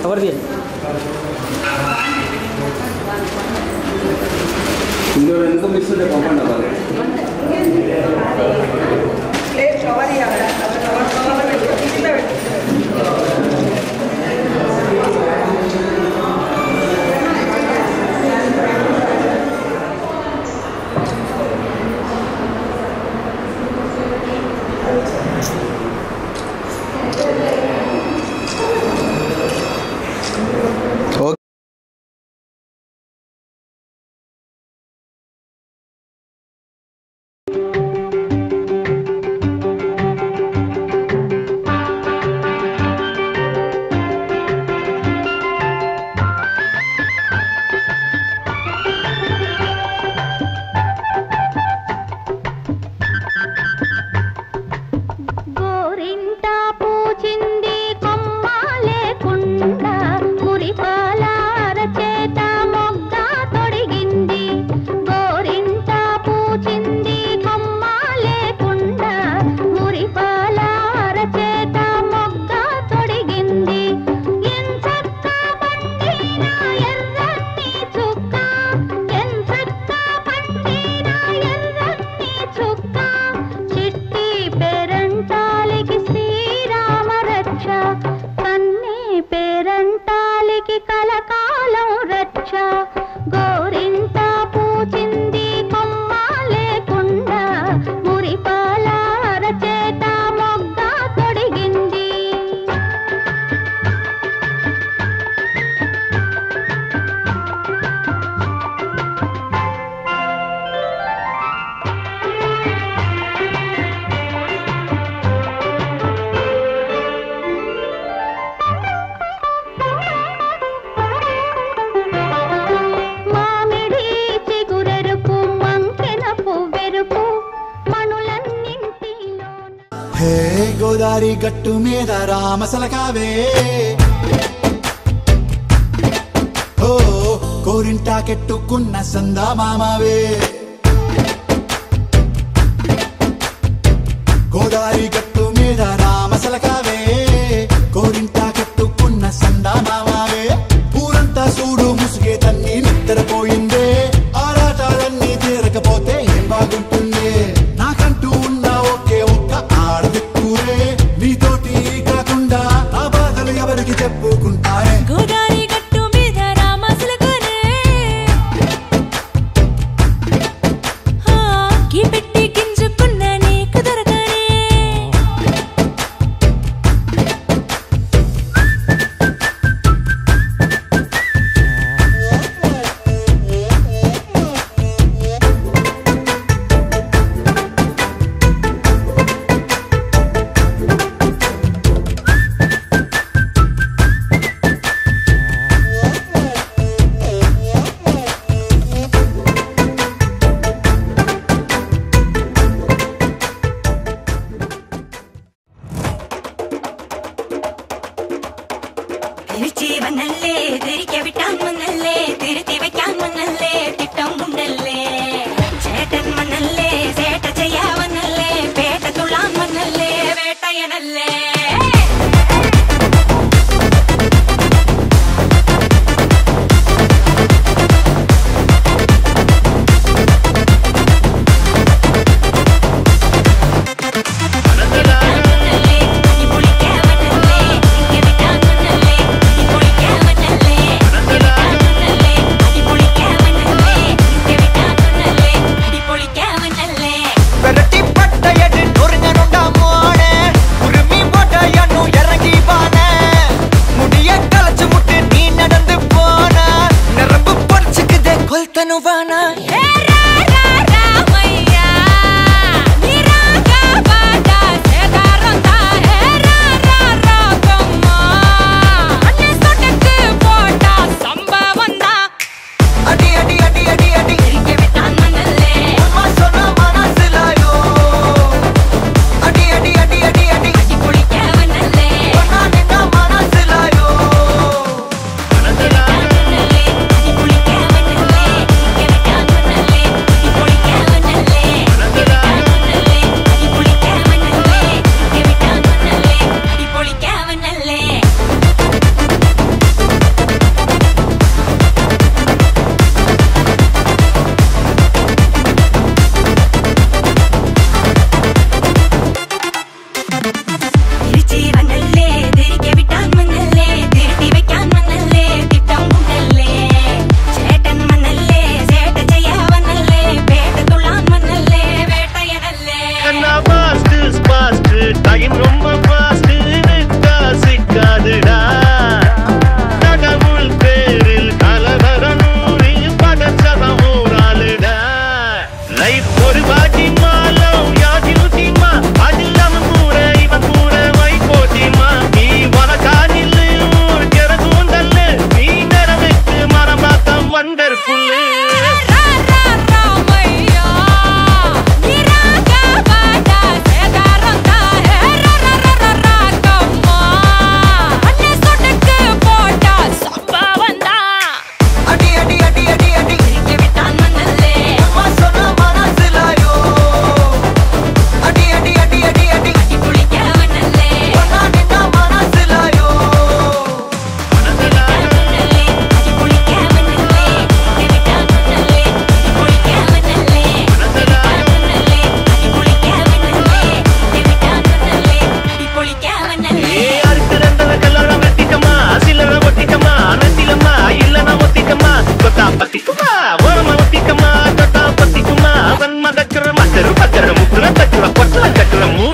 కవర్ చేయండి. ఇందులో ఎంత మిస్ ఉంటే పంపండి అవ్వాలి. కవర్ పూచింది కొమ్మ లేకుండా మురిపాల అరచేత మొగ్గ తొడిగింది ఎంచక్క పండిన ఎర్రని చుక్క ఎంచక్క పండిన ఎర్రని చుక్క చిట్టి పేరంటాలికి శ్రీరామ రక్ష కన్నీ పేరంటాలికి కలకాలం రక్ష గోరింట పూచింది కొమ్మ లేకుండా మురిపాల అరచేత మొగ్గ తొడిగింది మామిడి చిగురెరుపు మంకెన పువ్వెరుపు మణులన్నింటిలో హే గోదారి గట్టు మీద రామసలకావే ఓ కోరింటాకెట్టుకున్న సందా మామావే గోదారి గట్టు మీద రామసలకావే కోరింటాకెట్టుకున్న సందా మామావే ఊరంతా చూడు ముసుగే తన్ని నిద్రపోయిందే ఆరాటాలన్నీ తీరకపోతే ఏం బాగుంటుంది నాకంటూ ఉన్న ఒకే ఒక్క ఆడదిక్కురే నీతోటి కాకుండా నా బాధలు ఎవరికి చెప్పుకుంటారే గోదారి గట్టు మీద రామసలకావే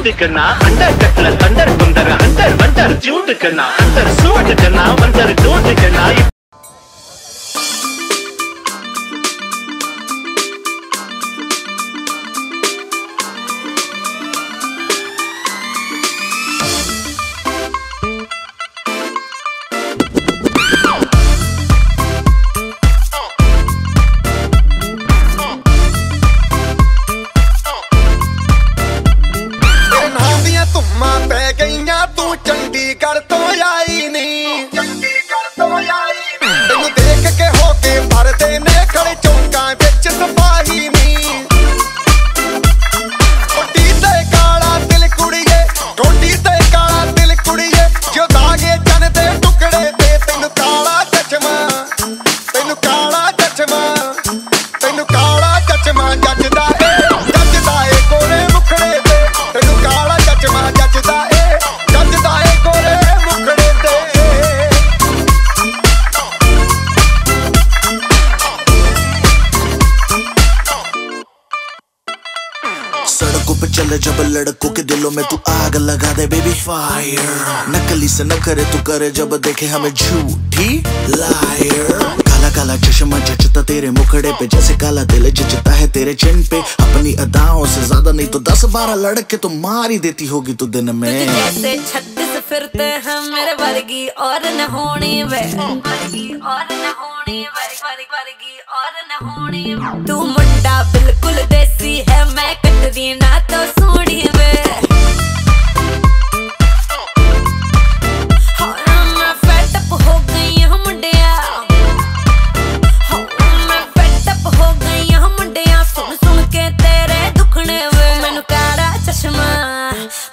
सूट करना अंडर कटला अंडर बंदर अंडर बंदर झूठ करना अंदर सूट करना अंदर डोट करना जब लड़कों के दिलों में तू आग लगा दे बेबी फायर नकली से न करे तू करे जब देखे हमें झूठी लायर काला काला चश्मा जचता तेरे मुखड़े पे जैसे काला दिल जचता है तेरे चिन पे अपनी अदाओं से ज्यादा नहीं तो 10-12 लड़के तो मार ही देती होगी तू दिन में जैसे 36 फिरते हैं मेरे वर्गी और न होनी वे वर्गी और न होनी वे वर्गी और न होनी तू मुंडा बिल्कुल देसी है मैं कटरीना तो सोनी वे मैं फेड अप हो गई हूं मुंडिया मैं फेड अप हो गई हूं मुंडिया सुन सुन के तेरे दुखने वे मैनू काला चश्मा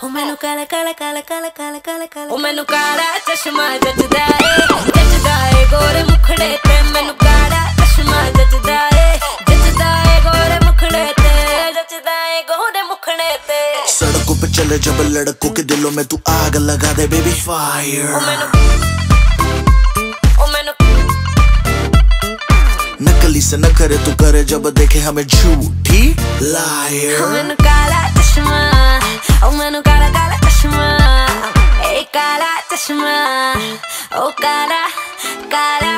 ओ मैनू काला काला काला काला काला काला काला ओ मैनू काला चश्मा जचदा ए गोरे मुखड़े ते मैनू काला चश्मा जचदा ए गोरे मुखड़े ते जचदा ए गोरे मुखड़े ते सड़कों पे चले जब लड़कों के दिलों में तू आग लगा दे बेबी फायर नकली से न करे तू करे जब देखे हमें झूठी लायर मैनू काला चश्मा ओ मैनू काला काला चश्मा ए काला चश्मा ओ काला काला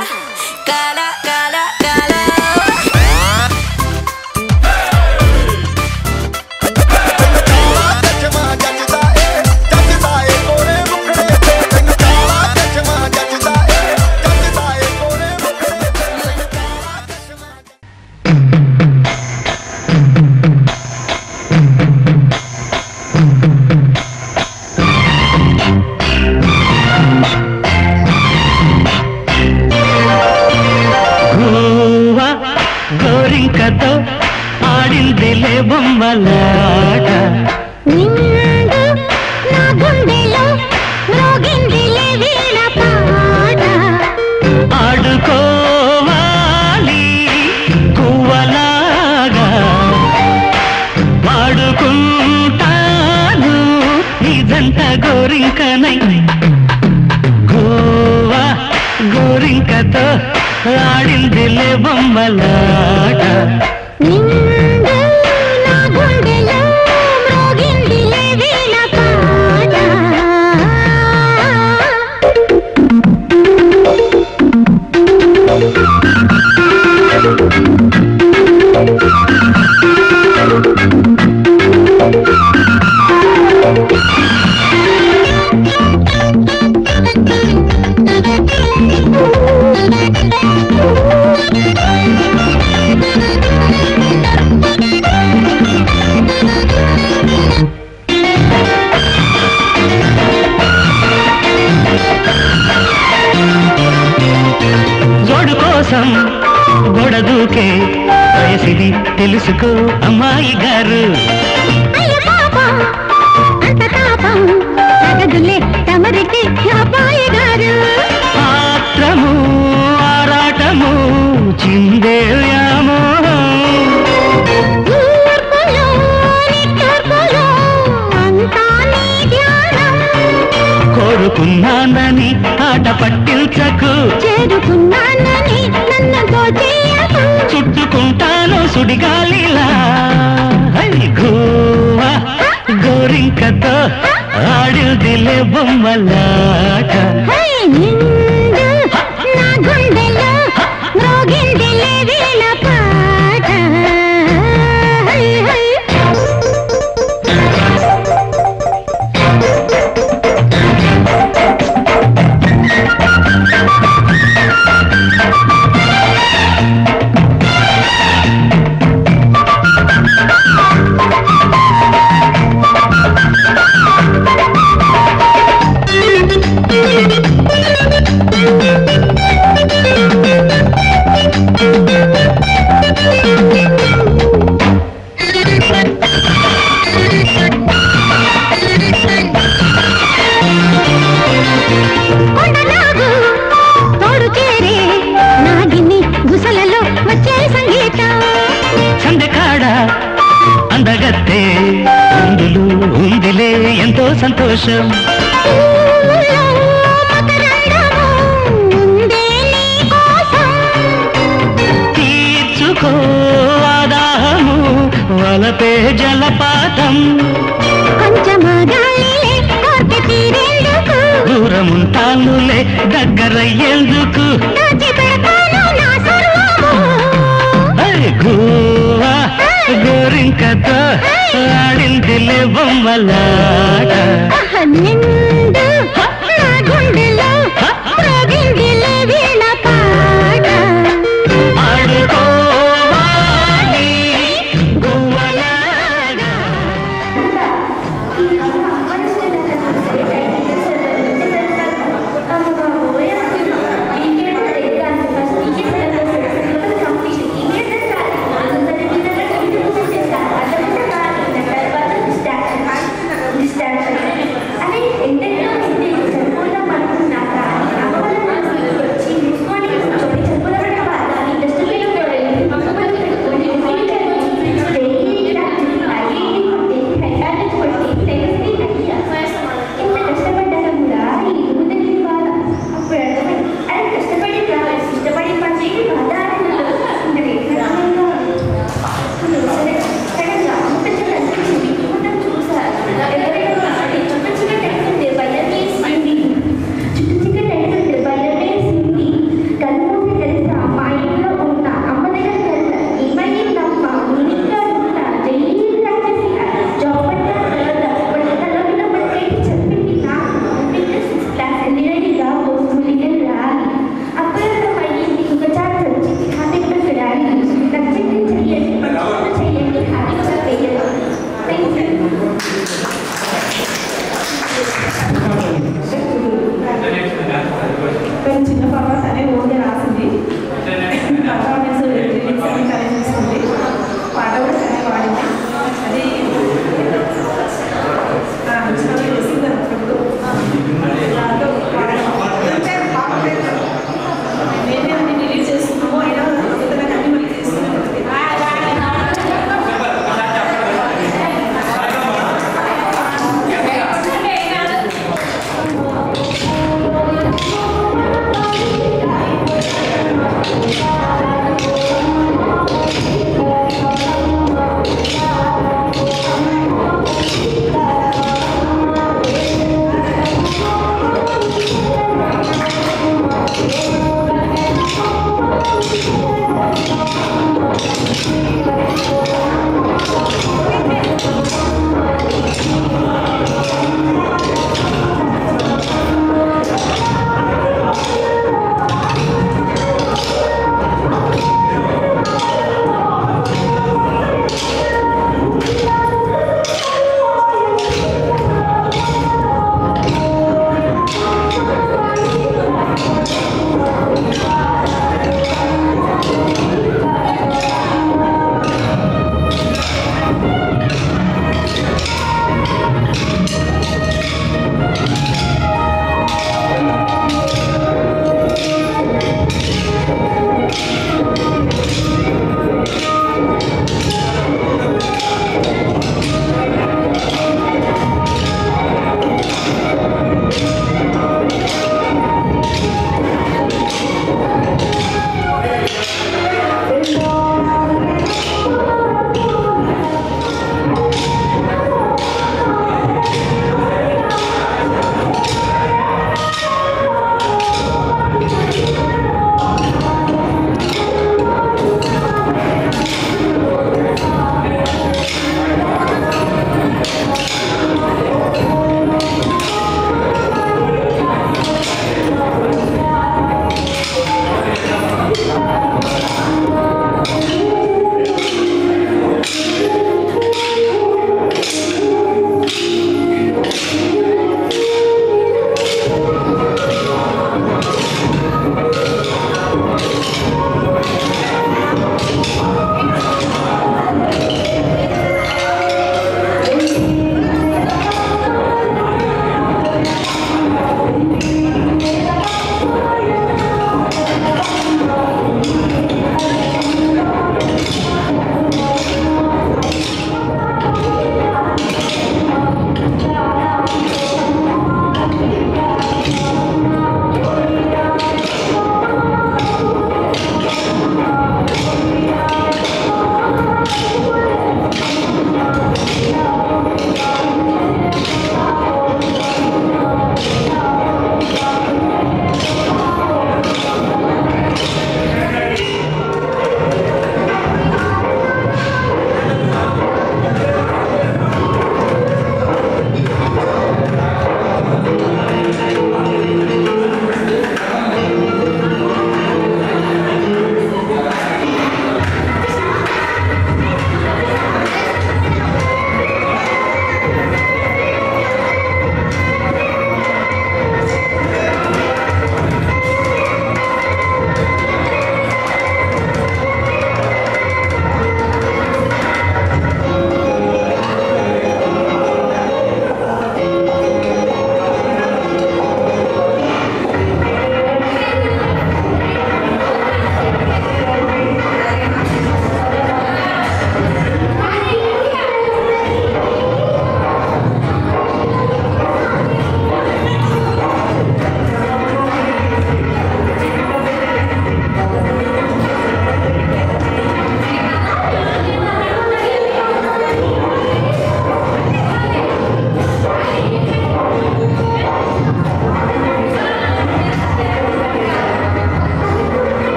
काला काला काला గోరింకతో ఆడిందిలే బొమ్మలాట నిండు నా గుండెలో మ్రోగిందిలే వీణ పాట ఆడుకోవాలి కువ్వలాగా పాడుకుంటాను ఇదంత గోరింకనై గోవా గోరింకతో ఆడిందిలే బొమ్మలాట నిండు నా గుండెలో మ్రోగిందిలే వీణ పాట జోడు కోసం గొడదూకే వయసిది తెలుసుకో అమ్మాయి గారు అయ్య పాపం అంత తాపం తగదులే తమరికి అబ్బాయి గారు ఆత్రము ఆరాటము చిందే వ్యామోహం ఊర్పులో నిట్టూర్పులో అంతా నీ ధ్యానం కోరుకున్నానని ఆట పట్టించకు చేరుకున్నానని నన్ను దోచేయకు చుట్టుకుంటాను సుడిగాలిలా గోవా గోరింకతో బొమ్మలాట హై నిండు నా గుండెలో మ్రోగిందిలే వీణ పాట హై హై కొండలాగు తోడు చేరే నాగిని గుసలలో వచ్చే సంగీతం సందకాడ అందగత్తే అందులో ఉందిలే ఎంతో సంతోషం తీర్చుకో ఆదాహము వలపే జలపాతం కొంచెమగాలిలే కోర్కె తీరేందుకు దూరముంటానులే దగ్గరయ్యేందుకు దాచిపెడతాను నా సర్వము అరే గోవా గోరింకతో ఆడిందిలే బొమ్మలాట నిన్ను